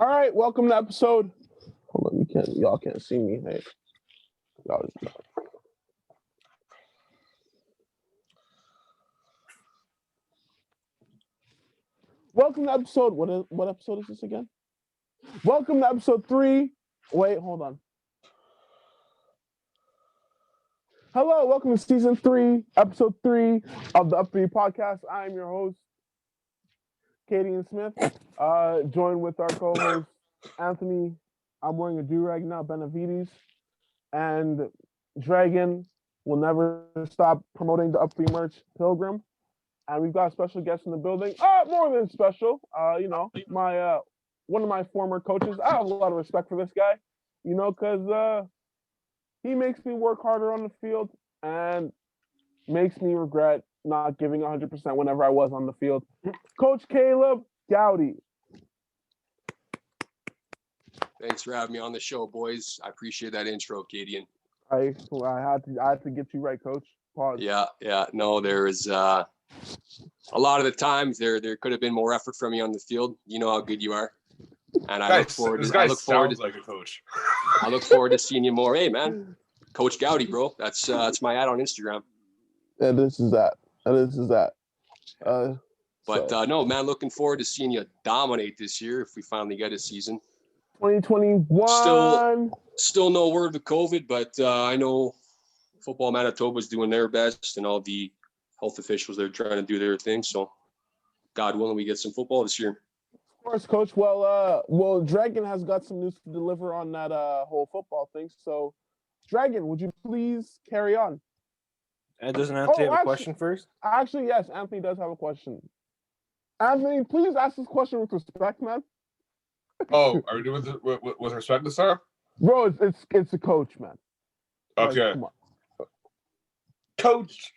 All right, welcome to episode. Hold on, y'all can't see me. Hey, y'all. Welcome to episode. What episode is this again? Welcome to episode 3. Wait, hold on. Hello, welcome to season 3, episode 3 of the Upbeat Podcast. I am your host, Katie and Smith. Joined with our co-host Anthony. I'm wearing a do-rag now, Benavides, and Dragon will never stop promoting the Upbeat merch, Pilgrim. And we've got a special guest in the building. More than special. My one of my former coaches. I have a lot of respect for this guy, because he makes me work harder on the field and makes me regret not giving 100% whenever I was on the field. Coach Caleb Goudie. Thanks for having me on the show, boys. I appreciate that intro, Cadian. I had to get you right, Coach. Pause. Yeah. No, there is a lot of the times there could have been more effort from you on the field. You know how good you are, and I look forward to like a coach. I look forward to seeing you more. Hey, man, Coach Goudie, bro. That's my ad on Instagram. And this is that. No, man, looking forward to seeing you dominate this year if we finally get a season. 2021. Still no word of COVID, but I know Football Manitoba is doing their best, and all the health officials, they're trying to do their thing. So, God willing, we get some football this year. Of course, Coach. Well, Dragon has got some news to deliver on that whole football thing. So, Dragon, would you please carry on? And doesn't Anthony have a question first? Actually, yes, Anthony does have a question. Anthony, please ask this question with respect, man. Oh, are we doing this with respect to Sarah? Bro, it's a coach, man. Okay. Like, come on. Coach.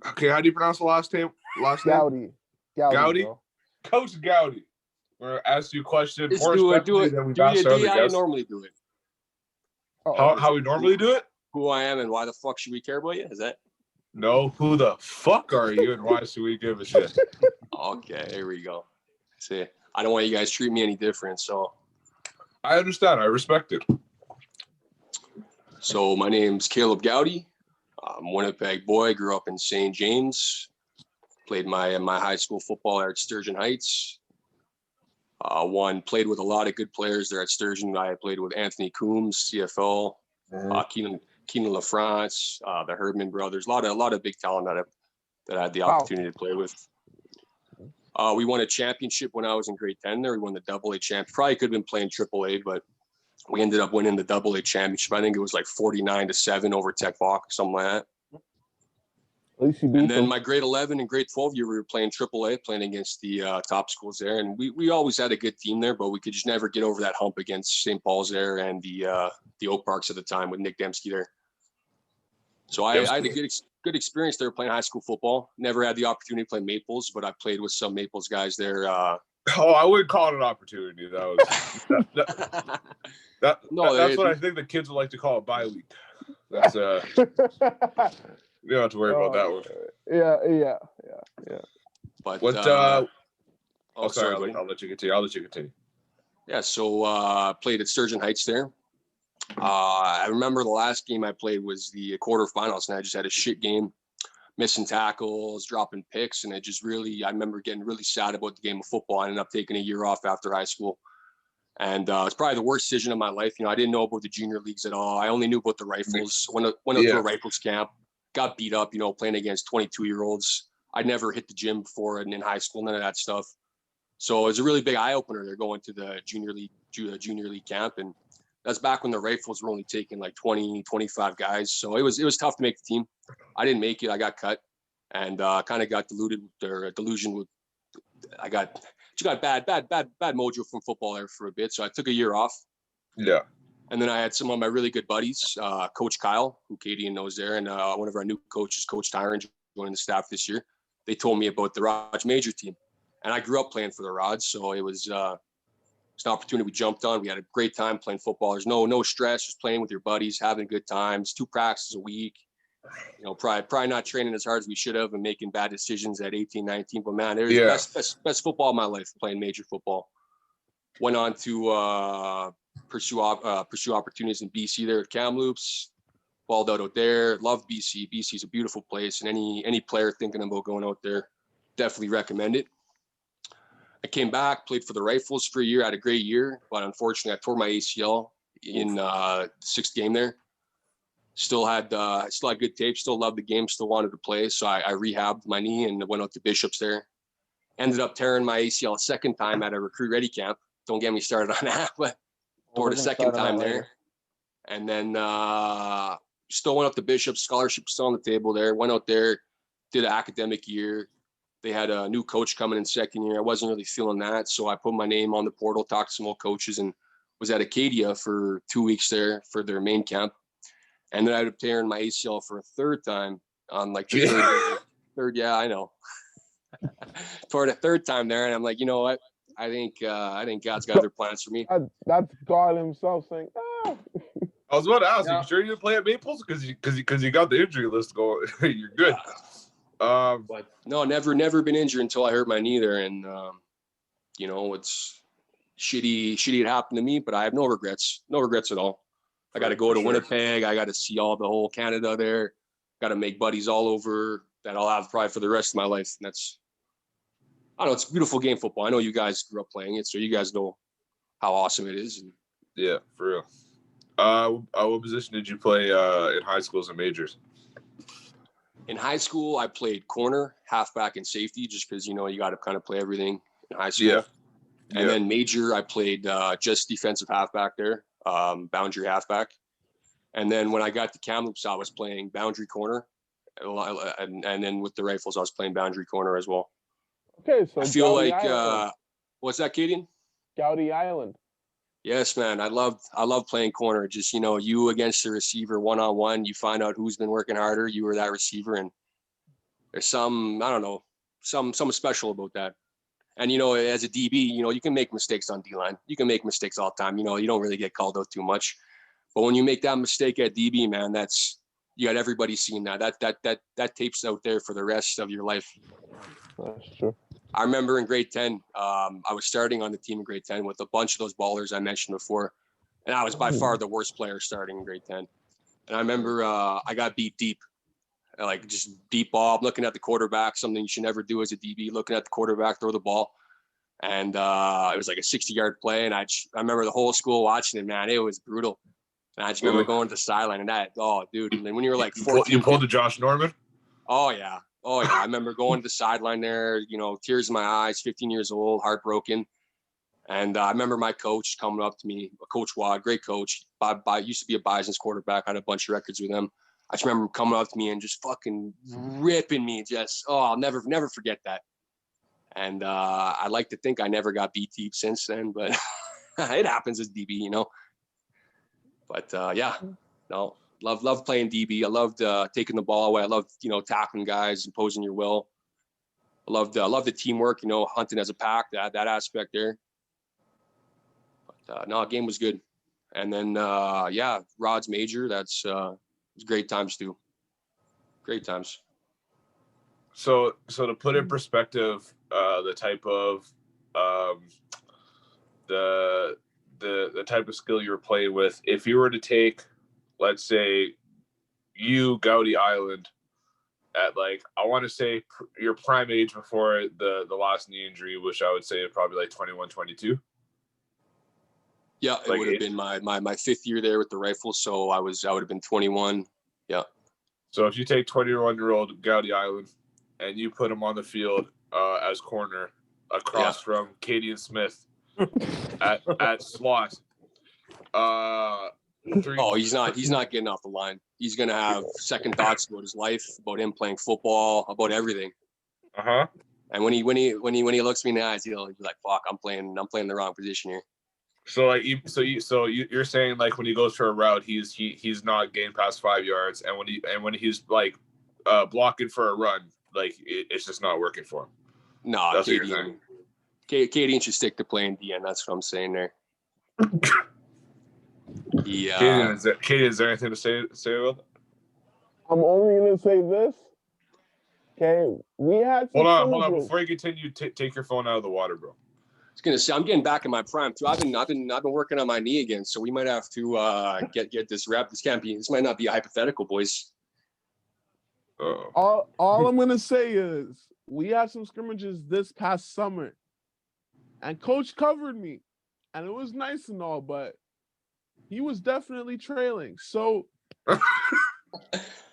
Okay, how do you pronounce the last name? Goudie. Goudie? Bro. Coach Goudie. We're going to ask you a question. Do it. Do you normally do it? How we normally do it? Who I am and why the fuck should we care about you? Is that? No, who the fuck are you and why should we give a shit? Okay, here we go. See, I don't want you guys to treat me any different, so. I understand. I respect it. So my name's Caleb Goudie. I'm a Winnipeg boy. Grew up in St. James. Played my high school football at Sturgeon Heights. Played with a lot of good players there at Sturgeon. I played with Anthony Coombs, CFL, Keenan LaFrance, the Herdman brothers. A lot of big talent that I had the opportunity to play with. We won a championship when I was in grade 10 there. We won the AA champ. Probably could have been playing AAA, but we ended up winning the AA championship. I think it was like 49-7 over Tech Voc, something like that. And then my grade 11 and grade 12 year, we were playing AAA, playing against the top schools there. And we always had a good team there, but we could just never get over that hump against St. Paul's there and the Oak Parks at the time with Nick Dembski there. So I had a good experience there playing high school football. Never had the opportunity to play Maples, but I played with some Maples guys there. I wouldn't call it an opportunity. That's what I think the kids would like to call a bye week. That's you don't have to worry about that one. Yeah. But sorry, I'll let you continue. Yeah, so played at Sturgeon Heights there. I remember the last game I played was the quarterfinals, and I just had a shit game, missing tackles, dropping picks, and I remember getting really sad about the game of football. I ended up taking a year off after high school, and it's probably the worst decision of my life. I didn't know about the junior leagues at all. I only knew about the Rifles. Went to a Rifles camp, got beat up, playing against 22-year-olds. I'd never hit the gym before and in high school, none of that stuff. So it was a really big eye opener. They're going to the junior league camp, and that's back when the Rifles were only taking like 20, 25 guys. So it was tough to make the team. I didn't make it. I got cut, and kind of got delusion with. I got bad mojo from football there for a bit. So I took a year off. Yeah. And then I had some of my really good buddies, Coach Kyle, who Katie knows there, and one of our new coaches, Coach Tyron, joining the staff this year. They told me about the Raj Major team, and I grew up playing for the Rods, so it was an opportunity we jumped on. We had a great time playing football. There's no stress, just playing with your buddies, having good times, 2 practices a week. Probably not training as hard as we should have and making bad decisions at 18, 19. But man, it was the best football of my life, playing major football. Went on to pursue opportunities in BC there at Kamloops. Balled out there. Love BC. BC is a beautiful place, and any player thinking about going out there, definitely recommend it. I came back, played for the Rifles for a year, had a great year, but unfortunately I tore my ACL in the 6th game there. Still had good tape, still loved the game, still wanted to play. So I rehabbed my knee and went out to Bishops there. Ended up tearing my ACL a second time at a recruit ready camp. Don't get me started on that, but tore it a second time there. And then still went up to Bishops, scholarship still on the table there. Went out there, did an academic year. They had a new coach coming in second year. I wasn't really feeling that. So I put my name on the portal, talked to some old coaches, and was at Acadia for 2 weeks there for their main camp. And then I ended up tearing my ACL for a third time on like the third. Yeah, I know. Tore it a third time there. And I'm like, you know what? I think God's got other plans for me. That's God himself saying, ah. I was about to ask, you sure you didn't play at Maples? Because you got the injury list going. You're good. But no, never been injured until I hurt my knee there. And, it's shitty it happened to me, but I have no regrets at all. I got to go to Winnipeg. I got to see all the whole Canada there. Got to make buddies all over that I'll have probably for the rest of my life. And I don't know, it's a beautiful game, football. I know you guys grew up playing it, so you guys know how awesome it is. Yeah, for real. What position did you play in high schools and majors? In high school, I played corner, halfback, and safety, just because you got to kind of play everything in high school. Yeah. And then major, I played just defensive halfback there, boundary halfback. And then when I got to Kamloops, I was playing boundary corner, and then with the Rifles, I was playing boundary corner as well. Okay, so I feel Goudie like what's that, Cadian? Goudie Island. Yes, man. I love playing corner. Just you against the receiver one-on-one. You find out who's been working harder. You were that receiver, and there's something special about that. And as a DB, you can make mistakes on D-line. You can make mistakes all the time. You don't really get called out too much. But when you make that mistake at DB, man, you got everybody seeing that. That tape's out there for the rest of your life. That's true. I remember in grade 10, I was starting on the team in grade 10 with a bunch of those ballers I mentioned before. And I was by far the worst player starting in grade 10. And I remember I got beat deep, like just deep ball. I'm looking at the quarterback, something you should never do as a DB, looking at the quarterback, throw the ball. And it was like a 60-yard play. And I remember the whole school watching it, man. It was brutal. And I just remember going to the sideline and dude. And then when you were like 14. You pulled the Josh Norman? Oh, yeah. I remember going to the sideline there, tears in my eyes, 15 years old, heartbroken. And I remember my coach coming up to me, Coach Wad, great coach. Used to be a Bison's quarterback. I had a bunch of records with him. I just remember coming up to me and just fucking ripping me. I'll never forget that. And I like to think I never got beat deep since then, but it happens as DB, But no. Love playing DB. I loved taking the ball away. I loved, tackling guys, imposing your will. I loved the teamwork, hunting as a pack, that aspect there. But game was good. And then Rod's major. That's it was great times too. Great times. So to put in perspective, the type of the type of skill you were playing with, if you were to take, let's say, you, Goudie Island, at I want to say your prime age before the last knee injury, which I would say probably like 21, 22. Yeah, it would have been my fifth year there with the Rifles, so I would have been 21. Yeah. So if you take 21-year-old Goudie Island and you put him on the field as corner across from Katie and Smith at slot. He's not getting off the line. He's gonna have second thoughts about his life, about him playing football, about everything. And when he looks me in the eyes, he'll be like, "Fuck, I'm playing the wrong position here." So you're saying when he goes for a route, he's not getting past 5 yards, and when he's blocking for a run, it's just not working for him. No, that's what you're saying. Katie should stick to playing DN. That's what I'm saying there. Katie, is there anything to say about that? I'm only going to say this. Okay, we had. Hold on. Before you continue, take your phone out of the water, bro. was gonna say I'm getting back in my prime too. I've been working on my knee again, so we might have to get this wrap. This might not be a hypothetical, boys. All I'm gonna say is we had some scrimmages this past summer, and Coach covered me, and it was nice and all, but he was definitely trailing. So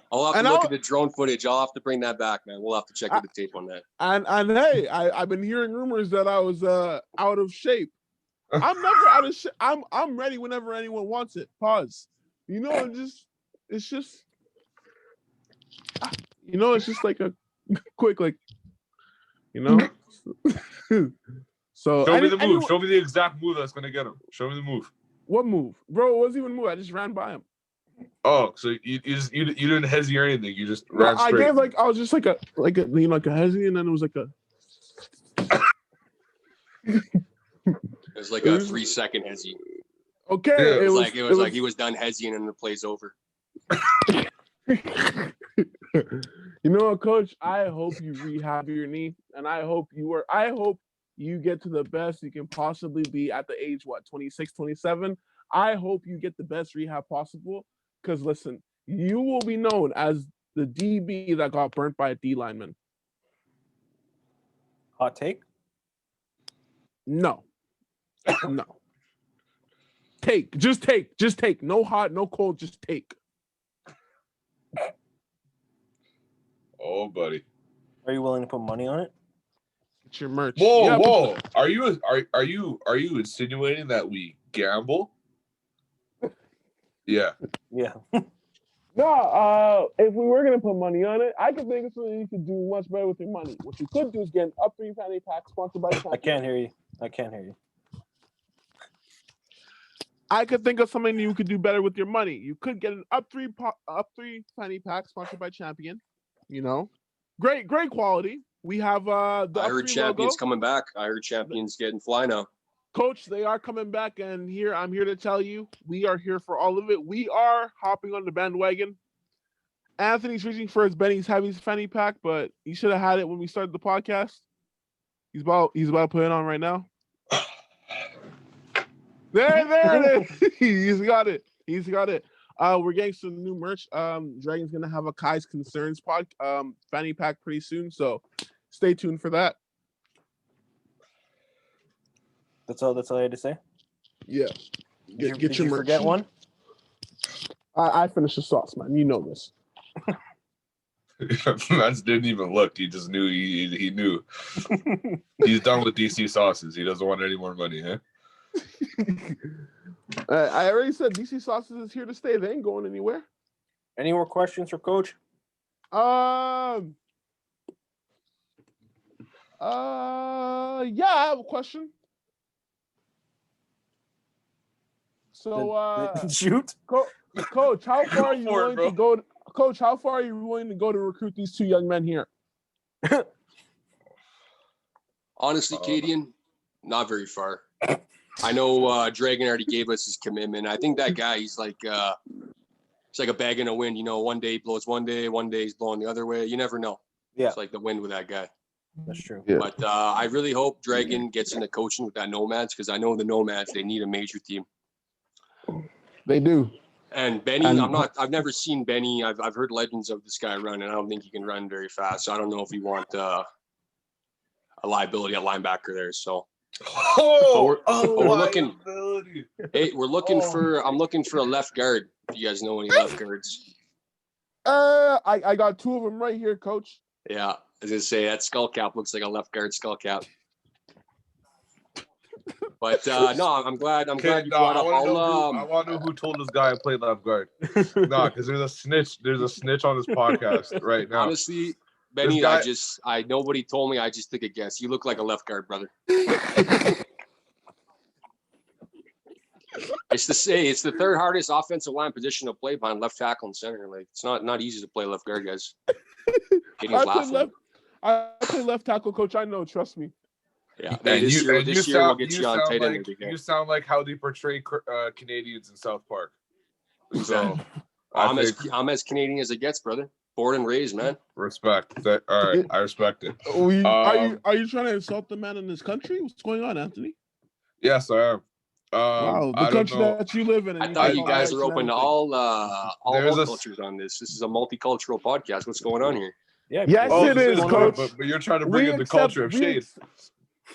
I'll have to look at the drone footage. I'll have to bring that back, man. We'll have to check out the tape on that. And hey, I've been hearing rumors that I was out of shape. I'm never out of shape. I'm ready whenever anyone wants it. Pause. It's just like a quick So show me the move. Show me the exact move that's gonna get him. Show me the move. What move, bro? It wasn't even a move. I just ran by him. Oh, so you didn't hesitate or anything. You just ran straight. I was just like a hesitate, and then it was like a. It was like a 3-second hezi. Okay, yeah, it was like he was done hesying and the play's over. You know what, Coach? I hope you rehab your knee, and I hope you get to the best you can possibly be at the age 26, 27. I hope you get the best rehab possible. Because listen, you will be known as the DB that got burnt by a D lineman. Hot take? No. Just take. No hot, no cold, just take. Oh, buddy. Are you willing to put money on it? It's your merch. Whoa. Are you insinuating that we gamble? Yeah. Yeah. No, if we were gonna put money on it, I could think of something you could do much better with your money. What you could do is get an up 3 fanny pack sponsored by Champion. I can't hear you. I could think of something you could do better with your money. You could get an up 3 fanny pack sponsored by Champion. Great quality. We have I heard Champion's coming back. I heard Champion's getting fly now. Coach, they are coming back, and I'm here to tell you, we are here for all of it. We are hopping on the bandwagon. Anthony's reaching for his Benny's Heavy's fanny pack, but he should have had it when we started the podcast. He's about to put it on right now. There it is. He's got it. We're getting some new merch. Dragon's gonna have a Kai's Concerns fanny pack pretty soon, so stay tuned for that. That's all I had to say. Yeah. Get your merch. Forget one? I finished the sauce, man. You know this. Mans didn't even look. He just knew. He knew. He's done with DC sauces. He doesn't want any more money, huh? I already said DC sauces is here to stay. They ain't going anywhere. Any more questions for Coach? Yeah, I have a question. So, shoot, Coach, how far are you willing to go? Coach, how far are you willing to go to recruit these 2 young men here? Honestly, Cadian, not very far. I know Dragon already gave us his commitment. I think that guy, he's like a bag in the wind. One day he blows one day he's blowing the other way. You never know. Yeah, it's like the wind with that guy. That's true. Yeah. But I really hope Dragon gets into coaching with that Nomads, because I know the Nomads, they need a major team. They do. And Benny, I've never seen Benny. I've heard legends of this guy run, and I don't think he can run very fast. So I don't know if we want a liability at linebacker there. So we're looking. Hey, I'm looking for a left guard. If you guys know any left guards. I got 2 of them right here, Coach. Yeah, I was gonna say that skull cap looks like a left guard skull cap. But no, I'm glad you brought up. I want to know who told this guy I played left guard. No, because there's a snitch. There's a snitch on this podcast right now. Honestly, Benny, nobody told me. I just took a guess. You look like a left guard, brother. It's the 3rd hardest offensive line position to play behind left tackle and center. Like, it's not easy to play left guard, guys. I play left tackle, Coach. I know. Trust me. Yeah, this year we'll get you on tight end. You sound like how they portray Canadians in South Park. So I'm as Canadian as it gets, brother. Born and raised, man. Respect. All right, I respect it. Are you trying to insult the man in this country? What's going on, Anthony? Yes, I am. Wow, the I don't country know. that you live in. And I thought you call guys rights are and open to everything. all cultures on this. This is a multicultural podcast. What's going on here? Yeah. Yes, Oh, it this is, good, Coach. but you're trying to bring in the culture of shade.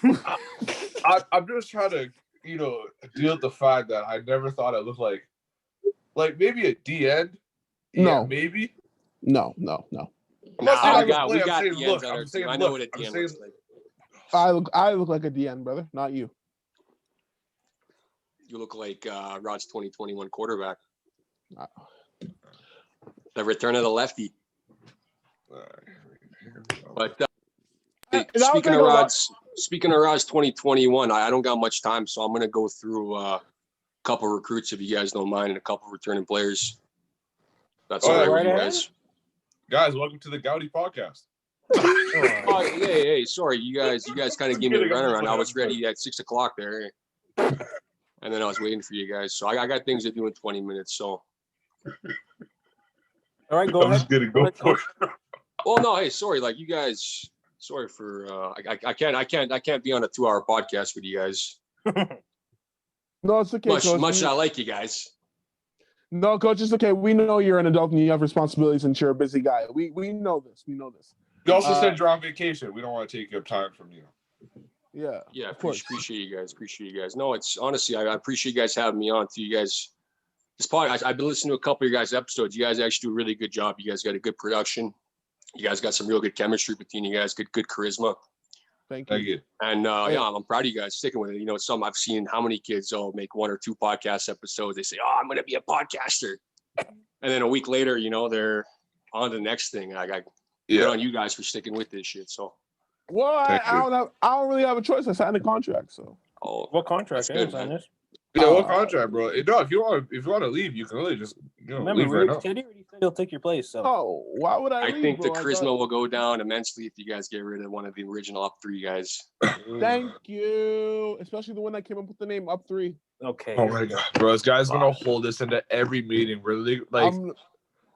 I'm just trying to, deal with the fact that I never thought it looked like maybe a D end. No. Yeah, maybe. No. Nah, we got the ends on our team. I know what a DN looks like. I look like a DN, brother, not you. You look like Rod's 2021 quarterback. The return of the lefty. But speaking of Rod's 2021, I don't got much time, so I'm going to go through a couple recruits, if you guys don't mind, and a couple returning players. That's all right with you guys. Guys, welcome to the Goudie podcast. Oh, hey, sorry, you guys kind of gave me a runaround. I was ready at 6:00 there, and then I was waiting for you guys. So I got things to do in 20 minutes. So, All right, go ahead. Go for it. well, no, hey, sorry, like you guys. Sorry for I can't be on a 2-hour podcast with you guys. No, it's okay, Coach. Much as I like you guys. No, Coach, it's okay. We know you're an adult and you have responsibilities and you're a busy guy. We know this. We know this. You also said you're on vacation. We don't want to take up time from you. Yeah. Appreciate you guys. No, it's honestly, I appreciate you guys having me on. To you guys, this podcast, I've been listening to a couple of your guys' episodes. You guys actually do a really good job. You guys got a good production. You guys got some real good chemistry between you guys. Good charisma. Thank Thank you. And I'm proud of you guys sticking with it. It's some I've seen how many kids make 1 or 2 podcast episodes. They say, "Oh, I'm going to be a podcaster," and then a week later, they're on to the next thing. I good on you guys for sticking with this shit. So, well, I don't really have a choice. I signed a contract, so. Oh, What contract? That's good, man. This? Yeah, what contract, bro? No, if you want to leave, you can really just leave right now. Teddy already said he'll take your place. So. Oh, why would I? I leave, think the bro? charisma will go down immensely if you guys get rid of one of the original up 3 guys. Thank you, especially the one that came up with the name Up 3. Okay. Oh my god, bro! This guy's gonna hold us into every meeting. We're like,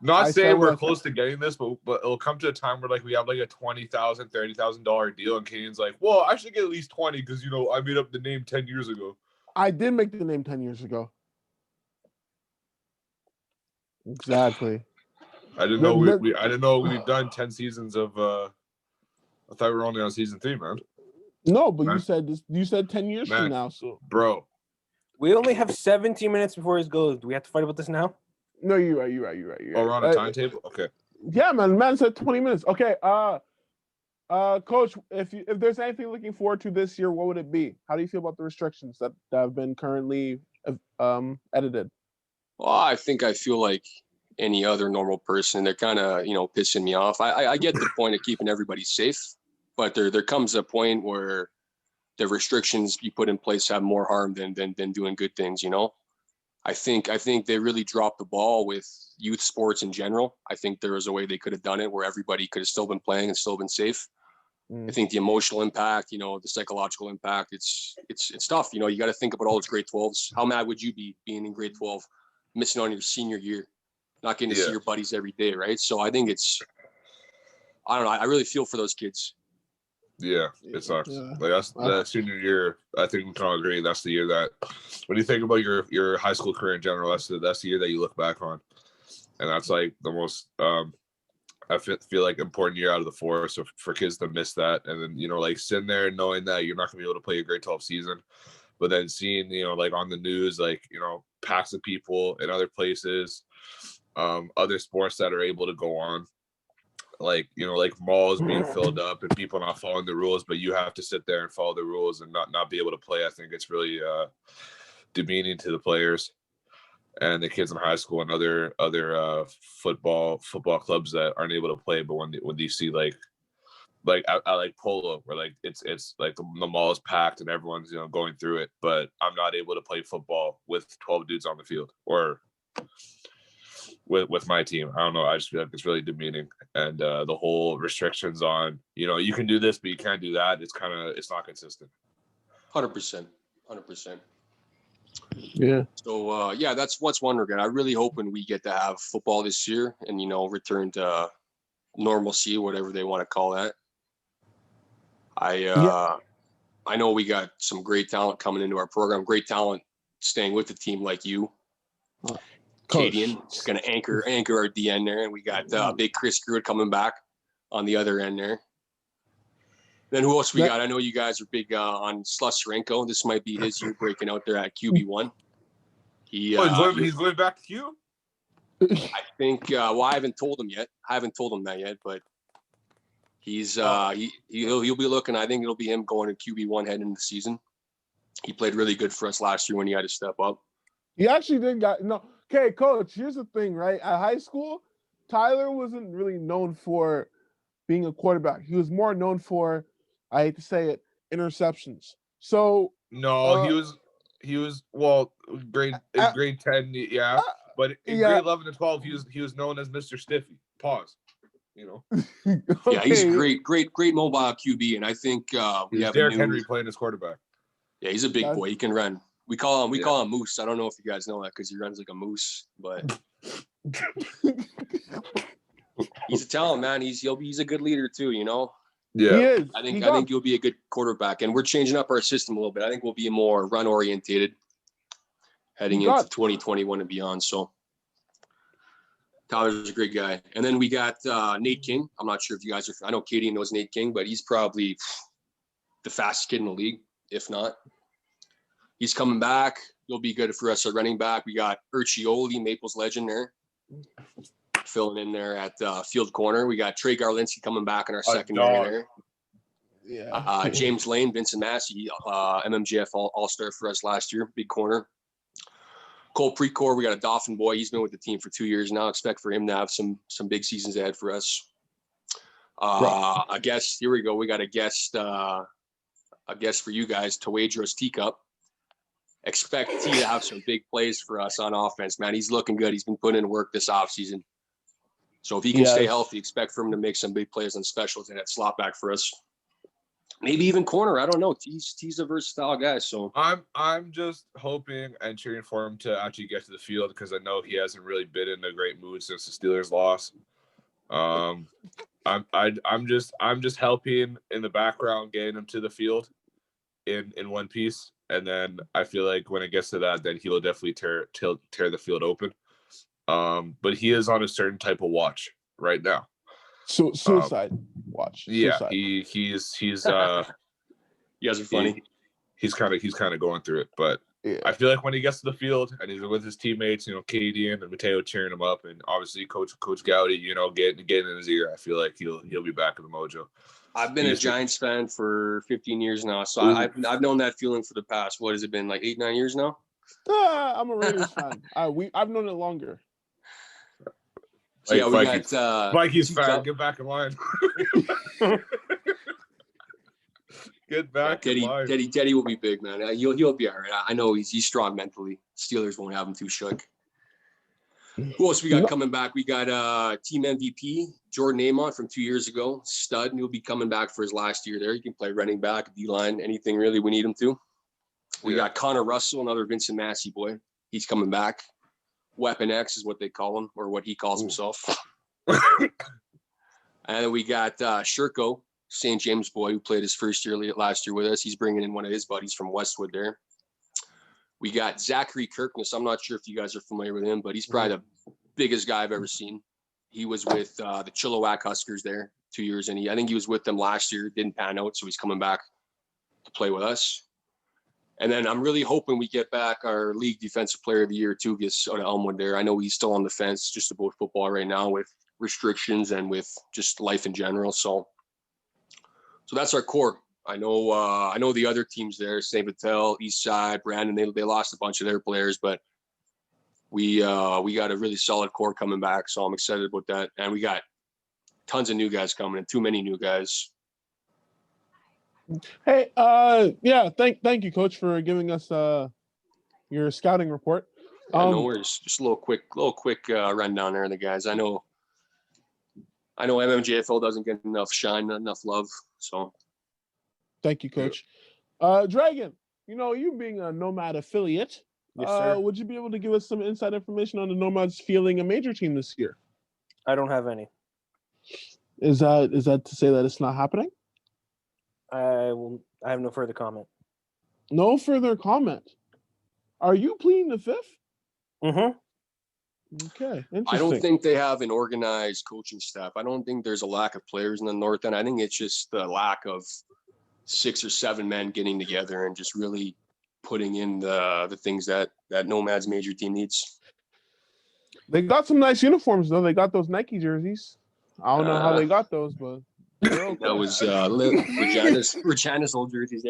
not I saying we're said close to getting this, but it'll come to a time where we have a $20,000, $30,000 deal, and Kenyan's like, "Well, I should get at least 20 because I made up the name 10 years ago." I did make the name 10 years ago. Exactly. I didn't know I didn't know we've done 10 seasons of. I thought we were only on season 3, man. No, but you said this. You said 10 years from now, so. Bro, we only have 17 minutes before his goes. Do we have to fight about this now? No, you're right. Oh, we're on a timetable. Okay. Yeah, man. Man said 20 minutes. Okay. Coach, if there's anything looking forward to this year, what would it be? How do you feel about the restrictions that have been currently edited? Well, I feel like any other normal person. They're kind of pissing me off. I get the point of keeping everybody safe, but there comes a point where the restrictions you put in place have more harm than doing good things. I think they really dropped the ball with youth sports in general. I think there was a way they could have done it where everybody could have still been playing and still been safe. I think the emotional impact, the psychological impact, it's tough. You got to think about all those grade 12s. How mad would you be being in grade 12, missing on your senior year, not getting to see your buddies every day, right? So I think I don't know. I really feel for those kids. Yeah, it sucks. That's the senior year. I think we can all agree that's the year that, when you think about your high school career in general, that's the year that you look back on, and that's the most I feel like important year out of the 4. So for kids to miss that, and then sitting there and knowing that you're not gonna be able to play your grade 12 season, but then seeing on the news packs of people in other places, other sports that are able to go on. Malls being filled up and people not following the rules, but you have to sit there and follow the rules and not be able to play. I think it's really demeaning to the players and the kids in high school and other football clubs that aren't able to play. But when you see I like polo, where it's the mall is packed and everyone's going through it, but I'm not able to play football with 12 dudes on the field or with my team. I don't know. I just feel like it's really demeaning, and the whole restrictions on you can do this but you can't do that. It's not consistent. 100%. Yeah. So that's what's one regret. I really hope when we get to have football this year and return to normalcy, whatever they want to call that. I know we got some great talent coming into our program. Great talent staying with the team like you. Cadian is going to anchor our DN there, and we got big Chris Goudie coming back on the other end there. Then who else we got? I know you guys are big on Slusarenko. This might be his year breaking out there at QB1. He's going back to Q? I think. Well, I haven't told him yet. I haven't told him that yet, but he's he'll be looking. I think it'll be him going to QB1 heading into the season. He played really good for us last year when he had to step up. He actually did. Okay, Coach. Here's the thing, right? At high school, Tyler wasn't really known for being a quarterback. He was more known for, I hate to say it, interceptions. So no, he was grade 10, yeah. But in grade 11 and 12, he was known as Mr. Stiffy. Pause. Okay. Yeah, he's a great mobile QB, and I think we have Derrick Henry playing as quarterback. Yeah, he's a big boy. He can run. We call him Moose. I don't know if you guys know that because he runs like a moose, but he's a talent, man. He's a good leader too, Yeah, he is. I think you'll be a good quarterback, and we're changing up our system a little bit. I think we'll be more run orientated heading into 2021 and beyond. So Tyler's a great guy, and then we got Nate King. I'm not sure if you guys are. I know Katie knows Nate King, but he's probably the fastest kid in the league, if not. He's coming back. He'll be good for us at running back. We got Urchioli, Maples legend there, filling in there at field corner. We got Trey Garlinski coming back in our secondary there. Yeah. James Lane, Vincent Massey, MMGF All-Star for us last year, big corner. Cole Precor, we got a Dauphin boy. He's been with the team for 2 years now. Expect for him to have some big seasons ahead for us. I guess here we go. We got a guest for you guys, Tawedros Teacup. Expect T to have some big plays for us on offense, man. He's looking good. He's been putting in work this offseason. So if he can stay healthy, expect for him to make some big plays on specials and at slot back for us. Maybe even corner. I don't know. T's a versatile guy. So I'm just hoping and cheering for him to actually get to the field because I know he hasn't really been in a great mood since the Steelers loss. I'm just helping in the background, getting him to the field in one piece. And then I feel like when it gets to that, then he'll definitely tear the field open. But he is on a certain type of watch right now. So suicide watch. Yeah, suicide. he's you guys are funny. He's kind of going through it, but I feel like when he gets to the field and he's with his teammates, Katie and Mateo cheering him up, and obviously Coach Goudie, getting in his ear, I feel like he'll be back in the mojo. I've been a Giants fan for 15 years now, so I've known that feeling for the past. What has it been, like 8-9 years now? I'm a Raiders fan. I've known it longer. So yeah, we got Vikings fan. Get back in line. Get back in line. Teddy will be big, man. He'll be all right. I know he's strong mentally. Steelers won't have him too shook. Who else we got coming back? We got team MVP, Jordan Amon from 2 years ago. Stud, and he'll be coming back for his last year there. He can play running back, D-line, anything really we need him to. We got Connor Russell, another Vincent Massey boy. He's coming back. Weapon X is what they call him, or what he calls himself. And then we got Shirko, St. James boy, who played his first year last year with us. He's bringing in one of his buddies from Westwood there. We got Zachary Kirkness. I'm not sure if you guys are familiar with him, but he's probably the biggest guy I've ever seen. He was with the Chilliwack Huskers there 2 years, and I think he was with them last year. Didn't pan out, so he's coming back to play with us. And then I'm really hoping we get back our league defensive player of the year, Tugas, out of Elmwood there. I know he's still on the fence just about football right now with restrictions and with just life in general. So that's our core. I know the other teams there, St. Vital, Eastside, Brandon, they lost a bunch of their players, but we got a really solid core coming back. So I'm excited about that. And we got tons of new guys coming and too many new guys. Hey, thank you, Coach, for giving us your scouting report. No worries. Just a little quick rundown there of the guys. I know MMJFL doesn't get enough shine, not enough love. So thank you, Coach. Dragon, you being a Nomad affiliate, Yes, sir. would you be able to give us some inside information on the Nomads fielding a major team this year? I don't have any. Is that to say that it's not happening? I have no further comment. No further comment. Are you pleading the fifth? Mm-hmm. Okay, interesting. I don't think they have an organized coaching staff. I don't think there's a lack of players in the North End. I think it's just the lack of 6 or 7 men getting together and just really putting in the things that Nomad's major team needs. They got some nice uniforms though. They got those Nike jerseys. I don't know how they got those, but okay. That was Regina's old jerseys.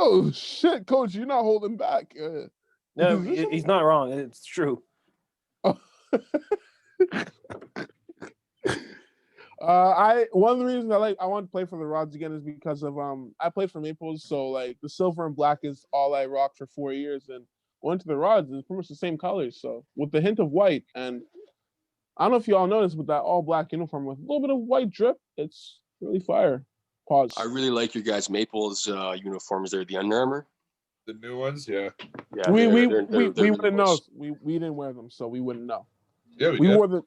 Oh shit, coach, you're not holding back. No, he's not wrong. It's true. One of the reasons I want to play for the Rods again is because of I played for Maples, so like the silver and black is all I rocked for 4 years, and went to the Rods is pretty much the same colors, so with the hint of white. And I don't know if you all noticed, but that all black uniform with a little bit of white drip, it's really fire. Pause. I really like your guys' Maples uniforms. They're the Under Armour. The new ones, yeah. Yeah, we they're wouldn't really know. nice. We didn't wear them, so we wouldn't know. Yeah, We wore the.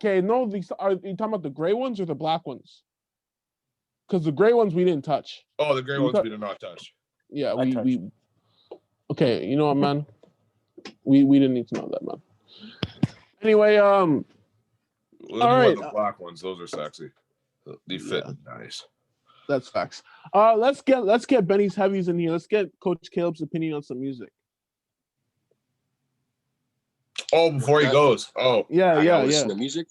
Okay, no, these are you talking about the gray ones or the black ones? Because the gray ones we didn't touch. Oh, the gray ones we did not touch. Yeah, I touched. we. Okay, you know what, man? We didn't need to know that, man. Anyway, All right. The black ones, those are sexy. They fit nice. That's facts. Let's get Benny's heavies in here. Let's get Coach Caleb's opinion on some music. Oh, before he goes. Oh, Yeah. Listen to music.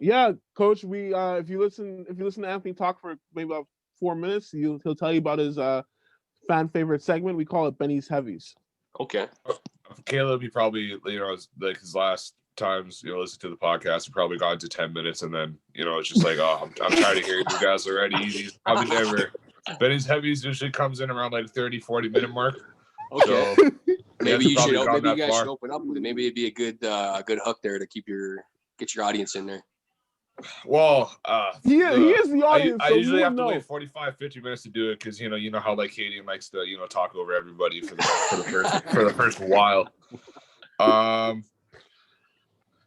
Yeah, Coach. We if you listen to Anthony talk for maybe about 4 minutes, he'll tell you about his fan favorite segment. We call it Benny's Heavies. Okay. Caleb, he probably like his last times listen to the podcast, he probably gone to 10 minutes, and then it's just like, oh, I'm tired of hearing you guys already. He's probably never. Benny's Heavies usually comes in around like 30-40 minute mark. Okay. So, maybe you should. Maybe you guys far. should open up with it. Maybe it'd be a good hook there to get your audience in there. Well, he is the audience. I so usually have to know. wait 45-50 minutes to do it because you know how like Katie likes to talk over everybody for the first while.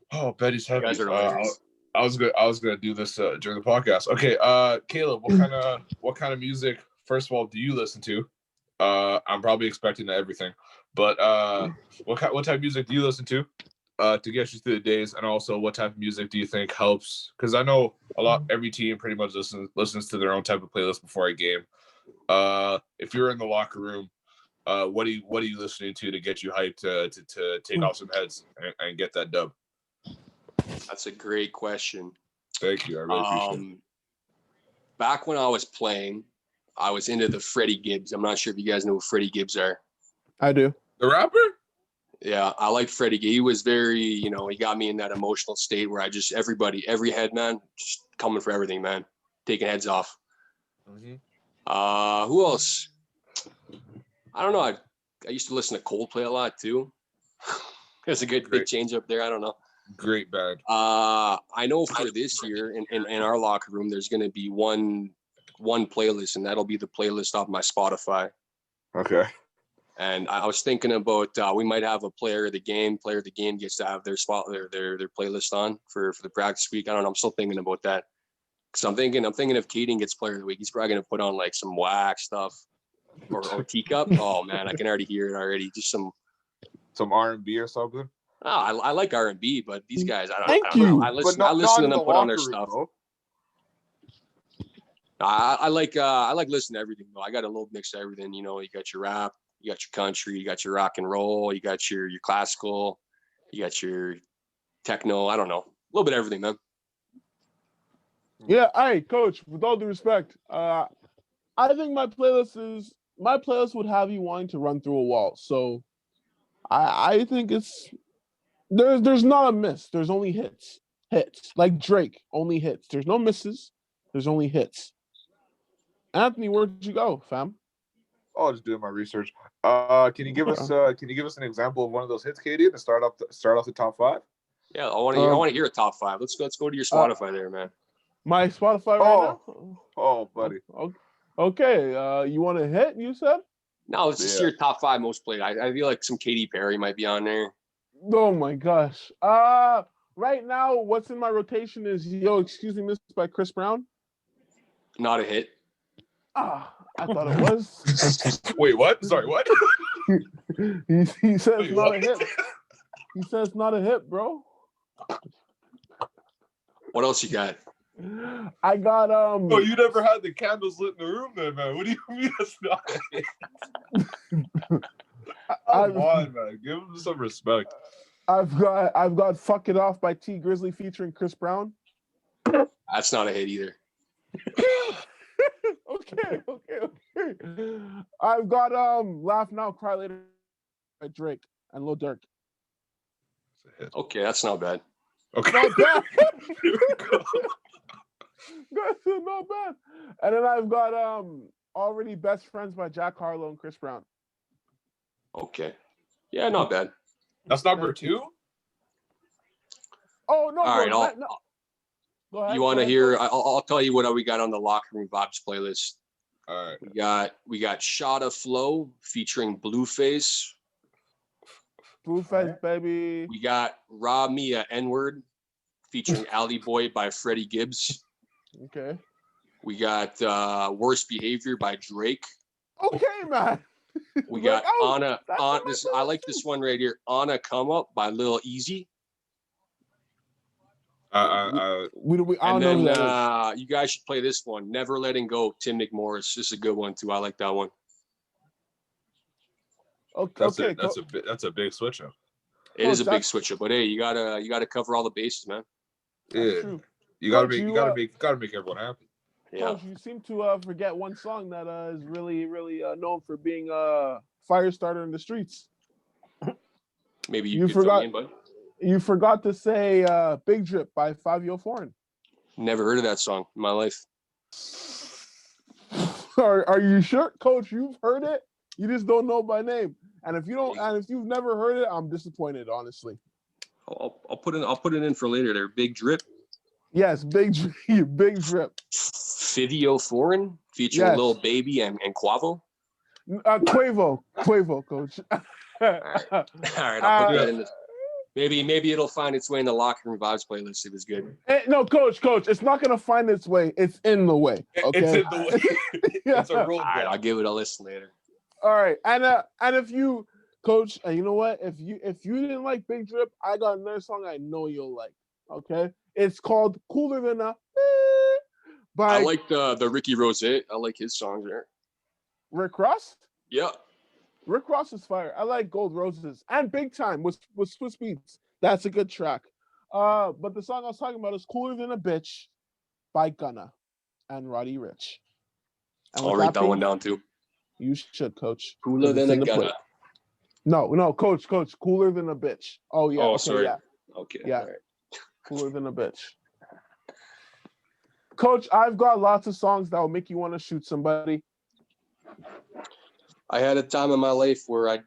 Oh, Betty's Heavies. I was gonna do this during the podcast. Okay, Caleb, what kind of music? First of all, do you listen to? I'm probably expecting everything, but what type of music do you listen to get you through the days? And also, what type of music do you think helps? Because I know every team pretty much listens to their own type of playlist before a game. If you're in the locker room, what are you listening to get you hyped to take off some heads and get that dub? That's a great question. Thank you. I really appreciate it. Back when I was playing, I was into the Freddie Gibbs. I'm not sure if you guys know who Freddie Gibbs are. I do. The rapper? Yeah, I like Freddie Gibbs. He was very, he got me in that emotional state where every head, man, just coming for everything, man, taking heads off. Mm-hmm. Who else? I don't know. I used to listen to Coldplay a lot too. There's a good big change up there. I don't know. Great band. I know for this year in our locker room, there's going to be one playlist, and that'll be the playlist off my Spotify. Okay. And I was thinking about we might have a player of the game gets to have their playlist on for the practice week. I don't know. I'm still thinking about that because I'm thinking if Keating gets player of the week, he's probably going to put on like some whack stuff or Teacup. Oh man, I can already hear it already. Just some R&B or something. Oh, I like R&B, but these guys, I Thank don't know. you. I listen to them put on their stuff. Room, I like listening to everything though. I got a little mix of everything. You got your rap, you got your country, you got your rock and roll, you got your classical, you got your techno. I don't know, a little bit of everything, man. Yeah, all right, Coach. With all due respect, I think my playlist would have you wanting to run through a wall. So, I think there's not a miss. There's only hits. Like Drake, only hits. There's no misses. There's only hits. Anthony, where'd you go, fam? Oh, just doing my research. Can you give us an example of one of those hits, Katie, to start off the top 5? Yeah, I want to hear a top 5. Let's go to your Spotify there, man. My Spotify right now. Oh, buddy. Okay. You want a hit? You said? No, it's just your top 5 most played. I feel like some Katy Perry might be on there. Oh my gosh. right now, what's in my rotation is Yo, Excuse Me, Miss by Chris Brown. Not a hit. Ah, I thought it was. Wait, what? Sorry, what? He says Wait, not what? a hit. He says not a hit, bro. What else you got? I got Oh, you never had the candles lit in the room, then, man. What do you mean that's not a hit? Come on, man. Give him some respect. I've got Fuck It Off by T Grizzly featuring Chris Brown. That's not a hit either. Okay. I've got Laugh Now, Cry Later by Drake and Lil Durk. Okay, that's not bad. Okay. Not bad. Here we go. That's not bad. And then I've got Already Best Friends by Jack Harlow and Chris Brown. Okay. Yeah, not bad. That's number 2? Oh no! All right, Go ahead. You want to hear? I'll tell you what we got on the Locker Room Vibes playlist. All right. We got Shot of Flow featuring Blueface. Blueface, baby. We got Raw Mia N-Word featuring Alley Boy by Freddie Gibbs. Okay. We got Worst Behavior by Drake. Okay, man. We got Anna. This I like this one right here. Anna Come Up by Lil Easy. I don't And know then who that is. you guys should play this one. Never Letting Go, Tim McMorris. This is a good one too. I like that one. Okay, That's a big switch up. It is a big switch up, but hey, you gotta cover all the bases, man. Yeah. True. You gotta Coach, make everyone happy. Yeah. Coach, you seem to forget one song that is really known for being a fire starter in the streets. Maybe You could forgot. fill me in, bud. You forgot to say Big Drip by Fabio Foreign. Never heard of that song in my life. Are you sure, Coach? You've heard it. You just don't know by name. And if you don't, and if you've never heard it, I'm disappointed, honestly. I'll put it in for later. There, Big Drip. Yes, Big Drip. Fabio Foreign featuring Yes. Lil Baby and Quavo. Quavo, Coach. All right, I'll put that in. Maybe it'll find its way in the Locker Room Vibes playlist if it's good. No, Coach, it's not gonna find its way. It's in the way. Okay. It's in the way. It's a roadblock. All right, I'll give it a listen later. All right, and if you, Coach, you know what? If you didn't like Big Drip, I got another song I know you'll like. Okay, it's called "Cooler Than a." By I like the Ricky Rose. I like his songs there. Rick Ross. Yeah. Rick Ross is fire. I like Gold Roses and Big Time with Swiss Beats. That's a good track. But the song I was talking about is "Cooler Than a Bitch" by Gunna and Roddy Ricch. And I'll with write that being- one down too. You should, Coach. Cooler than a Gunna. No, Coach. Cooler Than a Bitch. Oh yeah. Oh, okay, sorry. Yeah. Okay. Yeah. All right. Cooler Than a Bitch. Coach, I've got lots of songs that will make you want to shoot somebody. I had a time in my life where I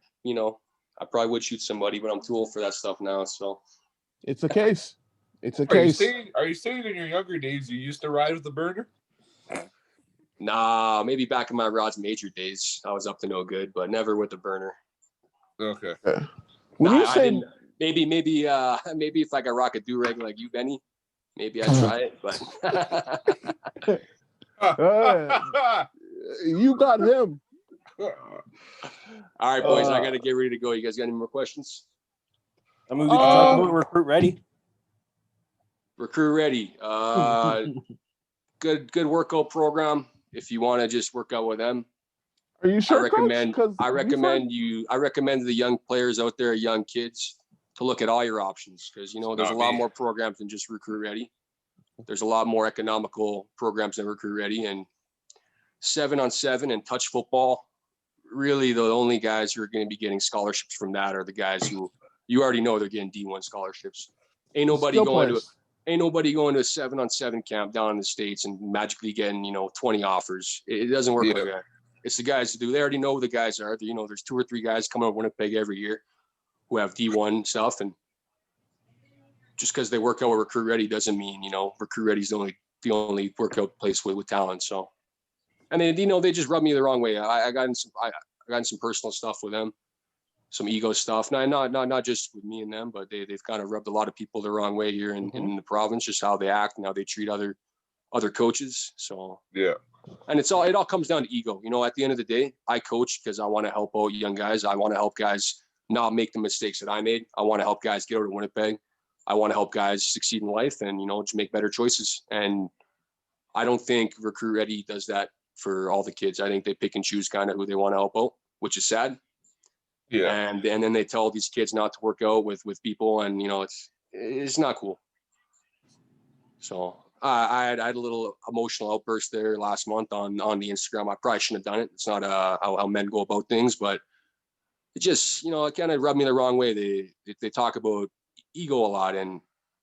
probably would shoot somebody, but I'm too old for that stuff now. So It's a case. It's a Are you case. saying in your younger days you used to ride with the burner? nah, maybe back in my Rod's Major days, I was up to no good, but never with the burner. Okay. When you I say didn't, maybe if I could rock a do-rag like you, Benny, maybe I'd try it. But you got him. all right, boys, I got to get ready to go. You guys got any more questions? I mean, we can talk about Recruit Ready. Recruit Ready. Good workout program. If you want to just work out with them, Are you sure, I recommend Coach? I recommend the young players out there, young kids, to look at all your options because there's a lot more programs than just Recruit Ready. There's a lot more economical programs than Recruit Ready, and 7-on-7 and touch football. Really, the only guys who are going to be getting scholarships from that are the guys who you already know they're getting D1 scholarships. Ain't nobody going to a 7-on-7 camp down in the States and magically getting 20 offers. It doesn't work like that. It's the guys who do. They already know who the guys are. There's 2 or 3 guys coming out of Winnipeg every year who have D1 stuff, and just because they work out with Recruit Ready doesn't mean Recruit Ready's the only workout place with talent. So, and they just rub me the wrong way. I got in some personal stuff with them. ego stuff. Not just with me and them, but they've kind of rubbed a lot of people the wrong way here in the province, just how they act and how they treat other coaches. So Yeah. And it all comes down to ego. At the end of the day, I coach because I want to help out young guys. I want to help guys not make the mistakes that I made. I want to help guys get out of Winnipeg. I want to help guys succeed in life and, just make better choices. And I don't think Recruit Ready does that for all the kids. I think they pick and choose kind of who they want to help out, which is sad. Yeah. And then they tell these kids not to work out with people, and it's not cool. So I had a little emotional outburst there last month on the Instagram. I probably shouldn't have done it. It's not how men go about things, but it just it kind of rubbed me the wrong way. They talk about ego a lot, and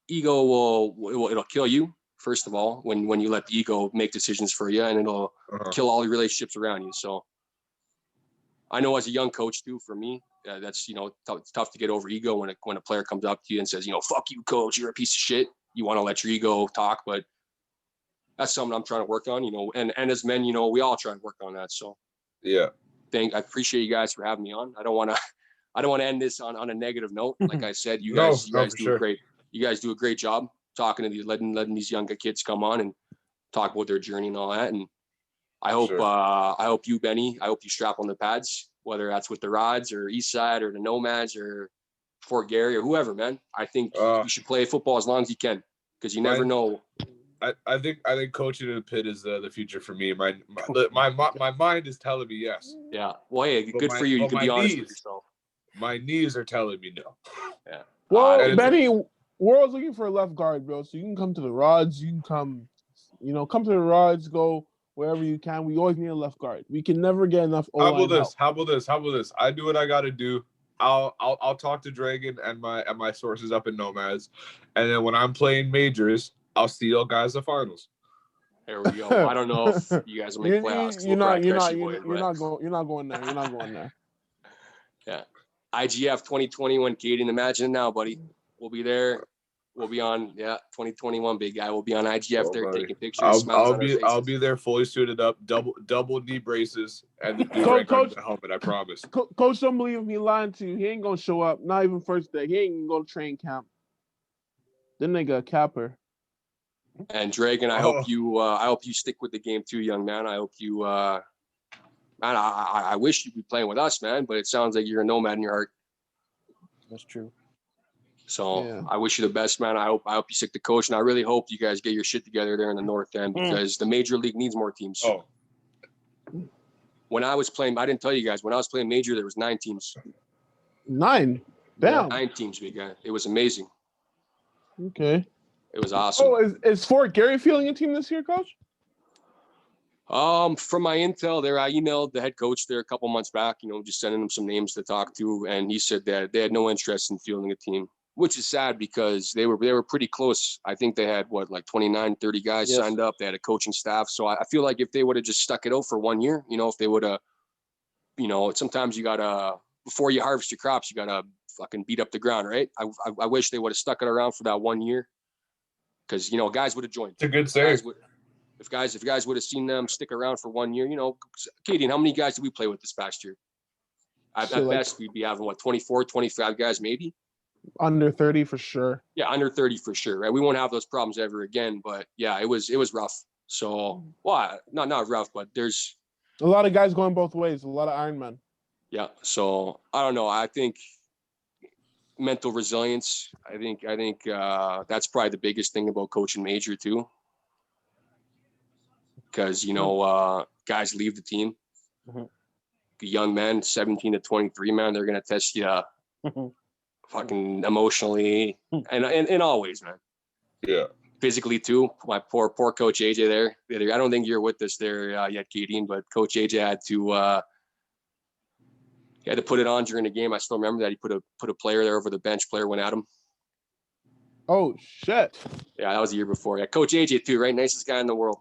ego it'll kill you first of all when you let the ego make decisions for you, and it'll kill all the relationships around you. So I know as a young coach too, for me, that's it's tough to get over ego when a player comes up to you and says, "Fuck you, coach, you're a piece of shit." You want to let your ego talk, but that's something I'm trying to work on. And as men, we all try and work on that. So yeah, I appreciate you guys for having me on. I don't want to end this on a negative note. Like I said, you guys do a great job talking to these, letting these younger kids come on and talk about their journey and all that. And I hope you, Benny, I hope you strap on the pads, whether that's with the Rods or East Side or the Nomads or Fort Gary or whoever, man. I think you should play football as long as you can, because you never know. I think coaching in the pit is the future for me. My mind is telling me yes. Yeah. Well, hey, good for you. You can be honest with yourself. My knees are telling me no. Yeah. Well, Benny, we're always looking for a left guard, bro. So you can come to the Rods. You can come to the Rods. Go wherever you can. We always need a left guard. We can never get enough O-line help. How about this? I do what I got to do. I'll talk to Dragon and my sources up in Nomads, and then when I'm playing majors, I'll steal guys the finals. There we go. I don't know if you guys will make playoffs. You're not going there. You're not going there. Yeah. IGF 2021, Katie, imagine now, buddy. We'll be there. We'll be on 2021, big guy. We'll be on IGF there taking pictures. I'll be there fully suited up, double knee braces, and the do-rag under the helmet. I promise. Coach, don't believe me lying to you. He ain't gonna show up. Not even first day. He ain't gonna train camp. Then they got capper. And Dragon, I hope you stick with the game too, young man. I hope you. Man, I wish you'd be playing with us, man. But it sounds like you're a nomad in your heart. That's true. So I wish you the best, man. I hope you stick to coach, and I really hope you guys get your shit together there in the North End, because the major league needs more teams. Oh. When I was playing, I didn't tell you guys. When I was playing major, there was 9 teams. 9. Damn. 9 teams, big guy. It was amazing. Okay. It was awesome. Oh, is Fort Gary fielding a team this year, Coach? From my intel there, I emailed the head coach there a couple months back, just sending him some names to talk to, and he said that they had no interest in fielding a team, which is sad because they were pretty close. I think they had 29, 30 guys signed up. They had a coaching staff. So I feel like if they would have just stuck it out for 1 year, if they would have, sometimes you gotta, before you harvest your crops, you gotta fucking beat up the ground, right? I wish they would have stuck it around for that 1 year, because guys would have joined. It's a good save. If guys would have seen them stick around for 1 year, Katie, how many guys did we play with this past year? At best, we'd be having 24, 25 guys, maybe. Under 30 for sure. Yeah, under 30 for sure. Right, we won't have those problems ever again. But yeah, it was rough. So, not rough, but there's a lot of guys going both ways. A lot of Ironmen. Yeah. So I don't know. I think mental resilience. I think that's probably the biggest thing about coaching major too. Because guys leave the team. Mm-hmm. Young men, 17 to 23, man, they're gonna test you. Fucking emotionally and in all ways, man. Yeah. Physically too. My poor coach AJ there. I don't think you're with us there yet, Katie, but Coach AJ had to put it on during the game. I still remember that he put a player there over the bench. Player went at him. Oh shit. Yeah, that was the year before. Yeah, Coach AJ too, right? Nicest guy in the world.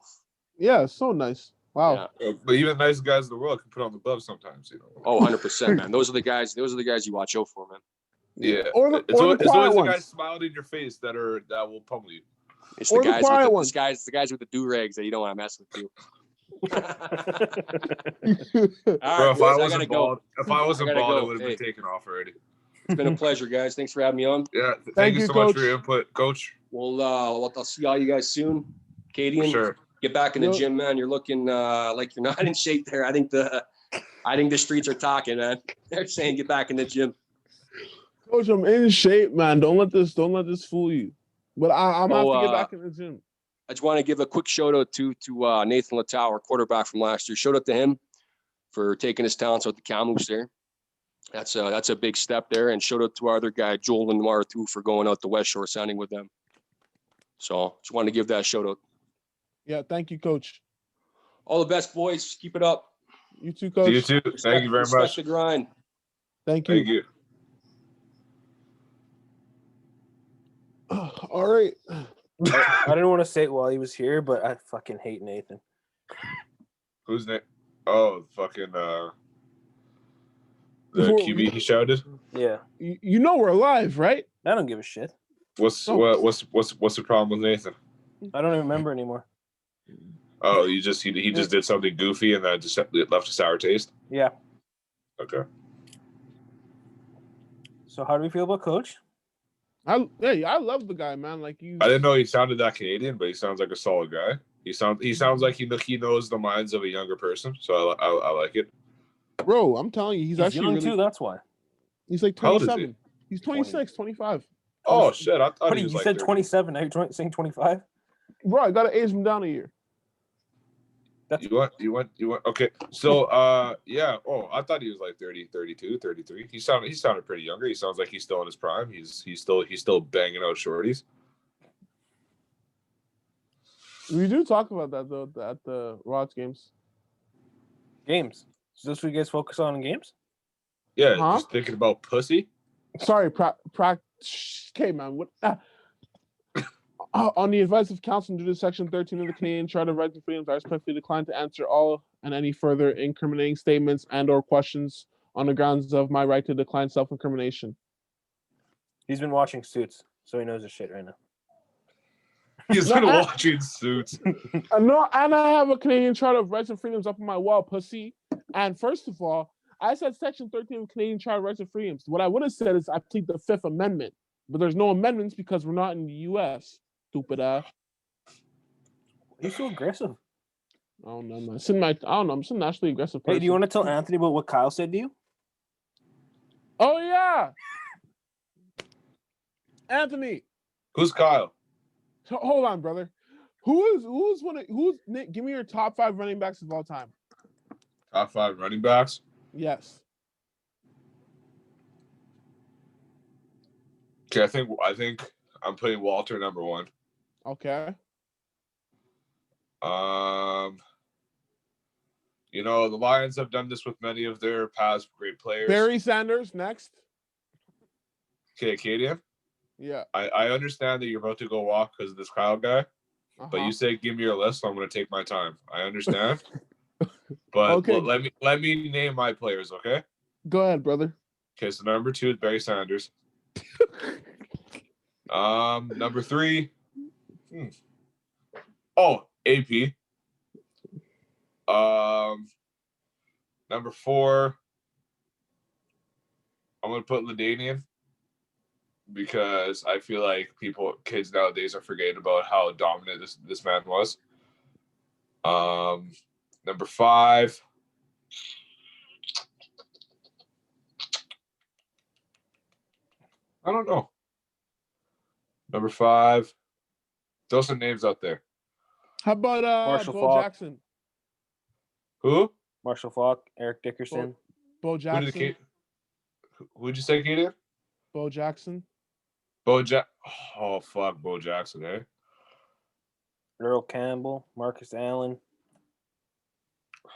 Yeah, so nice. Wow. Yeah. But even the nicest guys in the world can put on the glove sometimes, Oh, 100%, man. Those are the guys you watch out for, man. Yeah, it's always the guys smiling in your face that will pummel you. It's the guys with the guys with the do rags that you don't want to mess with too. All Bro, right, if boys, I I gotta wasn't go. bald, if I wasn't gotta bald, it go. would have Hey. been taken off already. It's been a pleasure, guys. Thanks for having me on. Yeah, thank Thank you you, so much for Coach. your input, Coach. I'll see all you guys soon. Katie, For sure. get back in the Yep. gym, man. You're looking like you're not in shape there. I think the streets are talking, man. They're saying get back in the gym. Coach, I'm in shape, man. Don't let this fool you. But I'm gonna have to get back in the gym. I just want to give a quick shout out to Nathan Latow, our quarterback from last year. Shout out to him for taking his talents out the Camus there. That's a big step there. And shout out to our other guy, Joel Lenoir, too, for going out the West Shore, signing with them. So just wanted to give that shout out. Yeah, thank you, Coach. All the best, boys. Keep it up. You too, Coach. You too. Thank you very Respect much. the grind. Thank you. Thank you. All right. I didn't want to say it while he was here, but I fucking hate Nathan. Who's next? Oh, fucking the QB he shouted. Yeah, You know we're live, right? I don't give a shit. What's the problem with Nathan? I don't even remember anymore. Oh, he just did something goofy and that just left a sour taste. Yeah. Okay. So how do we feel about Coach? I love the guy, man. Like you. I didn't know he sounded that Canadian, but he sounds like a solid guy. He sounds like he knows the minds of a younger person, so I like it. Bro, I'm telling you, he's actually young really, too. That's why. He's like How old is 27. He's 26, 25. Oh shit! I thought What, he you was like said 30. 27. Now you're saying 25. Bro, I gotta age him down a year. You went. Okay. So, yeah. Oh, I thought he was like 30, 32, 33. He sounded pretty younger. He sounds like he's still in his prime. He's still banging out shorties. We do talk about that though at the Rods games. Games. So this what you guys focus on in games? Yeah, Huh? just thinking about pussy. Sorry, okay, man. What? On the advice of counsel due to Section 13 of the Canadian Charter of Rights and Freedoms, I respectfully decline to answer all and any further incriminating statements and/or questions on the grounds of my right to decline self-incrimination. He's been watching Suits, so he knows his shit right now. He's been watching Suits. No, and I have a Canadian Charter of Rights and Freedoms up on my wall, pussy. And first of all, I said Section 13 of the Canadian Charter of Rights and Freedoms. What I would have said is I plead the Fifth Amendment, but there's no amendments because we're not in the U.S. Stupid ass. He's so aggressive. I don't know, man. I'm some naturally aggressive person. Hey, do you want to tell Anthony about what Kyle said to you? Oh yeah, Anthony. Who's Kyle? Hold on, brother. Nick? Give me your top 5 running backs of all time. Top 5 running backs. Yes. Okay, I think I'm putting Walter number 1. Okay. The Lions have done this with many of their past great players. Barry Sanders next. Okay, Acadian. Yeah. I understand that you're about to go walk because of this Kyle guy, but you say give me your list, so I'm going to take my time. I understand, but okay. let me name my players, okay? Go ahead, brother. Okay, so number 2 is Barry Sanders. Number 3. Oh, AP. Number 4. I'm gonna put LaDainian because I feel like kids nowadays are forgetting about how dominant this man was. Number 5. I don't know. Number 5. Throw some names out there. How about Marshall Bo Faulk. Jackson? Who? Marshall Faulk, Eric Dickerson. Bo Jackson. Who'd you say, Katie? Bo Jackson. Oh, fuck, Bo Jackson, eh? Earl Campbell, Marcus Allen,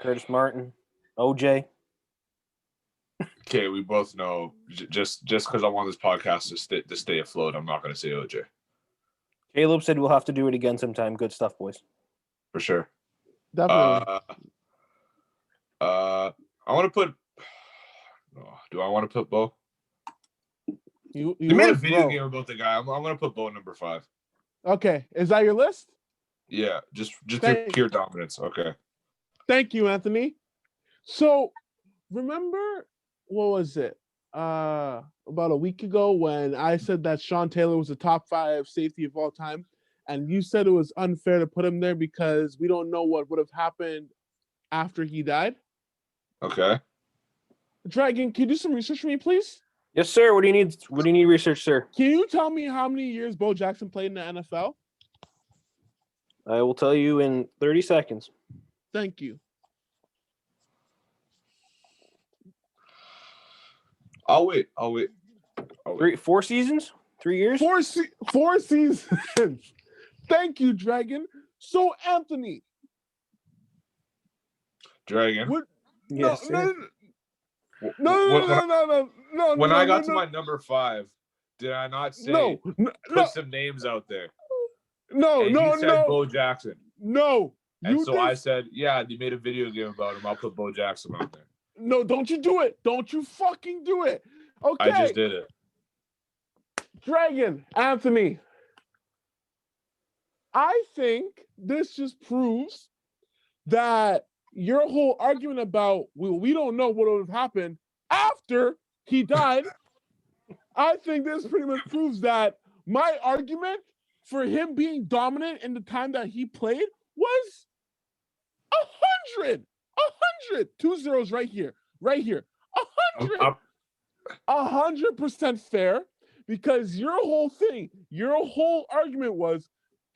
Curtis Martin, OJ. Okay, we both know. Just because I'm on this podcast to stay afloat, I'm not going to say OJ. Caleb said we'll have to do it again sometime. Good stuff, boys. For sure. Definitely. I want to put. Do I want to put Bo? You made a video game about the guy. I'm going to put Bo number 5. Okay, is that your list? Yeah, just Thank- pure dominance. Okay. Thank you, Anthony. So, remember, what was it? About a week ago when I said that Sean Taylor was a top 5 safety of all time, and you said it was unfair to put him there because we don't know what would have happened after he died. Okay. Dragon, can you do some research for me, please? Yes, sir. What do you need? What do you need research, sir? Can you tell me how many years Bo Jackson played in the NFL? I will tell you in 30 seconds. Thank you. I'll wait. 4 seasons? 3 years? Four seasons. Thank you, Dragon. So, Anthony. Dragon. What? Yes, sir. No. When I got to my number 5, did I not say put some names out there? No. He said Bo Jackson. No. And so I said, yeah, you made a video game about him. I'll put Bo Jackson on there. No, don't you do it. Don't you fucking do it. Okay. I just did it. Dragon, Anthony. I think this just proves that your whole argument about we don't know what would have happened after he died. I think this pretty much proves that my argument for him being dominant in the time that he played was 100. 2 zeros right here. 100. 100% fair, because your whole argument was,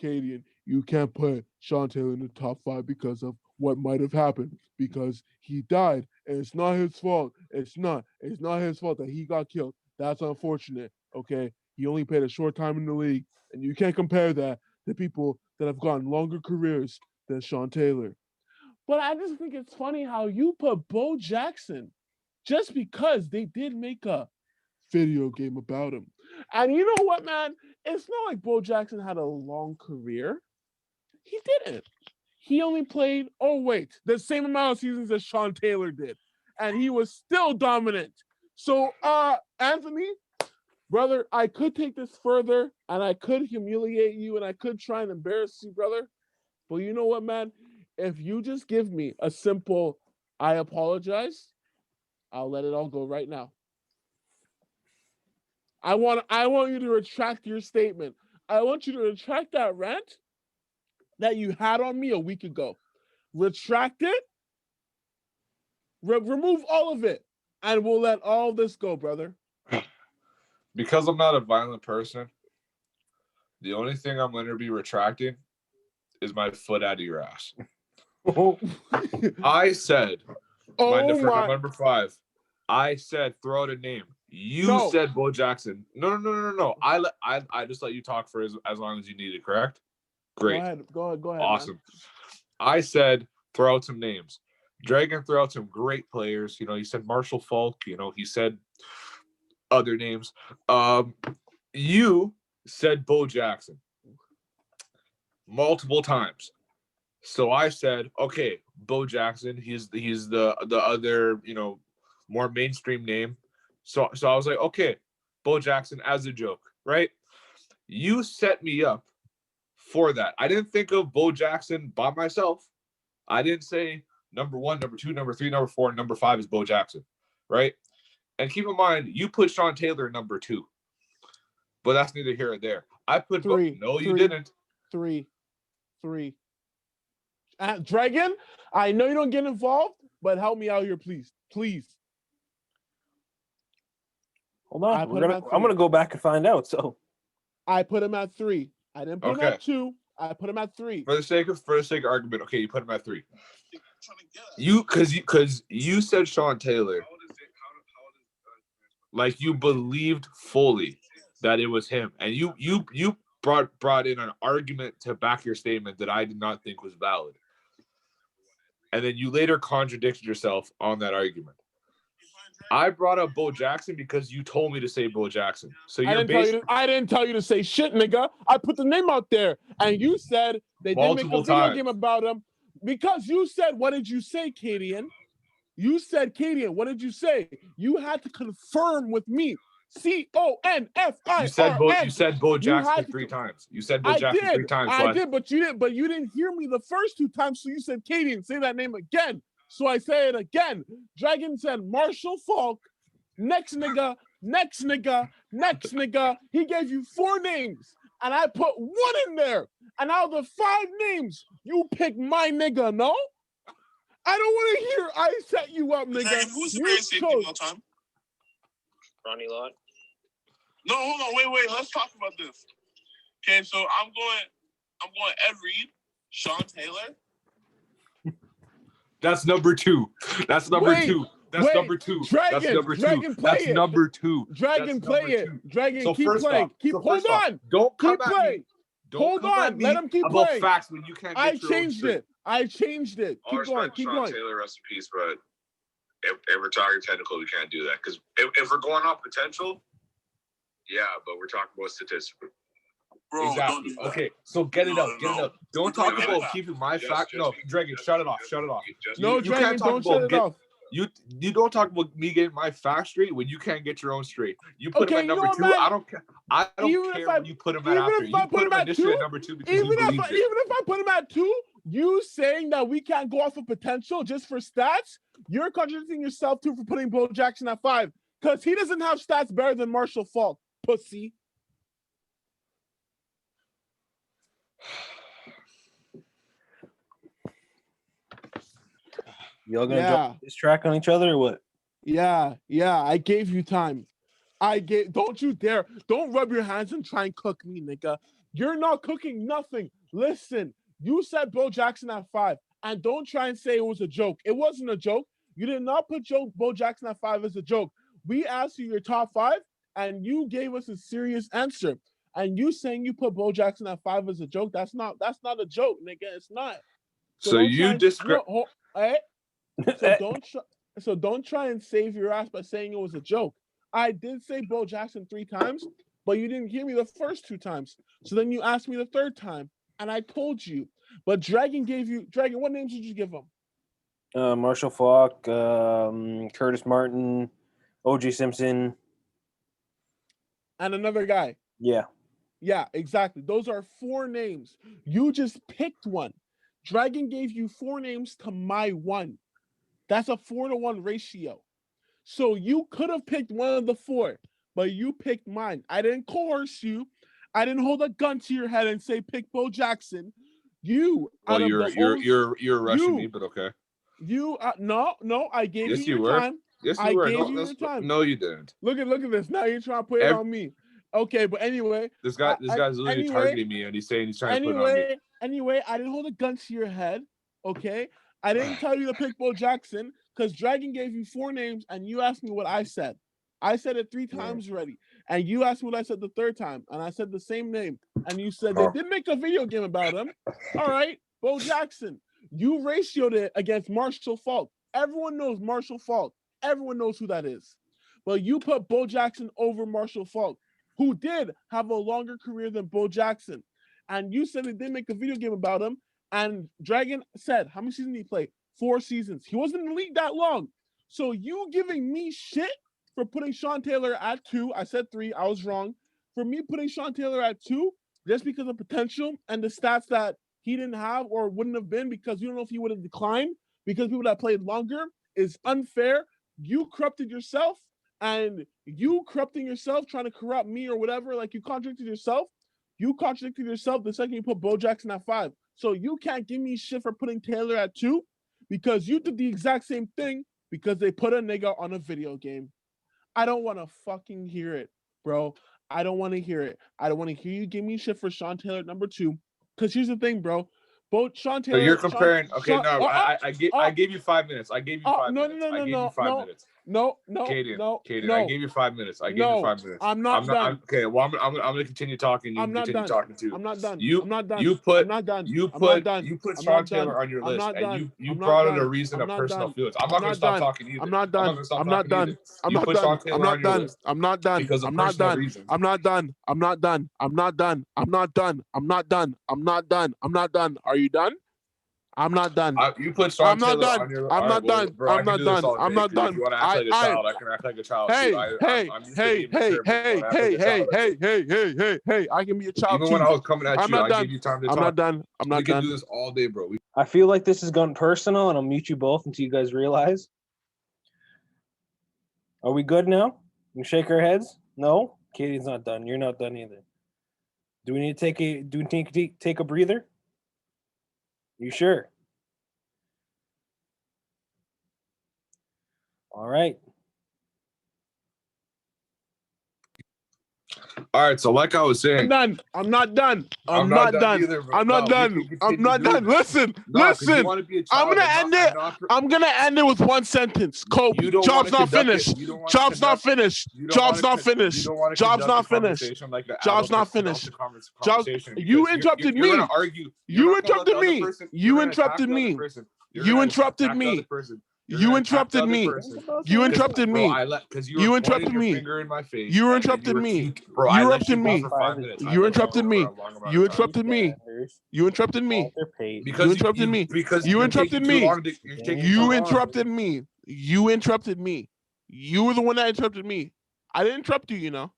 Cadian, you can't put Sean Taylor in the top 5 because of what might have happened, because he died and it's not his fault. It's not his fault that he got killed. That's unfortunate. Okay, he only played a short time in the league, and you can't compare that to people that have gotten longer careers than Sean Taylor. But I just think it's funny how you put Bo Jackson just because they did make a video game about him. And you know what, man? It's not like Bo Jackson had a long career. He didn't. He only played, the same amount of seasons as Sean Taylor did. And he was still dominant. So, Anthony, brother, I could take this further, and I could humiliate you, and I could try and embarrass you, brother. But you know what, man? If you just give me a simple, I apologize, I'll let it all go right now. I want you to retract your statement. I want you to retract that rant that you had on me a week ago. Retract it. Remove all of it. And we'll let all this go, brother. Because I'm not a violent person, the only thing I'm going to be retracting is my foot out of your ass. I said, number 5, I said throw out a name. You said Bo Jackson. No. I just let you talk for as long as you needed, correct? Great. Go ahead. Awesome. Man. I said throw out some names. Dragon threw out some great players. You know, he said Marshall Falk. You know, he said other names. You said Bo Jackson multiple times. So I said, okay, Bo Jackson. He's the other, you know, more mainstream name. So I was like, okay, Bo Jackson as a joke, right? You set me up for that. I didn't think of Bo Jackson by myself. I didn't say number 1, number 2, number 3, number 4, and number 5 is Bo Jackson, right? And keep in mind, you put Sean Taylor number 2, but that's neither here or there. I put 3. No, you didn't. 3. Dragon, I know you don't get involved, but help me out here, please. Hold on. I'm gonna go back and find out. So I put him at 3. I didn't put him at 2. I put him at 3. For the sake of argument, okay, you put him at 3. Because you said Sean Taylor, like you believed fully that it was him, and you brought in an argument to back your statement that I did not think was valid, and then you later contradicted yourself on that argument. I brought up Bo Jackson because you told me to say Bo Jackson. So I didn't tell you to say shit, nigga. I put the name out there, and you said they didn't make a video game about him because you said, "What did you say, Cadian?" You said, "Cadian, what did you say?" You had to confirm with me. CONFIRN. You said Bo Jackson 3 times. You said Bo I Jackson 3 did. times. I did, but you didn't hear me the first 2 times. So you said Katie and say that name again. So I say it again. Dragon said Marshall Falk. Next nigga. He gave you 4 names, and I put 1 in there. And out of the 5 names, you pick my nigga. No, I don't want to hear. I set you up, nigga. Dragon, who's the greatest safety of all time? Ronnie Lott. No, hold on, wait. Let's talk about this. Okay, so I'm going Ed Reed, Sean Taylor. That's number 2. That's number 2. That's number 2. Dragon, that's number 2. Dragon, play that's it. number 2. Dragon, that's play number it. 2. Dragon, so keep playing. Hold on. Don't come keep at playing. me. Don't Hold come on. At me Let him keep about playing. facts when you can't get I changed it. Keep going. Keep Sean going. Taylor, rest in peace, but if we're talking technical, we can't do that. Because if we're going off potential, yeah, but we're talking about statistics. Bro, exactly. don't do that. Okay, so get it up. Don't talk Don't about do keeping my fact. No, Dragon, shut it off. No, Dragon, don't shut it off. You don't talk about me getting my facts straight when you can't get your own straight. You put him at number 2. Man, I don't care. I don't care when you put him at after. You put him initially at number 2 because even you believe it. Even if I put him at 2, you saying that we can't go off of potential just for stats, you're contradicting yourself too for putting Bo Jackson at 5 because he doesn't have stats better than Marshall Falk, pussy. Y'all gonna drop this track on each other or what? Yeah. I gave you time. Don't you dare. Don't rub your hands and try and cook me, nigga. You're not cooking nothing. Listen, you said Bo Jackson at 5, and don't try and say it was a joke. It wasn't a joke. You did not put Bo Jackson at 5 as a joke. We asked you your top 5, and you gave us a serious answer. And you saying you put Bo Jackson at 5 as a joke, that's not a joke, nigga. It's not. So you discredit. So don't try and save your ass by saying it was a joke. I did say Bo Jackson 3 times, but you didn't hear me the first 2 times. So then you asked me the 3rd time, and I told you. But Dragon, what names did you give him? Marshall Falk, Curtis Martin, O.J. Simpson, and another guy. Yeah, exactly. Those are 4 names. You just picked one. Dragon gave you 4 names to my 1. That's a 4-to-1 ratio. So you could have picked one of the 4, but you picked mine. I didn't coerce you. I didn't hold a gun to your head and say pick Bo Jackson. You're rushing me, but okay. No, I gave you your time. Yes, you were. I gave you your time. No, you didn't. Look at this. Now you're trying to put it on me. Okay, but anyway. This guy's literally targeting me, and he's saying he's trying to put it on me. Anyway, I didn't hold a gun to your head, okay? I didn't tell you to pick Bo Jackson because Dragon gave you 4 names, and you asked me what I said. I said it 3 times already, and you asked me what I said the 3rd time, and I said the same name, and you said they did make a video game about him. All right, Bo Jackson. You ratioed it against Marshall Falk. Everyone knows Marshall Falk. Everyone knows who that is. But you put Bo Jackson over Marshall Falk, who did have a longer career than Bo Jackson. And you said they did make a video game about him. And Dragon said, how many seasons did he play? 4 seasons. He wasn't in the league that long. So you giving me shit for putting Sean Taylor at 2. I said 3. I was wrong. For me putting Sean Taylor at 2, just because of potential and the stats that he didn't have or wouldn't have been because you don't know if he would have declined because people that played longer is unfair. You corrupted yourself, and you corrupting yourself, trying to corrupt me or whatever, like you contradicted yourself. You contradicted yourself the second you put Bo Jackson at 5. So you can't give me shit for putting Taylor at 2 because you did the exact same thing because they put a nigga on a video game. I don't want to fucking hear it, bro. I don't want to hear it. I don't want to hear you give me shit for Sean Taylor at number 2. Because here's the thing, bro. Sean Taylor. So you're comparing. I gave you 5 minutes. I gave you 5 minutes. I gave you 5 minutes. No. Kaden, I gave you 5 minutes. I gave you 5 minutes. I'm not done. Okay, well, I'm gonna continue talking. You continue talking too. I'm not done. I'm not done. You put Sean Taylor on your list, and you brought in a reason of personal feelings. I'm not gonna stop talking either. I'm not done. I'm not done. I'm not done. I'm not done. I'm not done. Because of I'm not personal done. reasons. I'm not done. I'm not done. I'm not done. I'm not done. I'm not done. I'm not done. I'm not done. Are you done? I'm not done. You put Sean I'm not Taylor done. on your. I'm all not right, well, done. bro, I I'm can not do this done. all day, I'm not 'cause If done. you want to act like a child, I can act like a child Hey, too. hey, I'm used to hey, being hey, mature, but if you hey, want to act like hey, a child, hey. I can be a child even too. when I was coming at I'm you, not I done. gave you time to I'm talk. not done. I'm We not can done. do this all day, bro. I feel like this has gone personal, and I'll mute you both until you guys realize. Are we good now? We shake our heads? No? Katie's not done. You're not done either. Do we need to take a breather? You sure? All right. All right, so like I was saying, I'm not done. I'm not done either, bro. I'm not No, we done. can I'm continue not doing done. this. Listen, No, 'cause you listen. want to be a I'm child. gonna end it. I'm gonna end it with one sentence. Kobe, You don't job's wanna not conduct it. finished. You don't wanna Job's not conduct- finished. You don't Job's wanna not con- You finished. don't want to Job's conduct not the finished. conversation like the Job's adults not conduct finished. the Jobs. conversation. You Because interrupted if you're me. gonna argue. You You're not gonna let the interrupted other me. person- You you're gonna interrupted attack the other me. person. You're You gonna interrupted attack the me. other person. You're You gonna attack interrupted the other me. person. You interrupted Bro, me. because you You were interrupted pointing your me. finger in my face. You and interrupted me. Bro, You I let interrupted you go me. for 5 minutes. You interrupted me. You interrupted me. You interrupted me. Walter Payton. You interrupted me. Because You you're interrupted taking too me. long to- You're taking too You long. interrupted me. You interrupted me. You were the one that interrupted me. I didn't interrupt you, you know,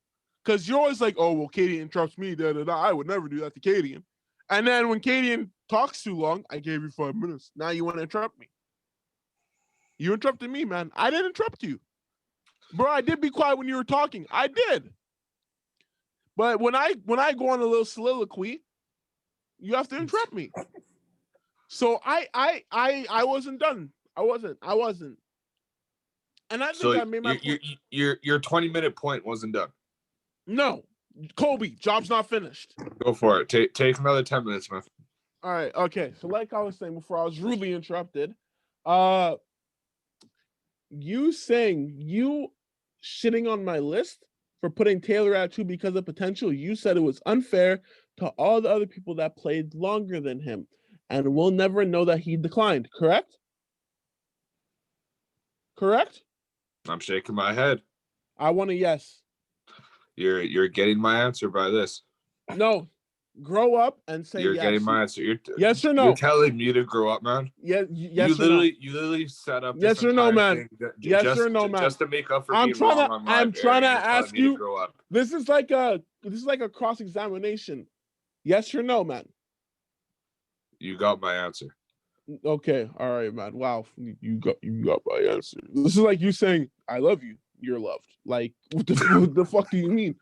because you're always like, "Oh, well, Katie interrupts me." Da, da, da. I would never do that to Katie. And then when Katie talks too long, I gave you 5 minutes. Now you want to interrupt me. You interrupted me, man. I didn't interrupt you, bro. I did be quiet when you were talking. I did. But when I go on a little soliloquy, you have to interrupt me. So I wasn't done. I wasn't. And I think So I made my point. your 20-minute point wasn't done. No, Kobe, job's not finished. Go for it. Take another 10 minutes, man. All right, okay. So like I was saying before, I was rudely interrupted. You saying you shitting on my list for putting Taylor at 2 because of potential. You said it was unfair to all the other people that played longer than him, and we'll never know that he declined. Correct? Correct? I'm shaking my head. I want a yes. You're getting my answer by this. No. Grow up and say You're yes. getting my answer. Yes or no? You're telling me to grow up, man. Yes You or no? literally set up. Yes or no, man? Yes or no, man? Just to make up for I'm being trying wrong to. on my I'm trying to you're telling ask me to you. grow up. This is like a cross-examination. Yes or no, man? You got my answer. Okay, all right, man. Wow, you got my answer. This is like you saying I love you. You're loved. Like what the fuck do you mean,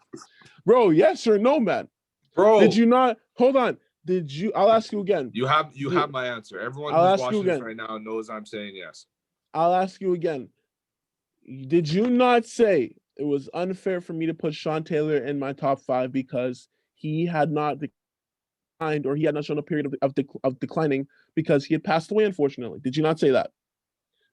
bro? Yes or no, man? Bro, Did you not? Hold on. Did you? I'll ask you again. You have my answer. Everyone I'll who's ask you watching this again. right now knows I'm saying yes. I'll ask you again. Did you not say it was unfair for me to put Sean Taylor in my top 5 because he had not declined or he had not shown a period of declining because he had passed away, unfortunately? Did you not say that?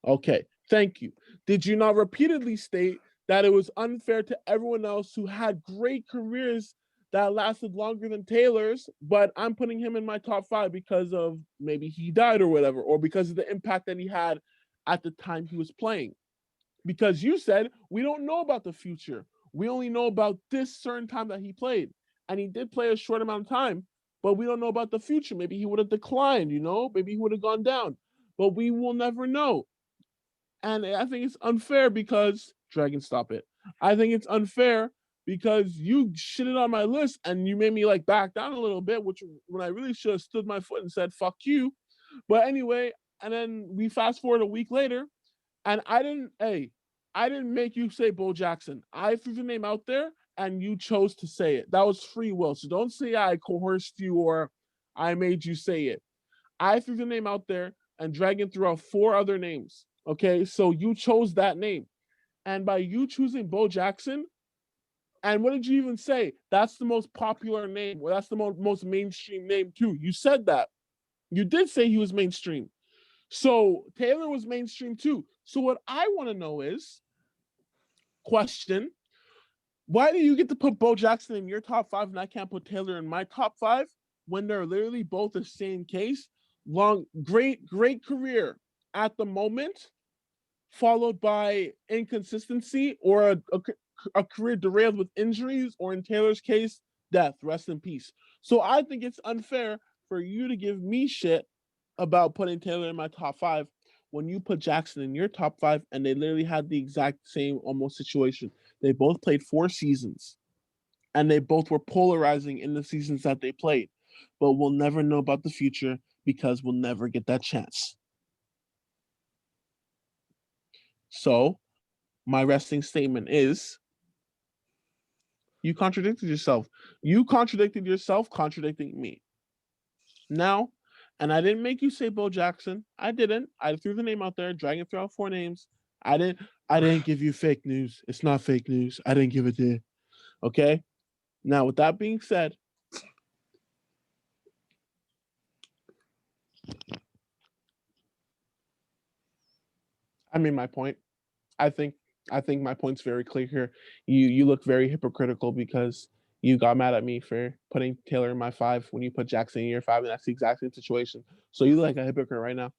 Okay, thank you. Did you not repeatedly state that it was unfair to everyone else who had great careers that lasted longer than Taylor's, but I'm putting him in my top 5 because of maybe he died or whatever, or because of the impact that he had at the time he was playing? Because you said we don't know about the future. We only know about this certain time that he played. And he did play a short amount of time, but we don't know about the future. Maybe he would have declined, you know? Maybe he would have gone down. But we will never know. And I think it's unfair because Dragon, stop it. I think it's unfair because you shitted on my list and you made me like back down a little bit, which when I really should have stood my foot and said, fuck you. But anyway, and then we fast forward a week later, and I didn't make you say Bo Jackson. I threw the name out there and you chose to say it. That was free will. So don't say I coerced you or I made you say it. I threw the name out there and Dragon threw out 4 other names. Okay, so you chose that name. And by you choosing Bo Jackson, and what did you even say? That's the most popular name. Well, that's the most mainstream name too. You said that. You did say he was mainstream. So Taylor was mainstream too. So what I want to know is, question, why do you get to put Bo Jackson in your top 5 and I can't put Taylor in my top 5 when they're literally both the same case? Great career at the moment, followed by inconsistency or a career derailed with injuries, or in Taylor's case, death. Rest in peace. So I think it's unfair for you to give me shit about putting Taylor in my top 5 when you put Jackson in your top 5, and they literally had the exact same almost situation. They both played 4 seasons, and they both were polarizing in the seasons that they played. But we'll never know about the future because we'll never get that chance. So, my resting statement is, you contradicted yourself. You contradicted yourself, contradicting me. Now, and I didn't make you say Bo Jackson. I didn't. I threw the name out there, dragging through 4 names. I didn't give you fake news. It's not fake news. I didn't give it to you. Okay? Now, with that being said, I made my point. I think my point's very clear here. You look very hypocritical because you got mad at me for putting Taylor in my 5 when you put Jackson in your 5, and that's the exact same situation. So you look like a hypocrite right now.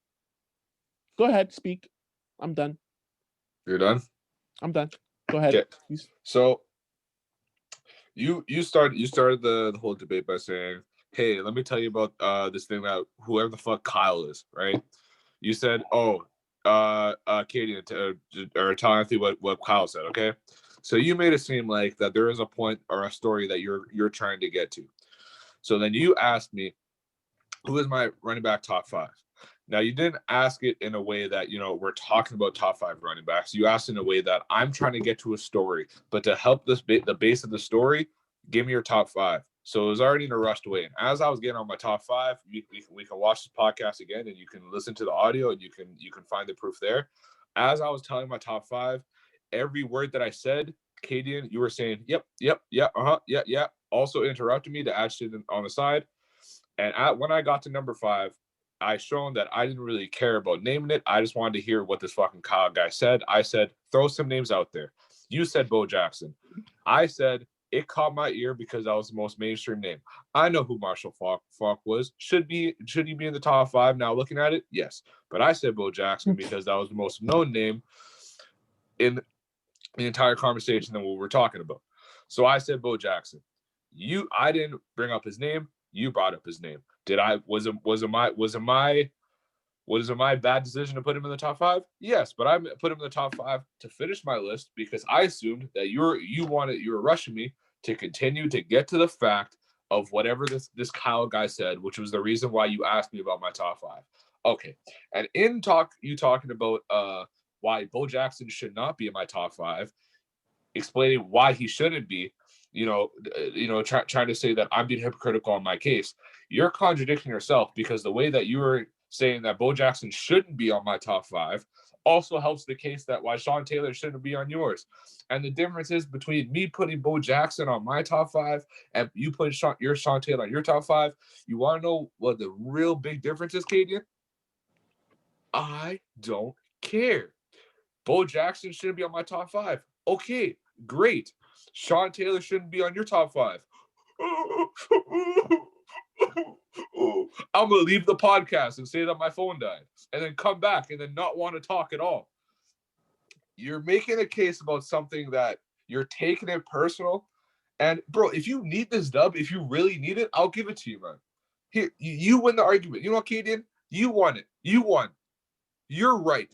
Go ahead, speak. I'm done. You're done? I'm done. Go ahead. Okay. So you started the whole debate by saying, hey, let me tell you about this thing that whoever the fuck Kyle is, right? You said, Katie, or tell Anthony what Kyle said, okay? So you made it seem like that there is a point or a story that you're trying to get to. So then you asked me, who is my running back top 5? Now, you didn't ask it in a way that, we're talking about top 5 running backs. You asked in a way that I'm trying to get to a story, but to help the base of the story, give me your top 5. So it was already in a rushed way. And as I was getting on my top 5, we can watch this podcast again, and you can listen to the audio, and you can find the proof there. As I was telling my top 5, every word that I said, Cadian, you were saying, yep, yeah, also interrupted me to add shit on the side. And when I got to number 5, I shown that I didn't really care about naming it. I just wanted to hear what this fucking Kyle guy said. I said, throw some names out there. You said Bo Jackson. I said, it caught my ear because that was the most mainstream name. I know who Marshall Faulk was. Should he be in the top 5 now looking at it? Yes. But I said Bo Jackson because that was the most known name in the entire conversation than what we're talking about. So I said Bo Jackson. I didn't bring up his name. You brought up his name. Was it my bad decision to put him in the top 5? Yes, but I put him in the top 5 to finish my list because I assumed that you were rushing me to continue to get to the fact of whatever this Kyle guy said, which was the reason why you asked me about my top 5. Okay, and in talking about why Bo Jackson should not be in my top 5, explaining why he shouldn't be, trying to say that I'm being hypocritical on my case. You're contradicting yourself because the way that you were saying that Bo Jackson shouldn't be on my top 5 also helps the case that why Sean Taylor shouldn't be on yours. And the difference is between me putting Bo Jackson on my top 5 and you putting Sean Taylor on your top 5. You want to know what the real big difference is, Cadian? I don't care. Bo Jackson shouldn't be on my top 5. Okay, great. Sean Taylor shouldn't be on your top 5. I'm going to leave the podcast and say that my phone died and then come back and then not want to talk at all. You're making a case about something that you're taking it personal. And, bro, if you need this dub, if you really need it, I'll give it to you, man. Here, you win the argument. You know what, Cadian? You won it. You won. You're right.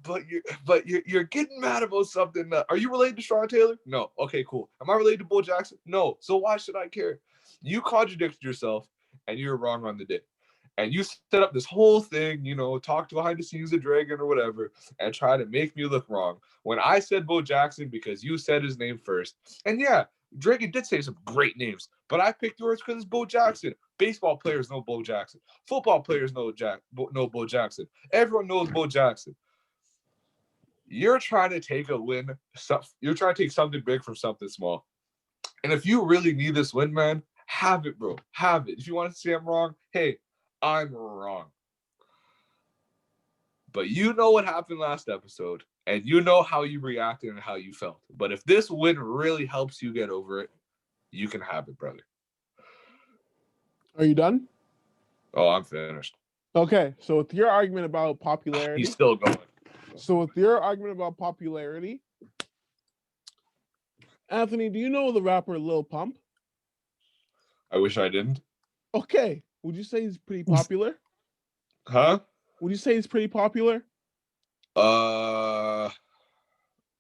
But you're getting mad about something. Are you related to Sean Taylor? No. Okay, cool. Am I related to Bo Jackson? No. So why should I care? You contradicted yourself, and you're wrong on the day. And you set up this whole thing, talked behind the scenes of Dragon or whatever, and try to make me look wrong. When I said Bo Jackson because you said his name first. And yeah, Dragon did say some great names, but I picked yours because it's Bo Jackson. Baseball players know Bo Jackson. Football players know Bo Jackson. Everyone knows Bo Jackson. You're trying to take a win. You're trying to take something big from something small. And if you really need this win, man, have it, bro. Have it. If you want to say I'm wrong, hey, I'm wrong. But you know what happened last episode, and you know how you reacted and how you felt. But if this win really helps you get over it, you can have it, brother. Are you done? Oh, I'm finished. Okay, so with your argument about popularity, he's still going. So with your argument about popularity, Anthony, do you know the rapper Lil Pump? I wish I didn't. Okay, Would you say he's pretty popular? Huh? Would you say he's pretty popular?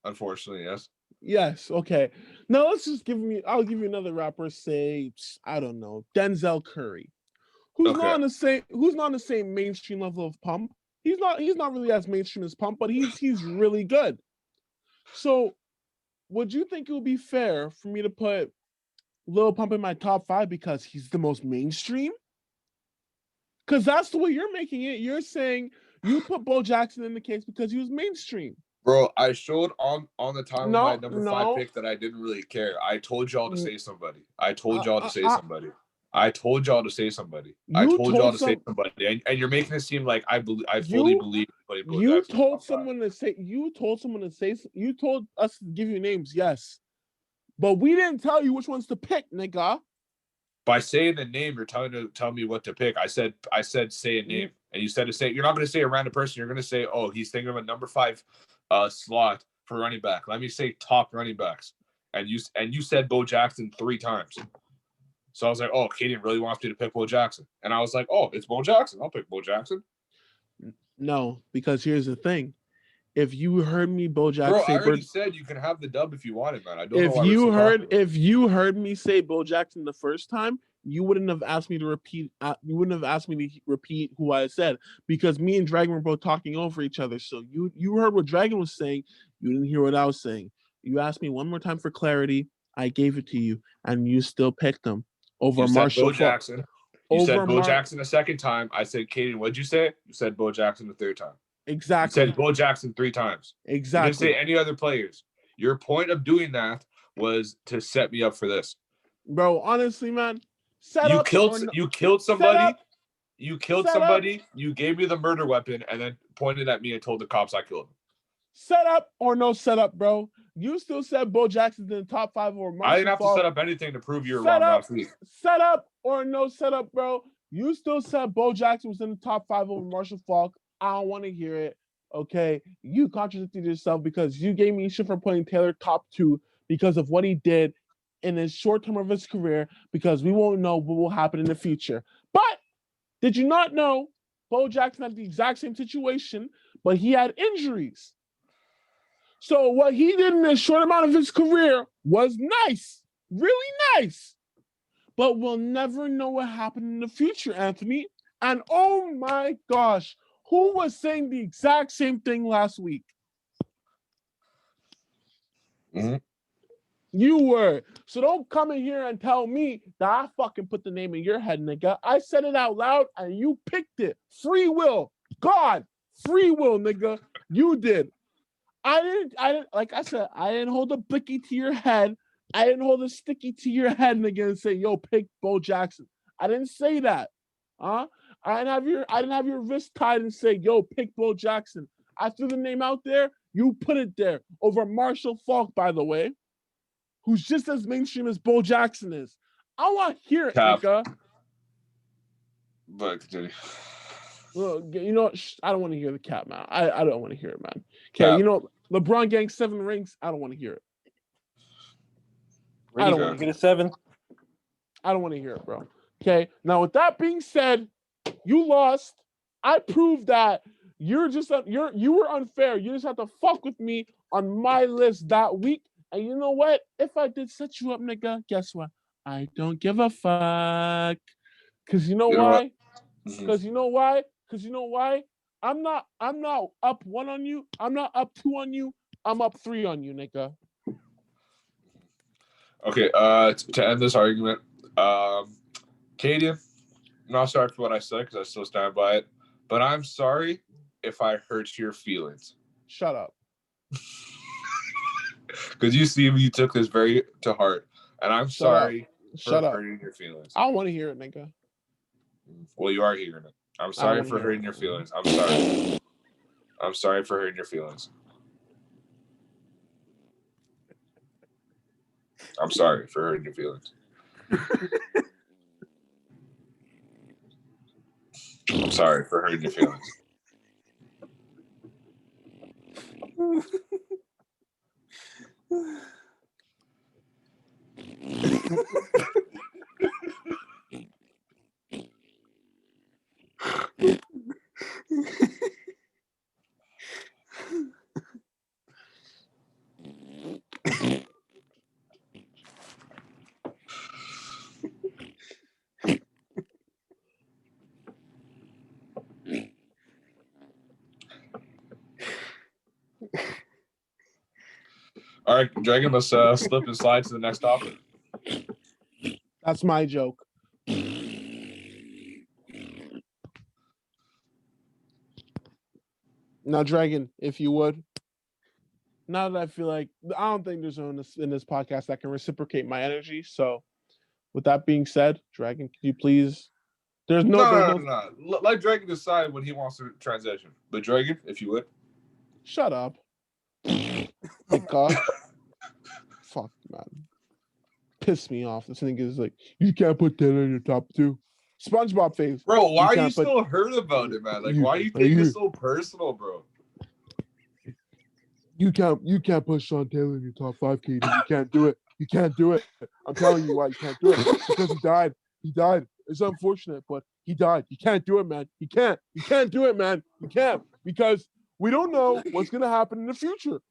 Unfortunately, yes. Yes. Okay. Now let's just I'll give you another rapper. Say, I don't know, Denzel Curry, who's Okay. not on the same mainstream level of Pump. He's not really as mainstream as Pump, but he's really good. So, would you think it would be fair for me to put Lil Pump in my top 5 because he's the most mainstream? Because that's the way you're making it. You're saying you put Bo Jackson in the case because he was mainstream. Bro, I showed on the time of my number 5 No. pick that I didn't really care. I told y'all to say somebody. I told You y'all to say somebody. And you're making it seem like I fully believe putting Bo You Jackson in told top 5. someone to say. You told us to give you names. Yes, but we didn't tell you which ones to pick, nigga. By saying the name, you're tell me what to pick. I said say a name, and you said to say. You're not going to say a random person. You're going to say, oh, he's thinking of a number 5 slot for running back. Let me say top running backs, and you said Bo Jackson 3 times. So I was like, oh, Katie really wants me to pick Bo Jackson, and I was like, oh, it's Bo Jackson. I'll pick Bo Jackson. No, because here's the thing. If you heard me, Bo Jackson, bro, I already said you can have the dub if you wanted, man. I don't know if why you heard me say Bo Jackson the first time, you wouldn't have asked me to repeat. You wouldn't have asked me to repeat who I said because me and Dragon were both talking over each other. So you heard what Dragon was saying. You didn't hear what I was saying. You asked me one more time for clarity. I gave it to you, and you still picked him over Marshall Jackson. You said Bo Jackson the second time. I said, Katie, what'd you say? You said Bo Jackson the third time. Exactly. You said Bo Jackson 3 times. Exactly. You didn't say any other players. Your point of doing that was to set me up for this. Bro, honestly, man, you killed somebody. You gave me the murder weapon and then pointed at me and told the cops I killed him. Set up or no set up, bro. You still said Bo Jackson's in the top 5 over Marshall I didn't have Faulk. to set up anything to prove you were wrong last week. Set up or no set up, bro. You still said Bo Jackson was in the top 5 over Marshall Faulk. I don't want to hear it. Okay, you contradicted yourself because you gave me shit for putting Taylor top 2 because of what he did in his short term of his career, because we won't know what will happen in the future. But did you not know Bo Jackson had the exact same situation, but he had injuries? So what he did in a short amount of his career was nice, really nice. But we'll never know what happened in the future, Anthony. And oh my gosh, who was saying the exact same thing last week? Mm-hmm. You were. So don't come in here and tell me that I fucking put the name in your head, nigga. I said it out loud and you picked it. Free will. God, free will, nigga. You did. I didn't, like I said, I didn't hold a blicky to your head. I didn't hold a sticky to your head, nigga, and say, yo, pick Bo Jackson. I didn't say that. I didn't have your wrist tied and say, yo, pick Bo Jackson. I threw the name out there. You put it there over Marshall Faulk, by the way, who's just as mainstream as Bo Jackson is. I want to hear it, nigga. But continue. Well, you know, I don't want to hear the cap, man. I don't want to hear it, man. Okay, you know, LeBron gang 7 rings. I don't want to hear it. I don't want to get a 7. I don't want to hear it, bro. Okay. Now, with that being said, you lost. I proved that you were unfair. You just have to fuck with me on my list that week. And you know what? If I did set you up, nigga, guess what? I don't give a fuck. Cause you know why? Because you know why? I'm not up 1 on you. I'm not up 2 on you. I'm up 3 on you, nigga. Okay, to end this argument, Katie, I'm not sorry for what I said because I still stand by it, but I'm sorry if I hurt your feelings. Shut up. Because you took this very to heart, and I'm sorry for hurting your feelings. I don't want to hear it, nigga. Well, you are hearing it. I'm sorry for hurting your feelings. I'm sorry. I'm sorry for hurting your feelings. I'm sorry for hurting your feelings. I'm sorry for hurting your feelings. All right, Dragon, let's slip and slide to the next topic. That's my joke. Now, Dragon, if you would. Now that I feel like I don't think there's one in this podcast that can reciprocate my energy. So, with that being said, Dragon, can you please? There's no. Let Dragon decide when he wants to transition. But Dragon, if you would. Shut up. Like God. Fuck, man. Piss me off. This thing is like, you can't put that on your top 2. SpongeBob face. Bro, why are you still hurt about it, man? Like, why are you taking it so personal, bro? You can't put Sean Taylor in your top 5, Katie. You can't do it. You can't do it. I'm telling you why you can't do it. Because he died. He died. It's unfortunate, but he died. You can't do it, man. You can't. You can't do it, man. You can't. Because we don't know what's gonna happen in the future.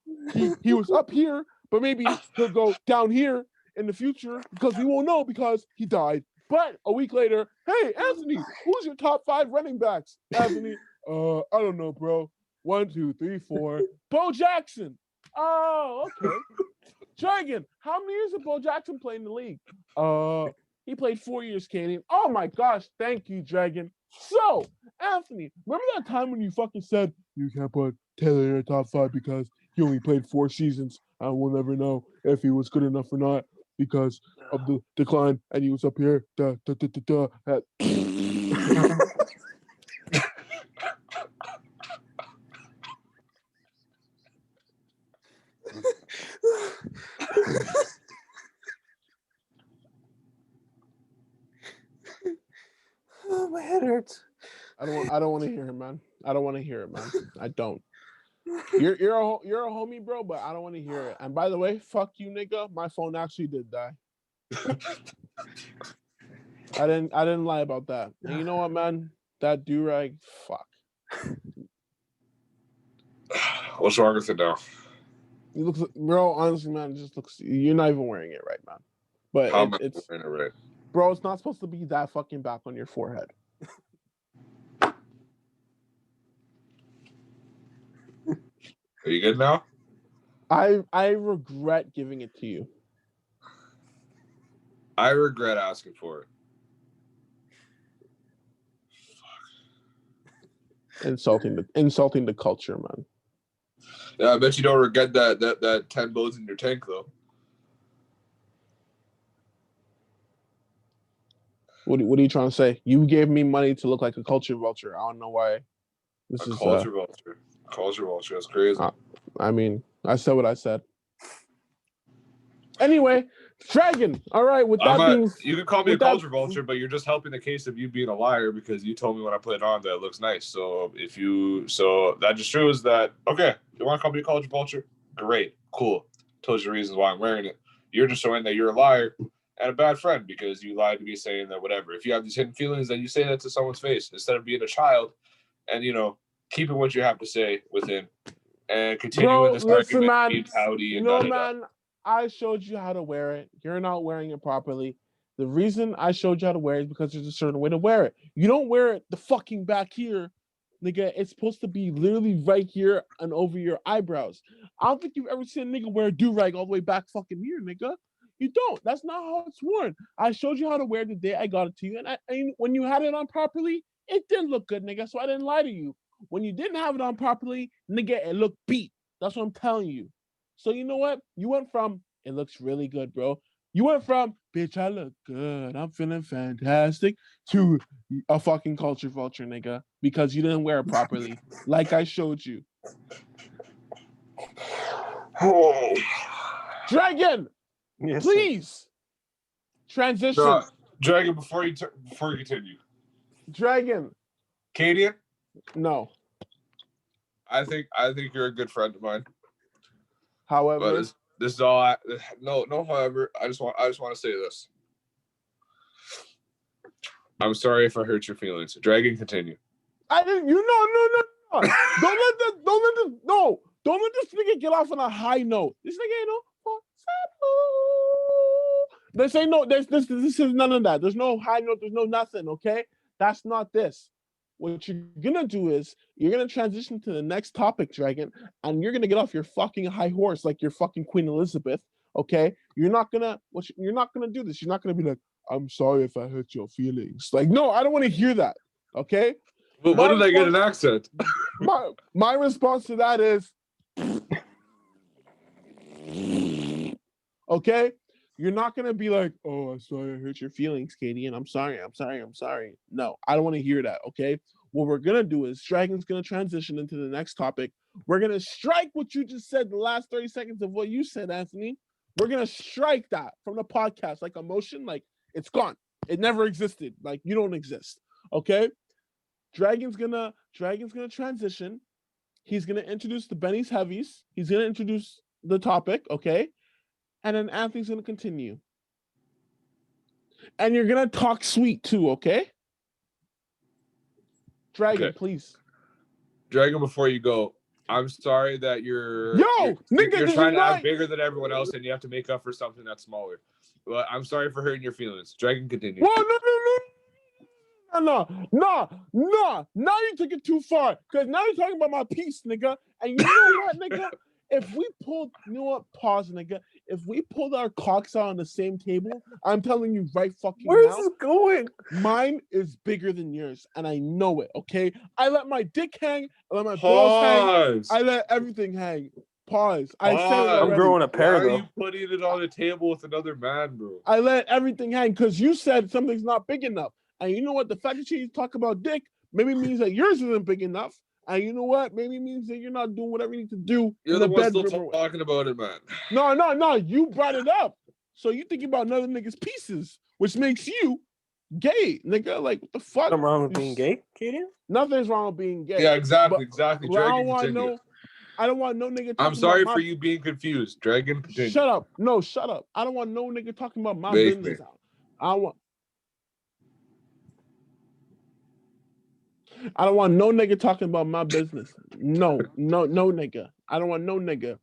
He was up here, but maybe he'll go down here in the future because we won't know because he died. But a week later, hey, Anthony, who's your top 5 running backs? Anthony, I don't know, bro. 1, 2, 3, 4. Bo Jackson. Oh, okay. Dragon, how many years did Bo Jackson play in the league? He played 4 years, Katie. Oh my gosh, thank you, Dragon. So, Anthony, remember that time when you fucking said you can't put Taylor in your top 5 because he only played 4 seasons? I will never know if he was good enough or not because of the decline, and he was up here. Oh, my head hurts. I don't want to hear it, man. I don't want to hear it, man. I don't. You're a homie, bro, but I don't want to hear it. And by the way, fuck you, nigga. My phone actually did die. I didn't lie about that. And you know what, man? That do-rag, fuck. What's wrong with it now? It looks, bro. Honestly, man, it just looks. You're not even wearing it right, man. But How am I it's wearing it right? Bro, it's not supposed to be that fucking back on your forehead. Are you good now? I regret giving it to you. I regret asking for it. Insulting the culture, man. Yeah, I bet you don't regret that 10 boats in your tank though. What are you trying to say? You gave me money to look like a culture vulture. I don't know why. This is culture vulture. Culture vulture. That's crazy. I mean, I said what I said. Anyway, Dragon. All right, with that being, you can call me a culture vulture, but you're just helping the case of you being a liar because you told me when I put it on that it looks nice. So that just shows that okay, you want to call me a culture vulture? Great, cool. Told you the reasons why I'm wearing it. You're just showing that you're a liar and a bad friend because you lied to me saying that whatever. If you have these hidden feelings, then you say that to someone's face instead of being a child and keeping what you have to say within and continuing this argument. Man, man. I showed you how to wear it. You're not wearing it properly. The reason I showed you how to wear it is because there's a certain way to wear it. You don't wear it the fucking back here, nigga. It's supposed to be literally right here and over your eyebrows. I don't think you've ever seen a nigga wear a do-rag all the way back fucking here, nigga. You don't. That's not how it's worn. I showed you how to wear it the day I got it to you, and when you had it on properly, it didn't look good, nigga. So I didn't lie to you. When you didn't have it on properly, nigga, it looked beat. That's what I'm telling you. So you know what? You went from, it looks really good, bro. You went from, bitch, I look good, I'm feeling fantastic, to a fucking culture vulture, nigga, because you didn't wear it properly, like I showed you. Oh. Dragon, yes, please transition. No, Dragon, before you continue. Dragon, Cadian? No. I think you're a good friend of mine. However, but this is all. No. However, I just want to say this. I'm sorry if I hurt your feelings. Dragon, continue. I didn't. No. Don't let this nigga get off on a high note. This nigga ain't no. This ain't no. This is none of that. There's no high note. There's no nothing. Okay, that's not this. what you're gonna do is you're gonna transition to the next topic, Dragon, and you're gonna get off your fucking high horse like you're fucking Queen Elizabeth. Okay, you're not gonna do this. You're not gonna be like, I'm sorry if I hurt your feelings. Like, no, I don't want to hear that. Okay. But what did I get an accent? My response to that is, okay, you're not gonna be like, oh, I'm sorry I hurt your feelings, Katie, and I'm sorry. No, I don't want to hear that. Okay. What we're gonna do is Dragon's gonna transition into the next topic. We're gonna strike what you just said, the last 30 seconds of what you said, Anthony. We're gonna strike that from the podcast, like emotion, like it's gone. It never existed. Like you don't exist. Okay. Dragon's gonna transition. He's gonna introduce the Benny's Heavies. He's gonna introduce the topic, okay? And then Anthony's gonna continue. And you're gonna talk sweet too, okay? Dragon, Okay. please. Dragon, before you go, I'm sorry that you're nigga, trying to act bigger than everyone else, and you have to make up for something that's smaller. But I'm sorry for hurting your feelings. Dragon, continue. Whoa, no. Now you took it too far. Because now you're talking about my piece, nigga. And you know what, nigga? Pause, nigga. If we pulled our cocks out on the same table, I'm telling you right fucking now. Where's this going? Mine is bigger than yours, and I know it, okay? I let my dick hang. I let my balls hang. I let everything hang. Pause. I said it already. I'm growing a pair, Why though. are you putting it on the table with another man, bro? I let everything hang because you said something's not big enough. And you know what? The fact that you talk about dick maybe means that yours isn't big enough. And you know what? Maybe means that you're not doing whatever you need to do You're in the the one bedroom. still talking about it, man. No. You brought it up. So you thinking about another nigga's pieces, which makes you gay, nigga. Like, what the fuck? Something wrong with being gay, Katie? Nothing's wrong with being gay. Yeah, exactly. I don't want no nigga talking I'm sorry about for you being confused. Dragon, continue. Shut up. No, shut up. I don't want no nigga talking about my business. I don't want no nigga talking about my business. No, nigga. I don't want no nigga.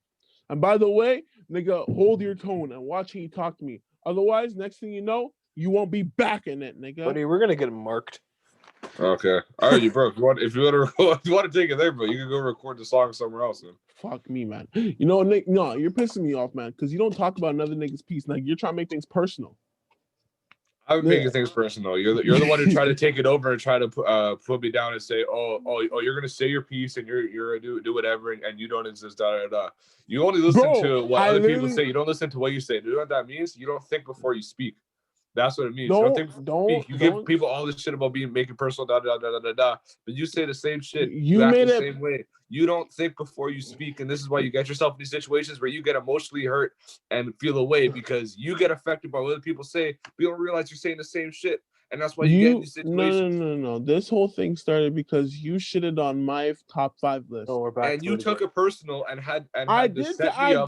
And by the way, nigga, hold your tone and watch how you talk to me. Otherwise, next thing you know, you won't be back in it, nigga. Buddy, we're gonna get marked. Okay. All right, you bro. If you want to take it there, bro, you can go record the song somewhere else, then. Fuck me, man. You know, Nick, no, you're pissing me off, man, because you don't talk about another nigga's piece. Like, you're trying to make things personal. I'm making things personal. You're the one who tried to take it over and try to put me down and say, oh, you're gonna say your piece and you're gonna do whatever and you don't exist. You only listen to what other people say. You don't listen to what you say. You know what that means? You don't think before you speak. That's what it means. You give people all this shit about making personal but you say the same shit. You act the same way. You don't think before you speak, and this is why you get yourself in these situations where you get emotionally hurt and feel away because you get affected by what other people say. But you don't realize you're saying the same shit, and that's why you get in these situations. No. This whole thing started because you shitted on my top 5 list. Oh, we're back. And you took it personal and had I to did. set me up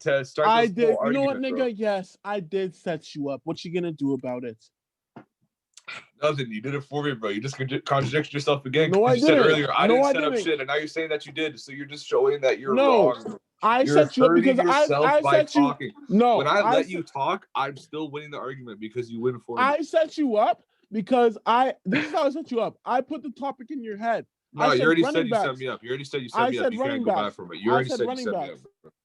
to start. I this did. whole You know what, argument, nigga? bro. Yes, I did set you up. What you gonna do about it? Nothing. You did it for me, bro. You just contradicted yourself again. No, I You said didn't. earlier I No, didn't I set up didn't. shit, and now you're saying that you did. So you're just showing that you're No, wrong. I You're set you up because yourself I by set you. talking. No, when I let you talk, I'm still winning the argument because you win for me. I set you up because this is how I set you up. I put the topic in your head. No, you already said you set me up. You already said you set me up. You can't go back from it. You already said you set me up.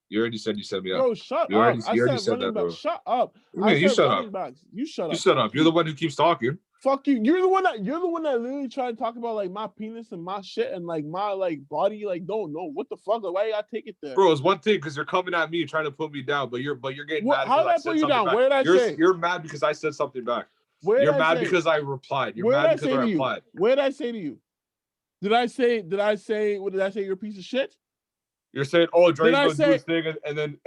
You already said you set me up. Bro, shut up. You already said that, bro. Shut up. You shut up. You shut up. You shut up. You're the one who keeps talking. Fuck you. You're the one that literally tried to talk about like my penis and my shit and like my like body. Like, don't know what the fuck. Like, why you gotta take it there? Bro, it's one thing because you're coming at me trying to put me down, but you're getting mad. How did I put you down? Where did I say? You're mad because I said something back. You're mad because I replied. You're mad because I replied. What did I say to you? Did I say what did I say? You're a piece of shit? You're saying, oh, Dre's gonna do his thing, and then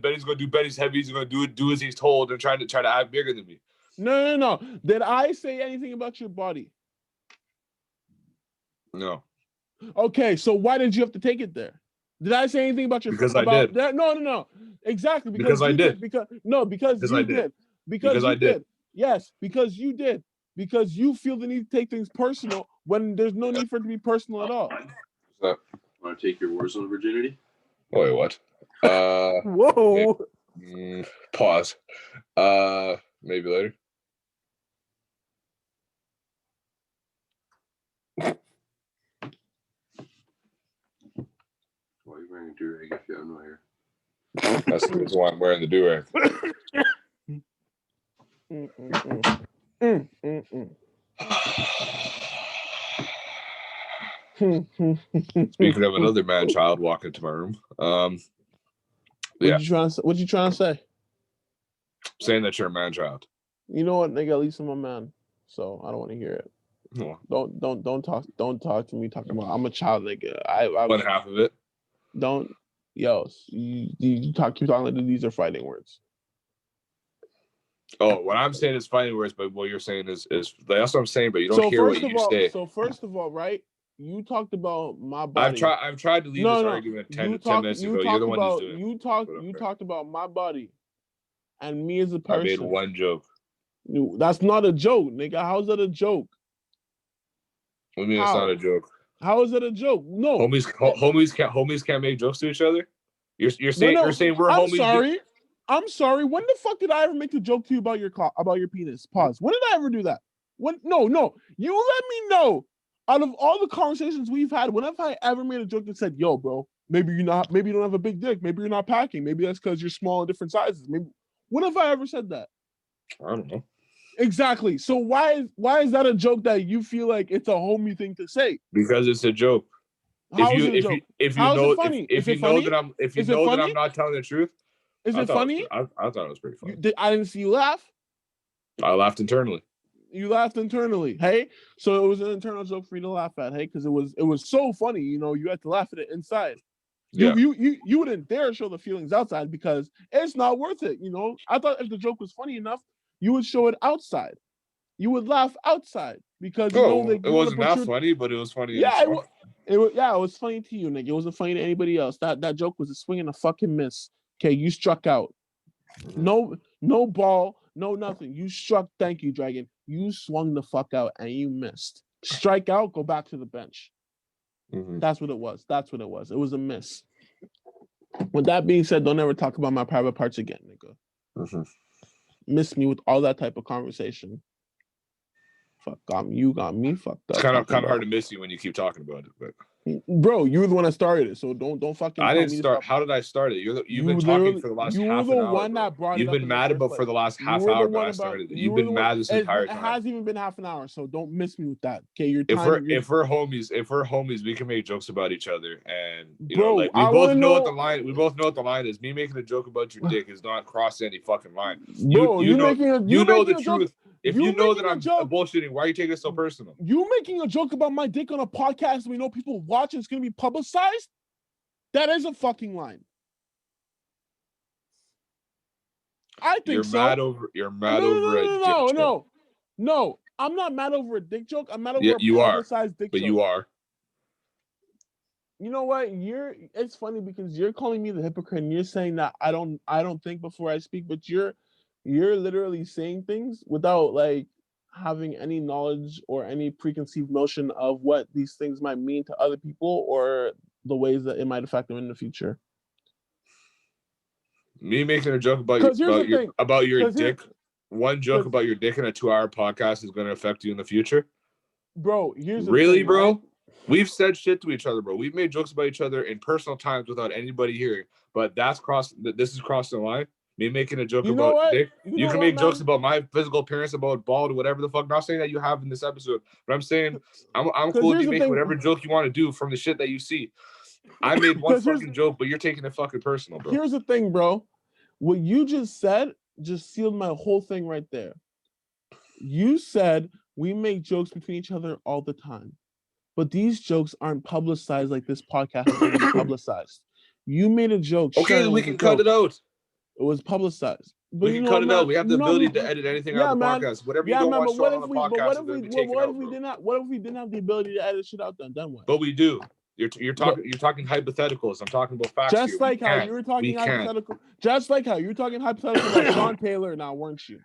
Benny's gonna do Benny's heavy. He's gonna do as he's told, and try to act bigger than me. No. Did I say anything about your body? No. Okay, so why did you have to take it there? Did I say anything about your? Because I did. No. Exactly. Because I did. Because you did. Because I did. Yes, because you did. Because you feel the need to take things personal when there's no need for it to be personal at all. What's up? Want to take your Warzone virginity? Wait, what? Whoa. Okay. Pause. Maybe later. Why are you wearing a do-rag if you have no hair? That's why I'm wearing the do-rag. Speaking of another man-child walking into my room, What you trying to say? saying that you're a man-child. You know what, nigga? At least I'm a man, so I don't want to hear it. Oh, Don't talk to me talking about I'm a child, nigga. I one half of it. don't. Yo, you keep talking like these are fighting words. Oh, what I'm saying is fighting words, but what you're saying is that's what I'm saying. But you don't hear what you say. So first of all, right? You talked about my body. I've tried to leave this argument 10 minutes ago. You're the one who's doing it. You talked about my body and me as a person. I made one joke. That's not a joke, nigga. How's that a joke? What do you mean it's not a joke? How is it a joke? No. Homies can't make jokes to each other? You're saying we're homies. I'm sorry. When the fuck did I ever make a joke to you about your penis? Pause. When did I ever do that? No. You let me know. Out of all the conversations we've had, when have I ever made a joke that said, "Yo, bro, maybe you don't have a big dick. Maybe you're not packing. Maybe that's because you're small in different sizes." Maybe. When have I ever said that? I don't know. Exactly. So why is that a joke that you feel like it's a homie thing to say? Because it's a joke. How is it a joke? If you know that I'm not telling the truth, is it funny? I thought it was pretty funny. I didn't see you laugh. I laughed internally. You laughed internally, hey? So it was an internal joke for you to laugh at, hey? Because it was so funny, you know. You had to laugh at it inside. Yeah. You wouldn't dare show the feelings outside because it's not worth it, you know. I thought if the joke was funny enough, you would show it outside. You would laugh outside because you know that it wasn't that funny, but it was funny. Yeah, it was funny to you, nigga. It wasn't funny to anybody else. That joke was a swing and a fucking miss. Okay, you struck out. No ball, no nothing. You struck. Thank you, Dragon. You swung the fuck out and you missed. Strike out. Go back to the bench. Mm-hmm. That's what it was. It was a miss. With that being said, don't ever talk about my private parts again, nigga. Mm-hmm. Miss me with all that type of conversation. Fuck, you got me fucked up. It's kind of hard to miss you when you keep talking about it, but bro, you were the one that started it, so don't fucking. I didn't start. How did I start it? You've been talking for the last half an hour. You were the one that brought it up. You've been mad about for the last half hour, but I started it. You've been mad this entire time. It hasn't even been half an hour, so don't miss me with that. Okay, if we're homies, we can make jokes about each other, and we both know what the line. We both know what the line is. Me making a joke about your dick is not crossing any fucking line. Bro, you know the truth. If you know that I'm bullshitting, why are you taking it so personal? You making a joke about my dick on a podcast and we know people watch and it's going to be publicized? That is a fucking line. I think you're so. You're mad over a dick joke. No. I'm not mad over a dick joke. I'm mad over a publicized dick joke. But you are. You know what? It's funny because you're calling me the hypocrite and you're saying that I don't think before I speak, but you're literally saying things without like having any knowledge or any preconceived notion of what these things might mean to other people or the ways that it might affect them in the future. Me making a joke about your dick, one joke about your dick in a 2-hour podcast is going to affect you in the future? Bro, here's the really, thing, bro? Right? We've said shit to each other, bro. We've made jokes about each other in personal times without anybody hearing, but this is crossing the line. Me making a joke about dick. You can make jokes about my physical appearance, about bald, whatever the fuck. I'm not saying that you have in this episode, but I'm saying I'm cool with you making whatever joke you want to do from the shit that you see. I made one fucking joke, but you're taking it fucking personal, bro. Here's the thing, bro. What you just said just sealed my whole thing right there. You said we make jokes between each other all the time, but these jokes aren't publicized like this podcast is going to be publicized. You made a joke. Okay, we can cut it out. It was publicized. But we can cut it out. We have the ability to edit anything out of the podcast. Whatever you don't want to show on the podcast is going to be taken out. What if we didn't have the ability to edit shit out? Then what? But we do. You're talking hypotheticals. I'm talking about facts. Just like how you were talking hypothetical. Just like how you were talking hypothetical about Sean Taylor now, weren't you?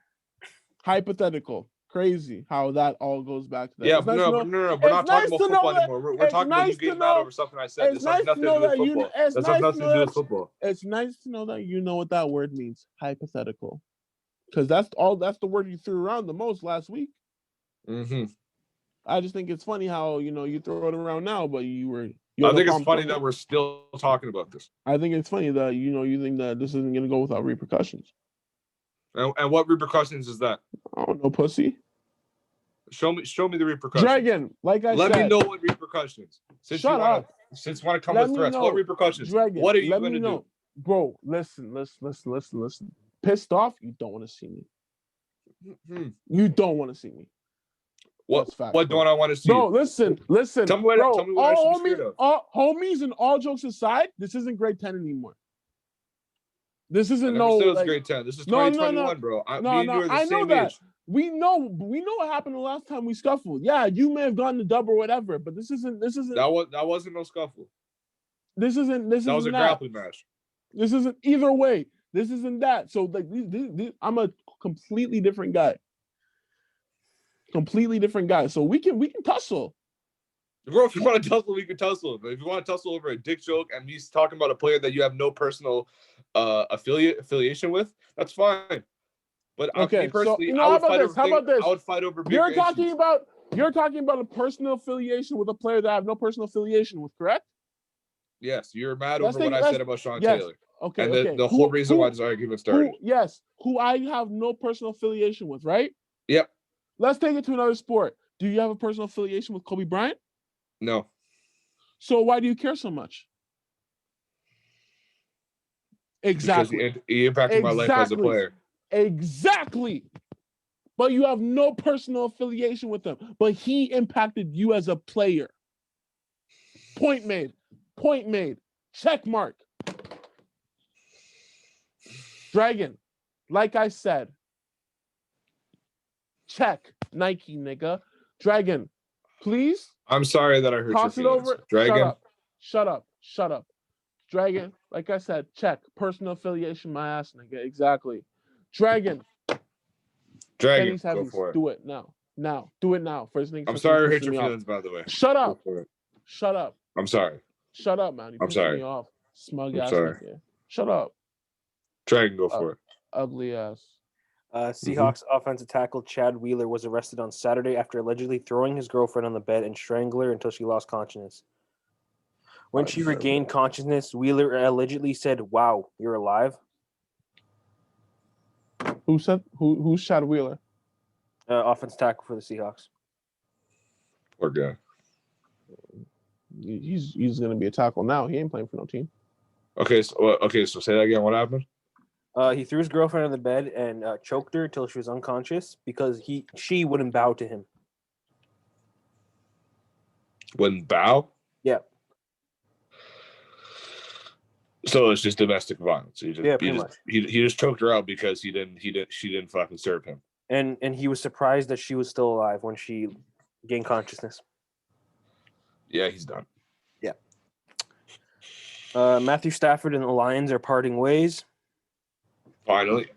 Hypothetical. Crazy how that all goes back to that. Yeah, no. We're not talking about football anymore. We're talking about you getting mad over something I said. This has nothing to do with football. This has nothing to do with football. It's nice to know that you know what that word means. Hypothetical. Because that's the word you threw around the most last week. Mm-hmm. I just think it's funny how you throw it around now, but you I had no think it's problem funny throwing that it. we're still talking about this. I think it's funny that you think that this isn't gonna go without repercussions. And what repercussions is that? I don't know, pussy. Show me the repercussions. Dragon, like I Let said. me know what repercussions. Since Shut up. Since you want to come Let with me threats, know. what repercussions? Dragon, What are you let going me to know. do? Bro, listen. Pissed off, you don't want to see me. You don't want to see me. What? Facts, What bro. don't I want to see? Bro, listen. Tell me what bro, I should be scared of. all homies and all jokes aside, this isn't grade 10 anymore. This isn't I never said it was grade 10. This is 2021, bro. Me and you are the same age. We know what happened the last time we scuffled. Yeah, you may have gotten the dub or whatever, but this isn't that wasn't no scuffle. That was a grappling match. This isn't either way. This isn't that. So like I'm a completely different guy. So we can tussle. Bro, if you want to tussle, we can tussle. But if you want to tussle over a dick joke and me talking about a player that you have no personal affiliation with, that's fine. But me personally, so, how about this? I would fight over bigger You're talking about a personal affiliation with a player that I have no personal affiliation with, correct? Yes, you're mad over what I said about Sean Taylor. Okay, and the whole reason why this argument started. Who I have no personal affiliation with, right? Yep. Let's take it to another sport. Do you have a personal affiliation with Kobe Bryant? No. So why do you care so much? Exactly. Because he impacted my life as a player. Exactly. But you have no personal affiliation with him. But he impacted you as a player. Point made. Check mark. Dragon, like I said, check Nike, nigga. Dragon, please. I'm sorry that I hurt toss your feelings. It over. Dragon. Shut up. Dragon, like I said, check. Personal affiliation, my ass, nigga. Exactly. Dragon, go for it. Do it now. Do it now. First thing. I'm sorry I hurt your feelings, by the way. Shut up. I'm sorry. Shut up, man. You're pissing me off. Smug ass nigga. Shut up. Dragon, go for it. Ugly ass. Seahawks offensive tackle Chad Wheeler was arrested on Saturday after allegedly throwing his girlfriend on the bed and strangling her until she lost consciousness. When she regained consciousness, Wheeler allegedly said, "Wow, you're alive." Who's Chad Wheeler? Offensive tackle for the Seahawks. Poor guy. He's gonna be a tackle now. He ain't playing for no team. Okay, so say that again. What happened? He threw his girlfriend on the bed and choked her until she was unconscious because she wouldn't bow to him. Wouldn't bow? Yeah. So it's just domestic violence. He just choked her out because she didn't fucking serve him. And he was surprised that she was still alive when she gained consciousness. Yeah, he's done. Yeah. Matthew Stafford and the Lions are parting ways. Finally.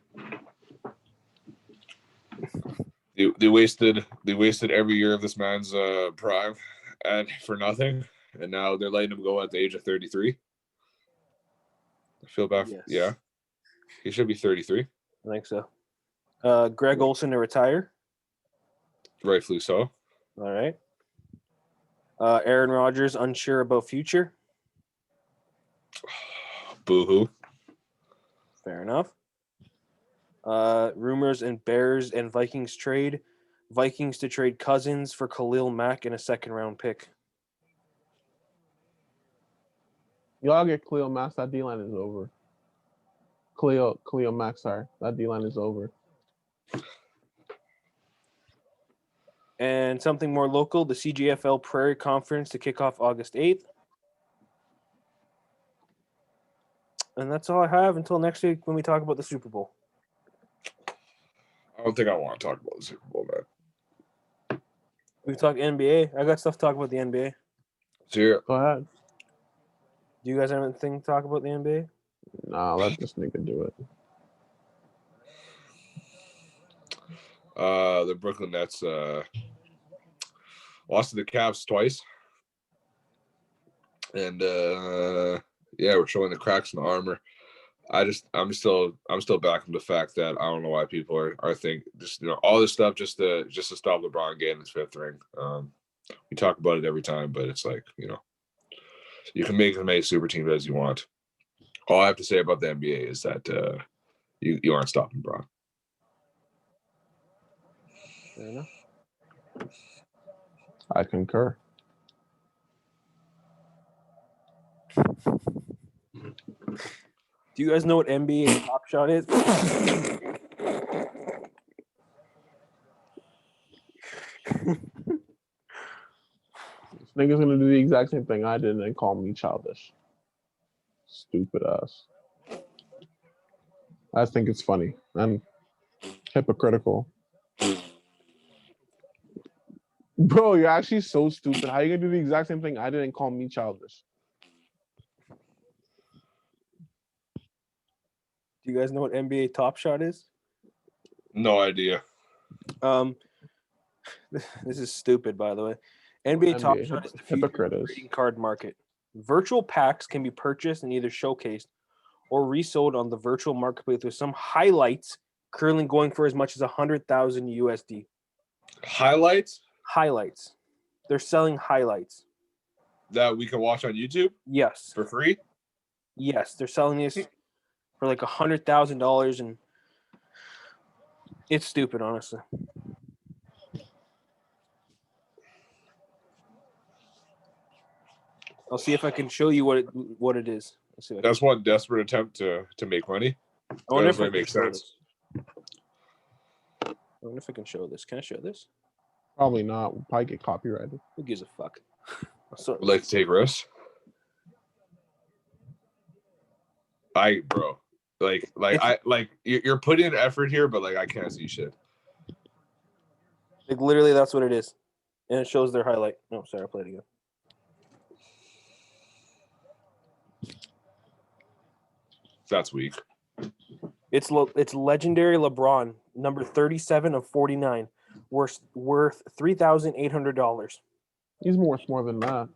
They wasted every year of this man's prime and for nothing, and now they're letting him go at the age of 33. I feel bad. Yes. Yeah, he should be 33. I think so. Greg Olsen to retire. Rightfully so. All right. Aaron Rodgers unsure about future. Boo-hoo. Fair enough. Rumors and Bears and Vikings trade. Vikings to trade Cousins for Khalil Mack and a second-round pick. Y'all get Khalil Mack. That D-line is over. Khalil Mack, sorry. That D-line is over. And something more local, the CGFL Prairie Conference to kick off August 8th. And that's all I have until next week when we talk about the Super Bowl. I don't think I want to talk about the Super Bowl, man. We can talk NBA. I got stuff to talk about the NBA. Sure. Go ahead. Do you guys have anything to talk about the NBA? Nah, let this nigga do it. The Brooklyn Nets lost to the Cavs twice. And we're showing the cracks in the armor. I'm still backing the fact that I don't know why people are think just all this stuff just to stop LeBron getting his fifth ring. We talk about it every time, but it's like, you can make as many super teams as you want. All I have to say about the NBA is that you aren't stopping Braun. Fair enough. I concur. Do you guys know what NBA Top Shot is? This nigga's gonna do the exact same thing I did and call me childish. Stupid ass. I think it's funny and hypocritical. Bro, you're actually so stupid. How you gonna do the exact same thing I did and call me childish? Do you guys know what NBA Top Shot is? No idea. This is stupid, by the way. NBA Top Shot is the future of the trading card market. Virtual packs can be purchased and either showcased or resold on the virtual marketplace with some highlights currently going for as much as 100,000 USD. Highlights? Highlights. They're selling highlights. That we can watch on YouTube? Yes. For free? Yes, they're selling this for like $100,000, and it's stupid, honestly. I'll see if I can show you what it is. Let's see. That's one desperate attempt to make money. I wonder if That it makes makes sense. I wonder if I can show this. Can I show this? Probably not. We'll probably get copyrighted. Who gives a fuck? Would like to take risks. Bro, you're putting in effort here, but like I can't see shit. Like literally, that's what it is, and it shows their highlight. No, sorry, I'll play it again. That's weak. It's legendary LeBron, number 37 of 49, worth $3,800. He's worth more than that.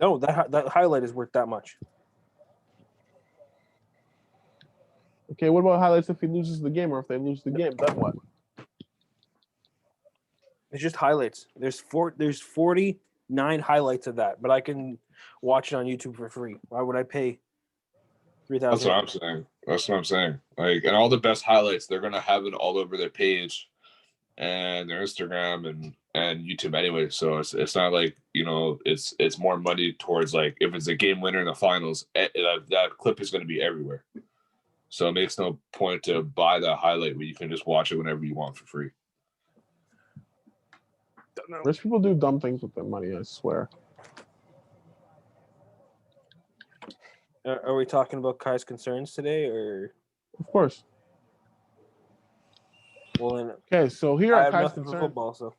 No, that highlight is worth that much. Okay, what about highlights if he loses the game, or if they lose the game, then what? It's just highlights. There's 49 highlights of that, but I can watch it on YouTube for free. Why would I pay $3,000? That's what I'm saying. Like, and all the best highlights, they're gonna have it all over their page and their Instagram and YouTube anyway. So it's not like, it's more money towards, like, if it's a game winner in the finals, that clip is gonna be everywhere. So it makes no point to buy that highlight when you can just watch it whenever you want for free. Rich people do dumb things with their money, I swear. Are we talking about Kai's concerns today, or? Of course. Well, then. Okay, so here I at have Kai's nothing for concern. football, so.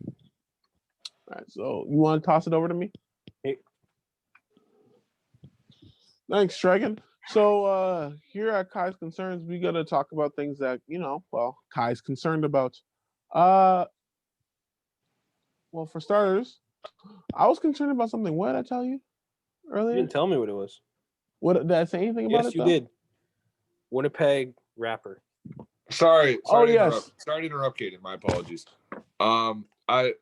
All right, so you want to toss it over to me? Hey. Thanks, Dragon. So here at Kai's Concerns, we got to talk about things that, Kai's concerned about. Well, for starters, I was concerned about something. What did I tell you earlier? You didn't tell me what it was. What did I say anything about it? Yes, you did. Winnipeg rapper. Sorry Oh, to yes. interrupt. Sorry to interrupt, Kaden. My apologies. I were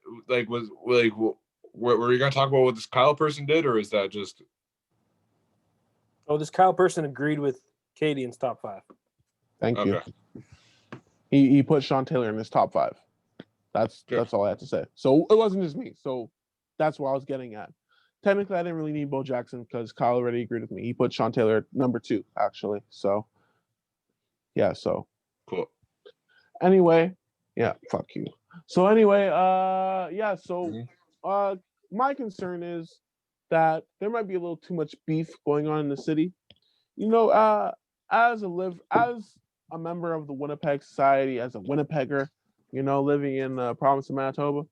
you gonna talk about what this Kyle person did, or is that just? Oh, this Kyle person agreed with Katie in top 5. Thank you. He put Sean Taylor in his top 5. That's all I have to say. So it wasn't just me. So that's what I was getting at. Technically, I didn't really need Bo Jackson because Kyle already agreed with me. He put Sean Taylor at number 2, actually. So yeah, so cool. Anyway, yeah, fuck you. So anyway, my concern is that there might be a little too much beef going on in the city. As a member of the Winnipeg Society, as a Winnipegger, living in the province of Manitoba,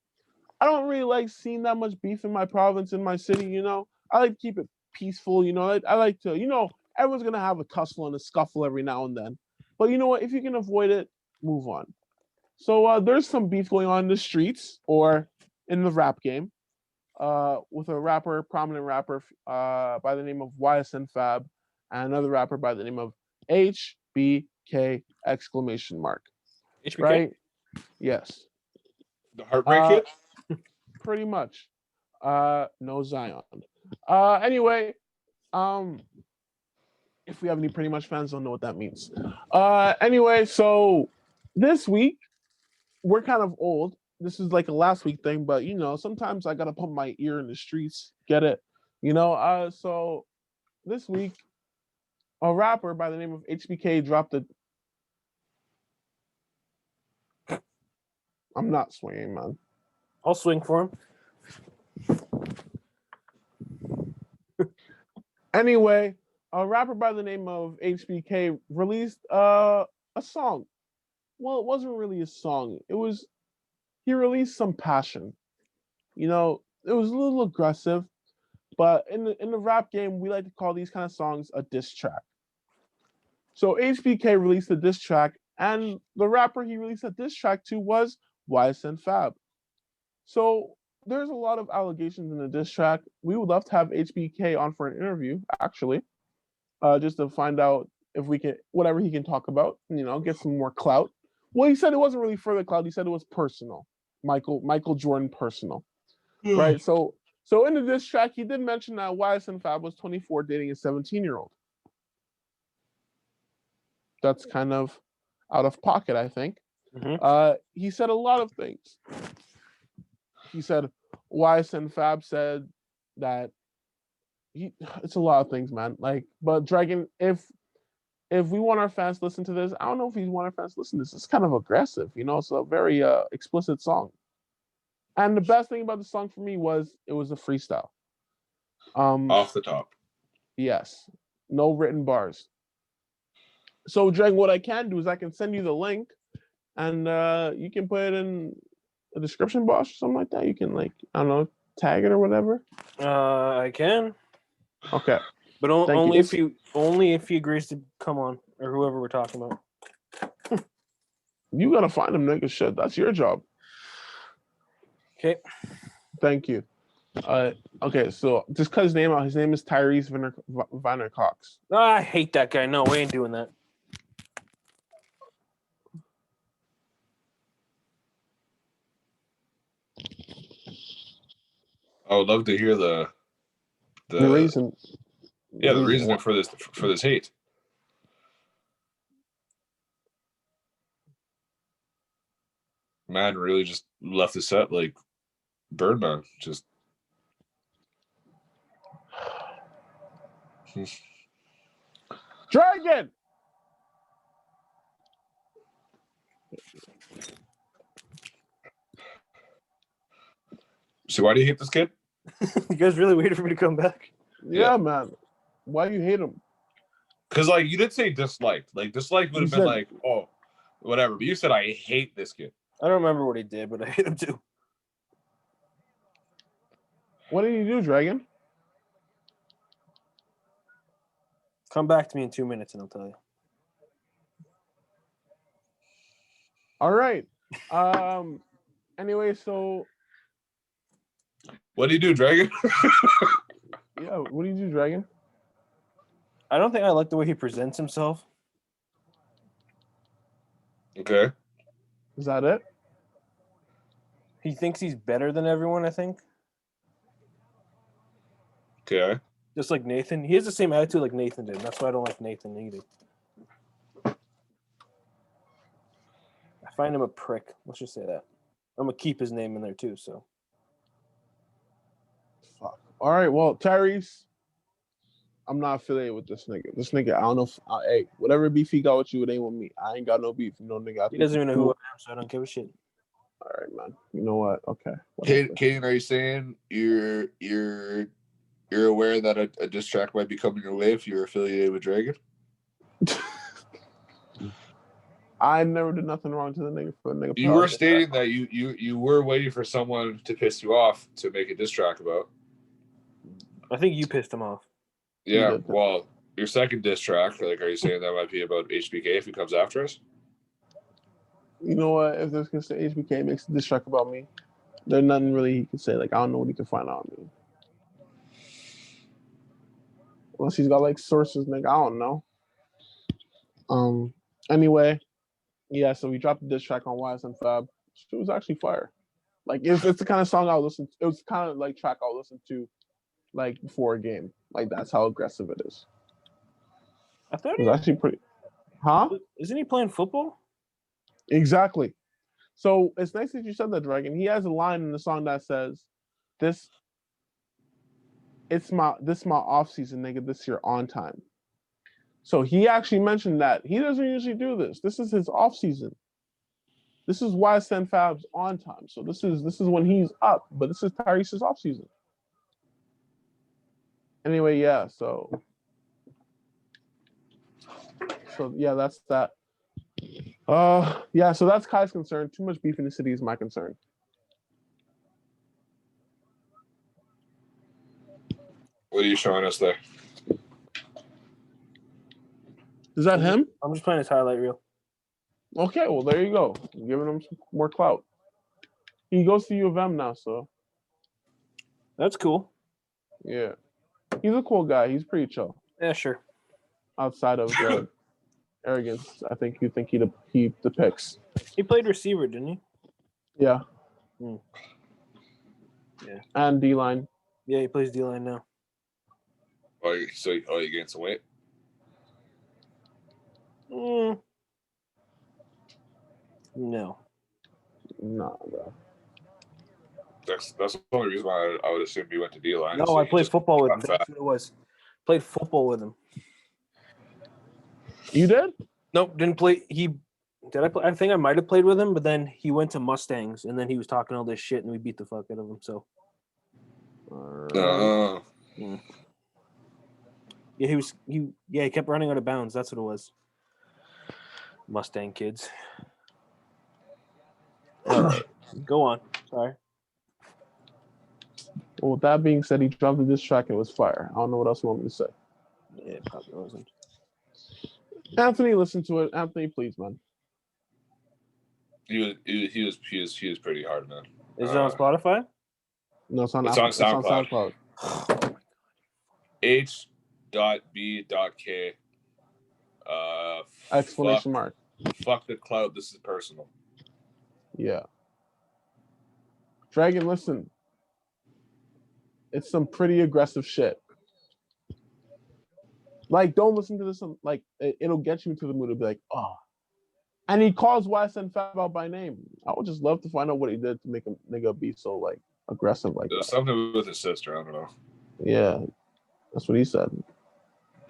I don't really like seeing that much beef in my province, in my city. I like to keep it peaceful. I like to, everyone's gonna have a tussle and a scuffle every now and then. But you know what? If you can avoid it, move on. So there's some beef going on in the streets or in the rap game with a prominent rapper by the name of YSN Fab and another rapper by the name of HBK exclamation mark. HBK? Right? Yes. The Heartbreak Kid? Pretty much. No Zion. Anyway, if we have any Pretty Much fans, don't know what that means. Anyway, so this week we're kind of old. This is like a last week thing, but sometimes I gotta put my ear in the streets. Get it? So this week a rapper by the name of HBK dropped a. I'm not swinging, man. I'll swing for him. Anyway, a rapper by the name of HBK released a song. Well, it wasn't really a song. He released some passion. It was a little aggressive, but in the rap game, we like to call these kind of songs a diss track. So HBK released a diss track, and the rapper he released a diss track to was YSN Fab. So there's a lot of allegations in the diss track. We would love to have HBK on for an interview, actually, just to find out if we can, whatever he can talk about, get some more clout. Well, he said it wasn't really for the clout. He said it was personal, Michael Jordan personal, right? So in the diss track, he did mention that YSN Fab was 24 dating a 17-year-old. That's kind of out of pocket, I think. Mm-hmm. He said a lot of things. He said YSN Fab said that it's a lot of things, man. But Dragon, if we want our fans to listen to this, I don't know if we want our fans to listen to this. It's kind of aggressive, it's a very explicit song. And the best thing about the song for me was it was a freestyle. Off the top. Yes. No written bars. So Dragon, what I can do is I can send you the link and you can put it in the description box or something like that. You can I don't know, tag it or whatever. I can. Okay. But only if he agrees to come on, or whoever we're talking about. You gotta find him, nigga. Shit, that's your job. Okay. Thank you. Okay, so just cut his name out. His name is Tyrese Viner Cox. Oh, I hate that guy. No, we ain't doing that. I would love to hear the reason. Yeah, the reason for this hate. Man really just left the set like Birdman. Just Dragon. So why do you hate this kid? You guys really waited for me to come back? Yeah, man. Why do you hate him? Because you did say disliked. Dislike would have been like, oh, whatever. But you said I hate this kid. I don't remember what he did, but I hate him too. What did he do, Dragon? Come back to me in 2 minutes and I'll tell you. All right. Anyway, so what do you do, Dragon? Yeah, what do you do, Dragon? I don't think I like the way he presents himself. Okay. Is that it? He thinks he's better than everyone, I think. Okay. Just like Nathan. He has the same attitude like Nathan did. That's why I don't like Nathan either. I find him a prick. Let's just say that. I'm going to keep his name in there too, so. Fuck. All right, well, Tyrese, I'm not affiliated with this nigga. This nigga, I don't know if, hey, whatever beef he got with you, it ain't with me. I ain't got no beef. Nigga. He doesn't even know who I am, so I don't give a shit. All right, man. You know what? Okay. Kaden, are you saying you're aware that a diss track might be coming your way if you're affiliated with Dragon? I never did nothing wrong to the nigga for a nigga. You were stating that you were waiting for someone to piss you off to make a diss track about. I think you pissed him off. Yeah, well, your second diss track, are you saying that might be about HBK if he comes after us? You know what? If this can say HBK makes a diss track about me, there's nothing really he can say. I don't know what he can find out on me. Unless he's got sources, nigga. I don't know. Anyway, yeah. So we dropped the diss track on YSN Fab. It was actually fire. Like it's the kind of song I'll listen to. It was kind of like track I'll listen to like before a game. Like that's how aggressive it is. I thought It's actually pretty. Huh? Isn't he playing football? Exactly. So it's nice that you said that, Dragon. He has a line in the song that says, "This my off season, nigga. This year on time." So he actually mentioned that he doesn't usually do this. This is his off season. This is why Send Fab's on time. So this is when he's up, but this is Tyrese's off season. Anyway, yeah. So yeah, that's that. Yeah. So that's Kai's concern. Too much beef in the city is my concern. What are you showing us there? Is that him? I'm just playing his highlight reel. Okay, well there you go. I'm giving him some more clout. He goes to U of M now, so That's cool. yeah. He's a cool guy. He's pretty chill. Yeah, sure. Outside of the arrogance, I think you think he depicts. He played receiver, didn't he? Yeah. Yeah. And D-line. Yeah, he plays D-line now. You gained some weight? No. Nah, bro. That's the only reason why I would assume you went to D-line. No, So I you played just football with him. got That's fat. what it was. Played football with him. You did? Nope, didn't play. Did I play? I think I might have played with him, but then he went to Mustangs, and then he was talking all this shit, and we beat the fuck out of him. So yeah, he kept running out of bounds. That's what it was. Mustang kids. Go on. Sorry. Well, with that being said, he dropped the diss track and it was fire. I don't know what else you want me to say. Yeah, it probably wasn't. Anthony, listen to it. Anthony, please, man. He was pretty hard, man. Is it on Spotify? No, it's on It's Apple. on SoundCloud. It's on SoundCloud. H.B.K. Exclamation mark. Fuck the cloud. This is personal. Yeah. Dragon, listen. It's some pretty aggressive shit. Like, don't listen to this. Like, it'll get you into the mood to be like, oh. And he calls YSN Fab out by name. I would just love to find out what he did to make a nigga be so, like, aggressive like There's that. something with his sister. I don't know. Yeah. That's what he said.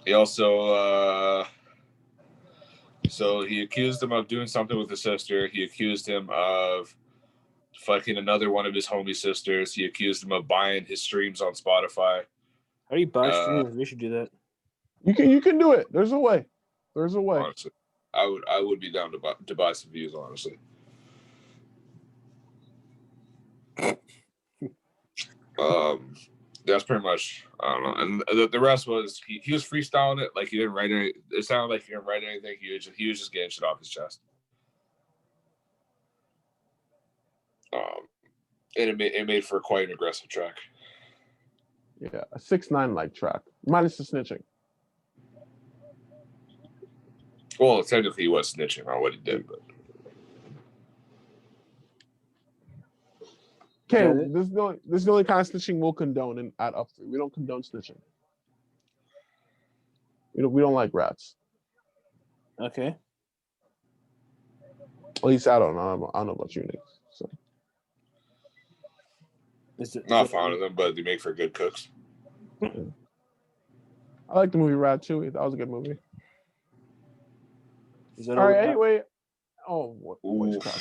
He also, so he accused him of doing something with his sister. He accused him of fucking another one of his homie sisters. He accused him of buying his streams on Spotify. How do you buy streams? We should do that. You can do it. There's a way. There's a way. Honestly, I would be down to buy some views. Honestly, that's pretty much. I don't know. And the rest was he was freestyling it like he didn't write any. It sounded like he didn't write anything. He was just getting shit off his chest. And it made for quite an aggressive track. Yeah, a 6ix9ine like track, minus the snitching. Well, technically he was snitching on what he did, but Okay, this is the only kind of snitching we'll condone at Up 3. We don't condone snitching. We don't like rats. Okay. At least I don't know. I don't know about you, Nick. So. Not fond of them, but they make for good cooks. Yeah. I like the movie Ratatouille. That was a good movie. All right. Anyway, what's crap?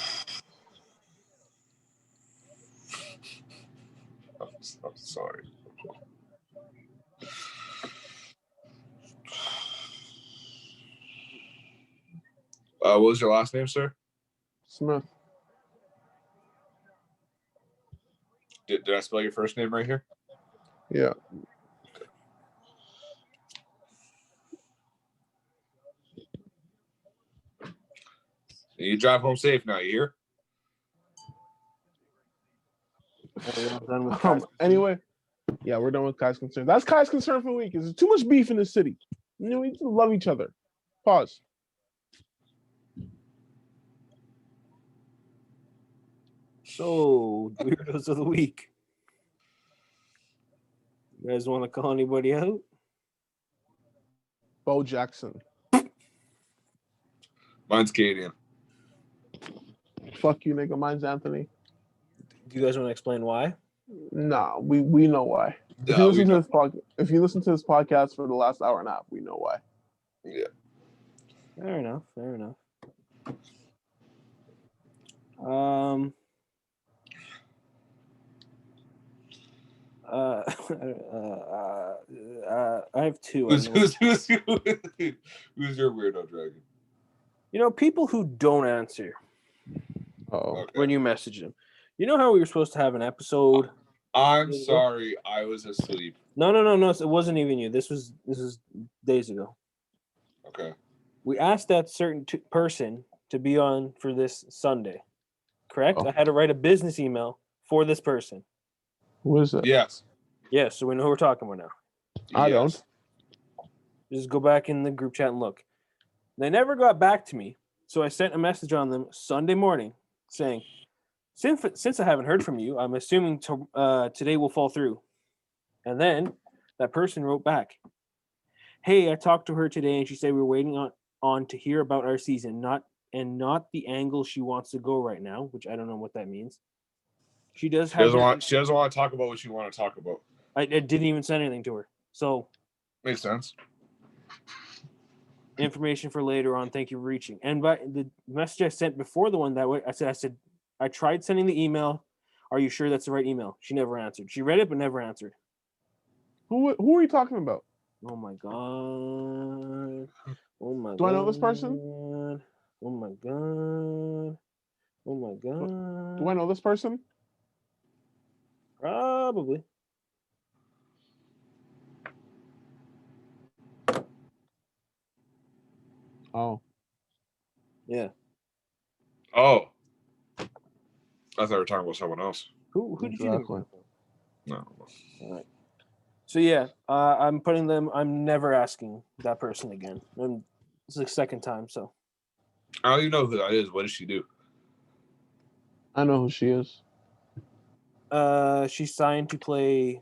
I'm sorry. What was your last name, sir? Smith. Did I spell your first name right here? Yeah. You drive home safe now, you hear? Anyway, yeah, we're done with Kai's concern. That's Kai's concern for the week. Is too much beef in the city. We need to love each other. Pause. So, weirdos of the week. You guys want to call anybody out? Bo Jackson. Mine's Canadian. Fuck you, nigga. Mine's Anthony. Do you guys want to explain why? Nah, we know why. If you listen to this podcast for the last hour and a half, we know why. Yeah. Fair enough. I have two. Who's your weirdo dragon? You know, people who don't answer Oh, when you message them. You know how we were supposed to have an episode? I'm sorry, I was asleep. No. It wasn't even you. This was days ago. Okay. We asked that certain person to be on for this Sunday. Correct? Oh. I had to write a business email for this person. who is it? Yes. Yes, so we know who we're talking about now. I Yes. don't. Just go back in the group chat and look. They never got back to me, so I sent a message on them Sunday morning saying, since I haven't heard from you, I'm assuming today will fall through. And then that person wrote back, hey, I talked to her today and she said we're waiting on to hear about our season, not the angle she wants to go right now, which I don't know what that means. She doesn't want to talk about what you want to talk about. I didn't even send anything to her. So Makes sense. information for later on. Thank you for reaching. And by the message I sent before the one that way, I said, I tried sending the email. Are you sure that's the right email? She never answered. She read it, but never answered. Who are you talking about? Oh my God. Oh my God. Do I know this person? Oh my God. Oh my God. Do I know this person? Probably. Oh. Yeah. Oh. I thought we were talking about someone else. Who did you think? Exactly. No. All right. So yeah, I'm putting them. I'm never asking that person again. And it's the second time. So I don't even know who that is. What does she do? I know who she is. she signed to play.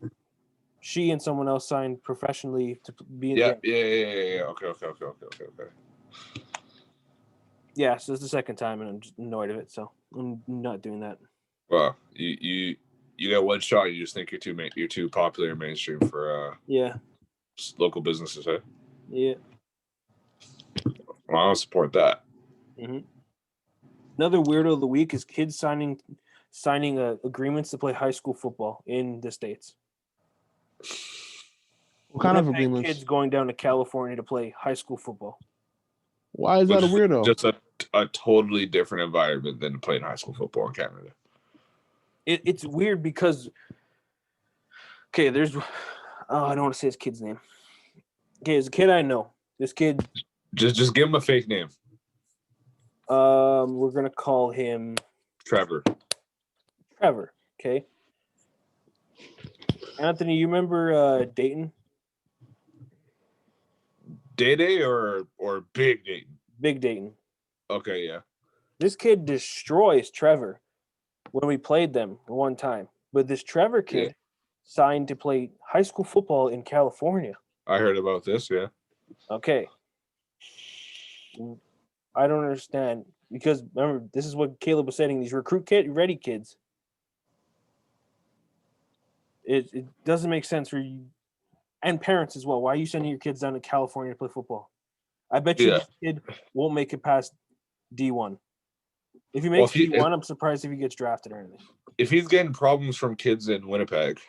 She and someone else signed professionally to be in. Yeah. Okay. Yeah, so it's the second time, and I'm just annoyed of it. So I'm not doing that. Well, you got one shot. You just think you're too popular and mainstream for Yeah. local businesses, huh? Yeah. Well, I don't support that. Mm-hmm. Another weirdo of the week is kids signing agreements to play high school football in the States. What kind of Winnipeg agreements? Kids going down to California to play high school football. Why is that a weirdo? Just a totally different environment than playing high school football in Canada. It's weird because I don't want to say his kid's name. Okay, there's a kid I know. This kid, just give him a fake name. we're gonna call him Trevor. Okay. Anthony, you remember Dayton? Day or Big Dayton? Big Dayton. Okay, yeah. This kid destroys Trevor when we played them one time. But this Trevor kid signed to play high school football in California. I heard about this, yeah. Okay. I don't understand. Because remember, this is what Caleb was saying, these recruit ready kids. It doesn't make sense for you and parents as well. Why are you sending your kids down to California to play football? I bet you this kid won't make it past D1. If he makes D1, I'm surprised if he gets drafted or anything. If he's getting problems from kids in Winnipeg,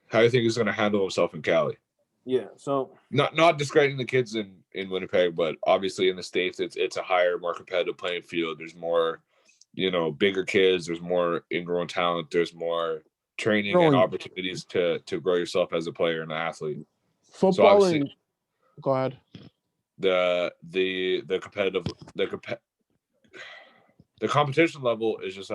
how do you think he's going to handle himself in Cali? Yeah, so not discrediting the kids in Winnipeg, but obviously in the States, it's a higher, more competitive playing field. There's more, bigger kids. There's more ingrown talent. There's more training and opportunities to grow yourself as a player and an athlete. Football go ahead. The competition level is just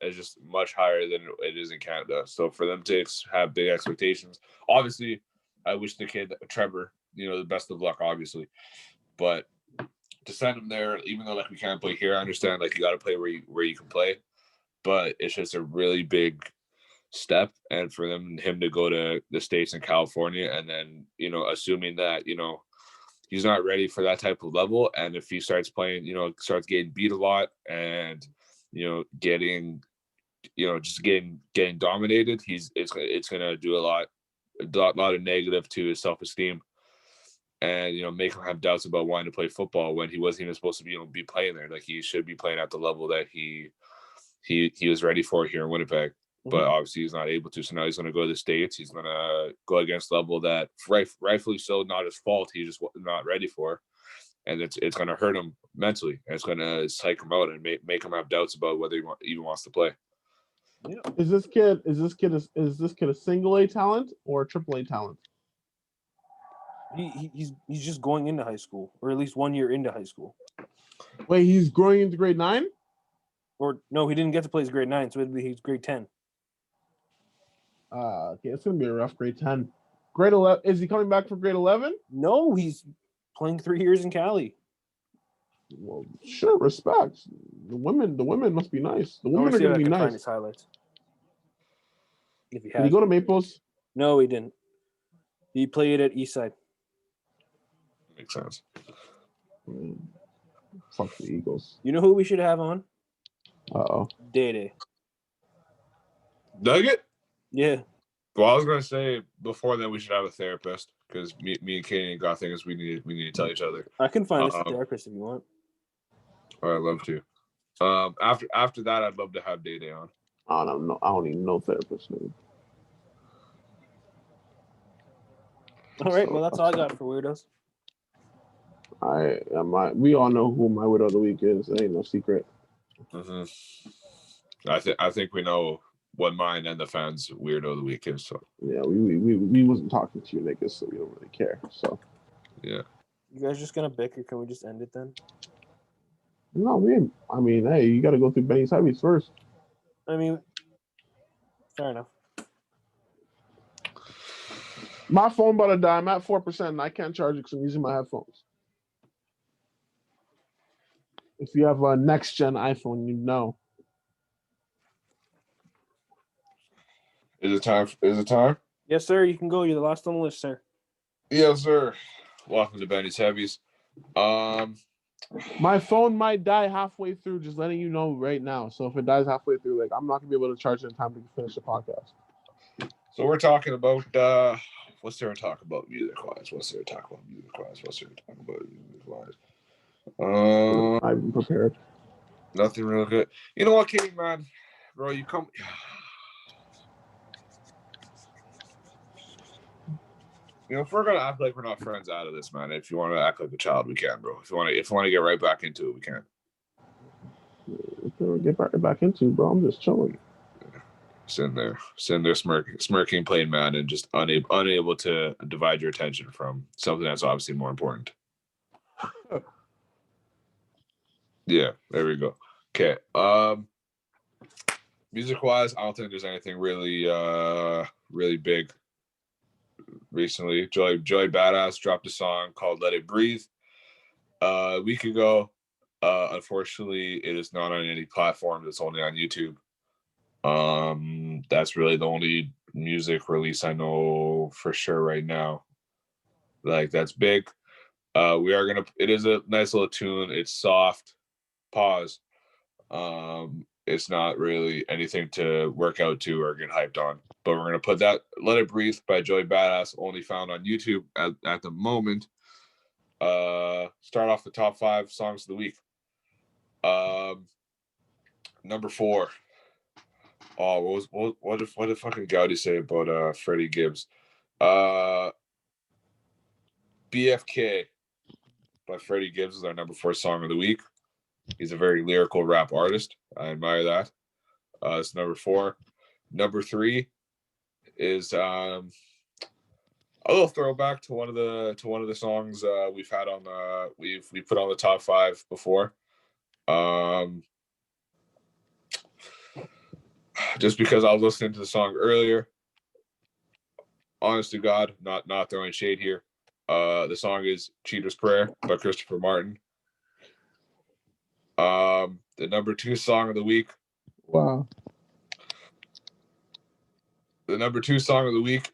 is just much higher than it is in Canada. So for them to have big expectations, obviously, I wish the kid Trevor, the best of luck, obviously, but to send him there, even though we can't play here, I understand you got to play where you can play, but it's just a really big step. And for him to go to the States and California, and then, you know, assuming that, you know, he's not ready for that type of level. And if he starts playing, you know, starts getting beat a lot and, you know, getting, you know, just getting dominated, it's going to do a lot of negative to his self-esteem, and, you know, make him have doubts about wanting to play football when he wasn't even supposed to be, you know, be playing there. Like, he should be playing at the level that he was ready for here in Winnipeg. But obviously he's not able to. So now he's going to go to the States. He's going to go against level that rightfully so, not his fault, he's just not ready for. And it's going to hurt him mentally. And it's going to psych him out and make him have doubts about whether he even wants to play. Yeah. Is this kid a single A talent or a triple A talent? He's just going into high school, or at least 1 year into high school. Wait, he's growing into grade 9? Or no, he didn't get to play his grade 9, so he's grade 10. Okay, it's gonna be a rough grade 10. Grade 11, is he coming back for grade 11? No, he's playing 3 years in Cali. Well, sure, respect. The women must be nice. The women are gonna be Find nice. his highlights. If he Did he go to Maples? No, he didn't. He played at Eastside. Makes sense. Fuck the Eagles. You know who we should have on? Day. Nugget? Yeah. Well, I was gonna say before that we should have a therapist, because me and Katie got things we need to tell each other. I can find us a therapist if you want. Or I'd love to. After that, I'd love to have Day on. I don't even know therapist name. All right, well, that's all I got for weirdos. We all know who my widow of the week is. It ain't no secret. Mm-hmm. I think we know what mine and the fans' weirdo of the week is. So yeah, we wasn't talking to you niggas, so we don't really care. So yeah, you guys just gonna bicker? Can we just end it then? No, hey, you got to go through Benny's Heavies first. I mean, fair enough. My phone about to die. I'm at 4%, and I can't charge it because I'm using my headphones. If you have a next-gen iPhone, you know. Is it time? Yes, sir. You can go. You're the last on the list, sir. Yes, sir. Welcome to Benny's Heavies. My phone might die halfway through, just letting you know right now. So if it dies halfway through, like, I'm not going to be able to charge it in time to finish the podcast. So we're talking about, what's there to talk about music-wise? I'm prepared. Nothing real good. You know what, King, man? Bro, you come... You know, if we're gonna act like we're not friends out of this, man, if you want to act like a child, we can, bro. If you want to get right back into it, we can. If we get back into it, bro, I'm just chilling. Sitting there smirking, playing mad, and just unable to divide your attention from something that's obviously more important. Yeah, there we go. Okay. Music-wise, I don't think there's anything really big. Recently, Joey Badass dropped a song called "Let It Breathe" a week ago. Unfortunately, it is not on any platform. It's only on YouTube. That's really the only music release I know for sure right now. Like, that's big. It is a nice little tune. It's soft. Pause. It's not really anything to work out to or get hyped on. But we're gonna put that "Let It Breathe" by Joey Badass, only found on YouTube at the moment. Start off the top 5 songs of the week. Number 4. Oh, what did fucking Goudie say about Freddie Gibbs? BFK by Freddie Gibbs is our number 4 song of the week. He's a very lyrical rap artist. I admire that. It's number 4. Number 3 is a little throwback to one of the songs we've had on we put on the top 5 before. Just because I was listening to the song earlier. Honest to God, not throwing shade here. The song is "Cheater's Prayer" by Christopher Martin. The number 2 song of the week Wow. The number 2 song of the week.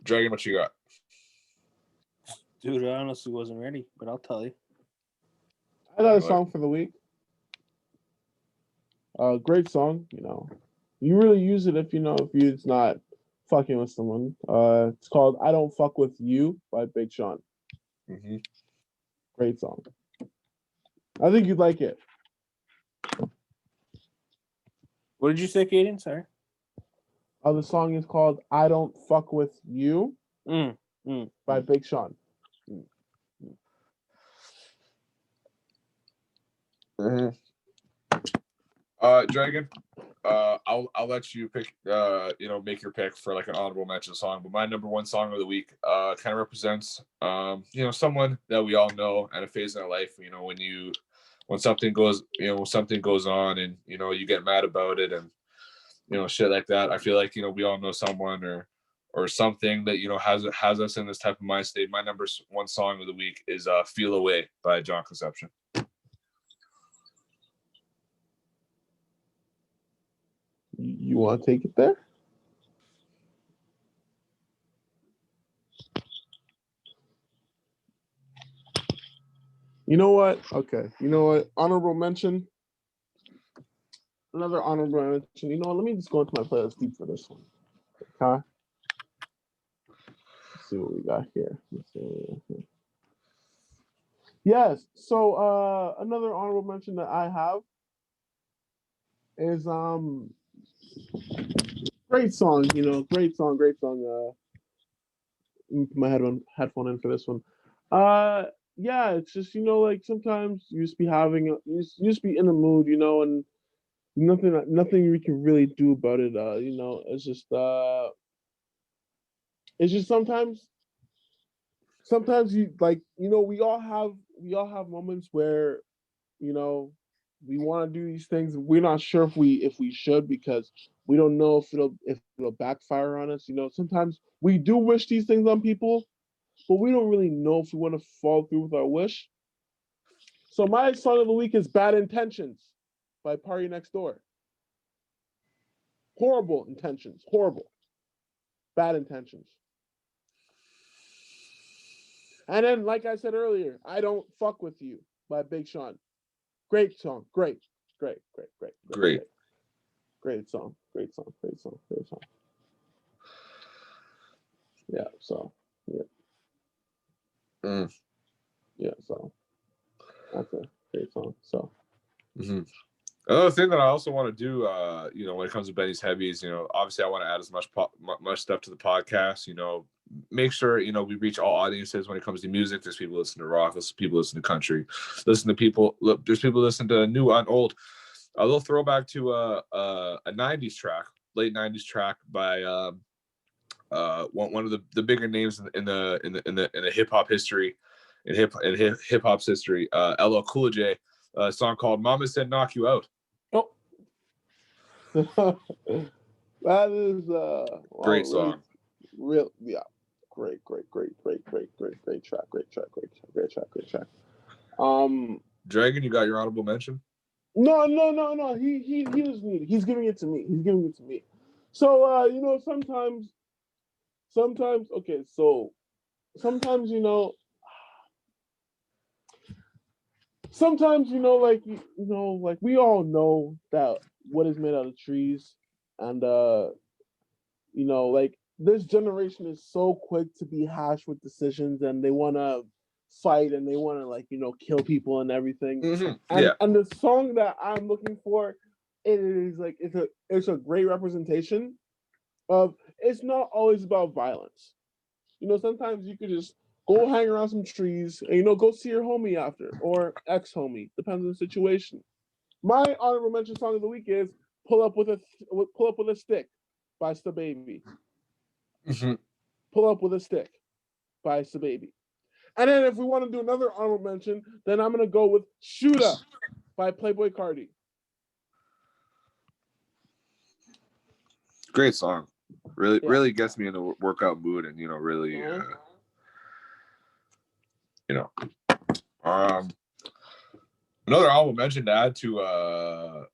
Dragon, what you got? Dude, I honestly wasn't ready, but I'll tell you. I got a song for the week. Great song. You know, you really use it if it's not fucking with someone. It's called "I Don't Fuck with You" by Big Sean. Mm-hmm. Great song. I think you'd like it. What did you say, Kaden? Sorry. The song is called "I Don't Fuck with You" by Big Sean. Mm-hmm. Dragon, I'll let you pick. Make your pick for like an honorable mention song. But my number 1 song of the week, kind of represents, someone that we all know at a phase in our life. You know, when something goes on, and you get mad about it, and shit like that. I feel like we all know someone or something that has us in this type of mind state. My number 1 song of the week is "Feel Away" by John Conception. You want to take it there? You know what? Okay. You know what? Honorable mention. Another honorable mention. You know what? Let me just go into my playlist deep for this one. Okay. Let's see what we got here. Yes. So another honorable mention that I have is great song. Great song. Let me put my headphone in for this one. Yeah, it's just like sometimes you just be you just be in the mood, and nothing we can really do about it. It's just sometimes you like we all have moments where we want to do these things. We're not sure if we should, because we don't know if it'll backfire on us. Sometimes we do wish these things on people, but we don't really know if we want to follow through with our wish. So my song of the week is "Bad Intentions" by Party Next Door. Horrible intentions. Horrible. Bad intentions. And then, like I said earlier, "I Don't Fuck With You" by Big Sean. Great song. Great song. Great song. Yeah, so, yeah. Yeah, so that's a great song. So. Mm-hmm. Another thing that I also want to do, when it comes to Benny's Heavies, obviously I want to add as much stuff to the podcast. Make sure we reach all audiences when it comes to music. There's people listening to rock, there's people listening to country, there's people listening to new and old. A little throwback to a '90s track, late '90s track by one of the bigger names in the hip hop history, in hip hop's history, LL Cool J. A song called "Mama Said Knock You Out." Oh, that is great song. Real, yeah, great track. Dragon, you got your honorable mention? No. He doesn't need it. He's giving it to me. So sometimes okay. So sometimes like we all know that what is made out of trees, and like this generation is so quick to be hashed with decisions, and they want to fight, and they want to kill people and everything. Mm-hmm. And the song that I'm looking for, it's a great representation of, it's not always about violence. Sometimes you could just go hang around some trees and go see your homie after, or ex-homie, depends on the situation. My honorable mention song of the week is Pull Up With a Stick by SaBaby. Mm-hmm. Pull Up With a Stick by SaBaby. And then if we want to do another honorable mention, then I'm gonna go with Shoot Up by Playboi Carti. Great song. Really gets me in a workout mood, and really Another honorable mention to add to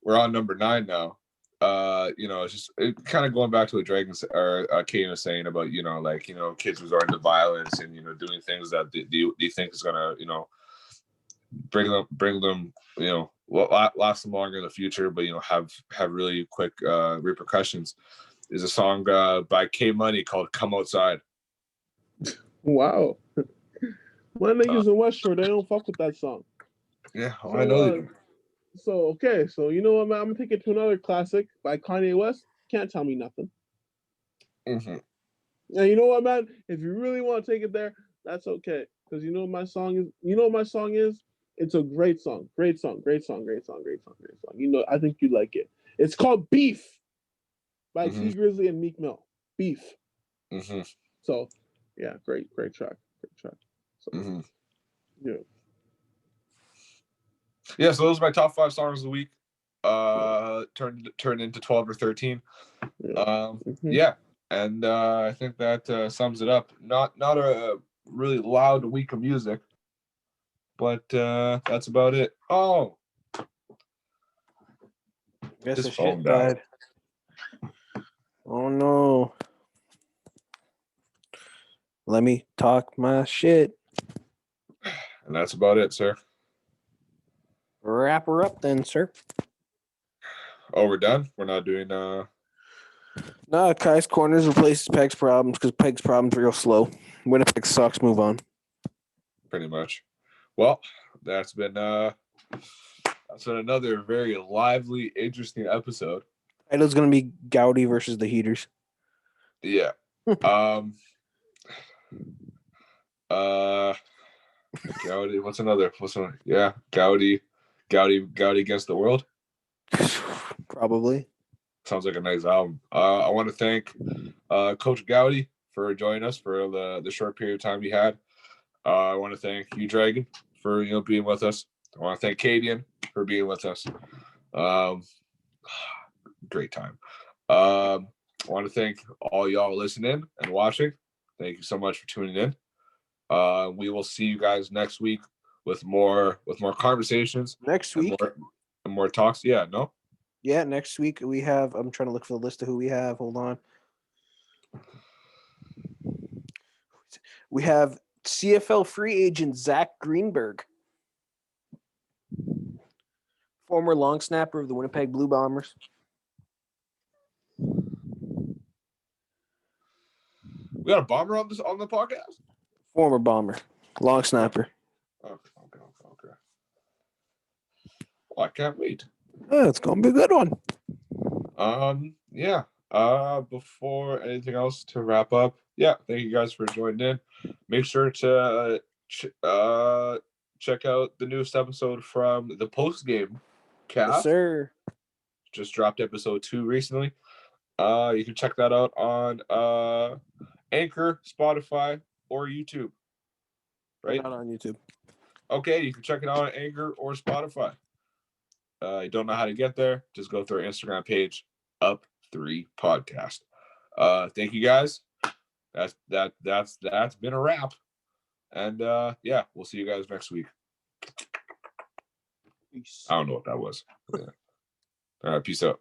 we're on number 9 now. It's just kind of going back to what Dragon or Kane was saying about, kids resorting to violence and, doing things that do you think is gonna, bring them, last them longer in the future, but have really quick repercussions. Is a song by K Money called "Come Outside." Wow. My niggas in West Shore, they don't fuck with that song. Yeah, So, I know they do. So you know what, man? I'm gonna take it to another classic by Kanye West. Can't Tell Me Nothing. Mm-hmm. And you know what, man? If you really want to take it there, that's okay. Because you know what my song is. You know what my song is. It's a great song. Great song. Great song. Great song. Great song. Great song. You know, I think you like it. It's called Beef by T Grizzly and Meek Mill. Beef. Mm-hmm. So, yeah, great track. Great track. So, yeah. Yeah, so those are my top 5 songs of the week. Turned into 12 or 13. Yeah, and I think that sums it up. Not a really loud week of music, but that's about it. Oh, Guess his the phone shit died. Oh no. Let me talk my shit. And that's about it, sir. Wrap her up then, sir. Oh, we're done? We're not doing No, Kai's Corners replaces Peg's Problems because Peg's Problems real slow. Winnipeg sucks. Move on. pretty much. Well, that's been another very lively, interesting episode. Title's gonna be Goudie versus the Heaters. Yeah. Goudie. What's another? Yeah, Goudie against the world. Probably. Sounds like a nice album. I want to thank Coach Goudie for joining us for the short period of time he had. I want to thank you, Dragon, for being with us. I want to thank Cadian for being with us. Great time. I want to thank all y'all listening and watching. Thank you so much for tuning in. We will see you guys next week with more conversations. Next week. And more talks. Yeah, no? Yeah, next week we have. I'm trying to look for the list of who we have. Hold on. We have CFL free agent Zach Greenberg, former long snapper of the Winnipeg Blue Bombers. We got a bomber on the podcast? Former bomber, long snapper. Okay. Well, I can't wait. Oh, it's gonna be a good one. Yeah. Before anything else to wrap up, yeah, thank you guys for joining in. Make sure to check out the newest episode from the post game cast. Yes, sir. Just dropped episode 2 recently. You can check that out on Anchor, Spotify, or YouTube. Right? Not on YouTube. Okay, you can check it out on Anchor or Spotify. You don't know how to get there? Just go through our Instagram page, Up3 Podcast. Thank you guys. That's been a wrap. And yeah, we'll see you guys next week. Peace. I don't know what that was. Yeah. All right, peace out.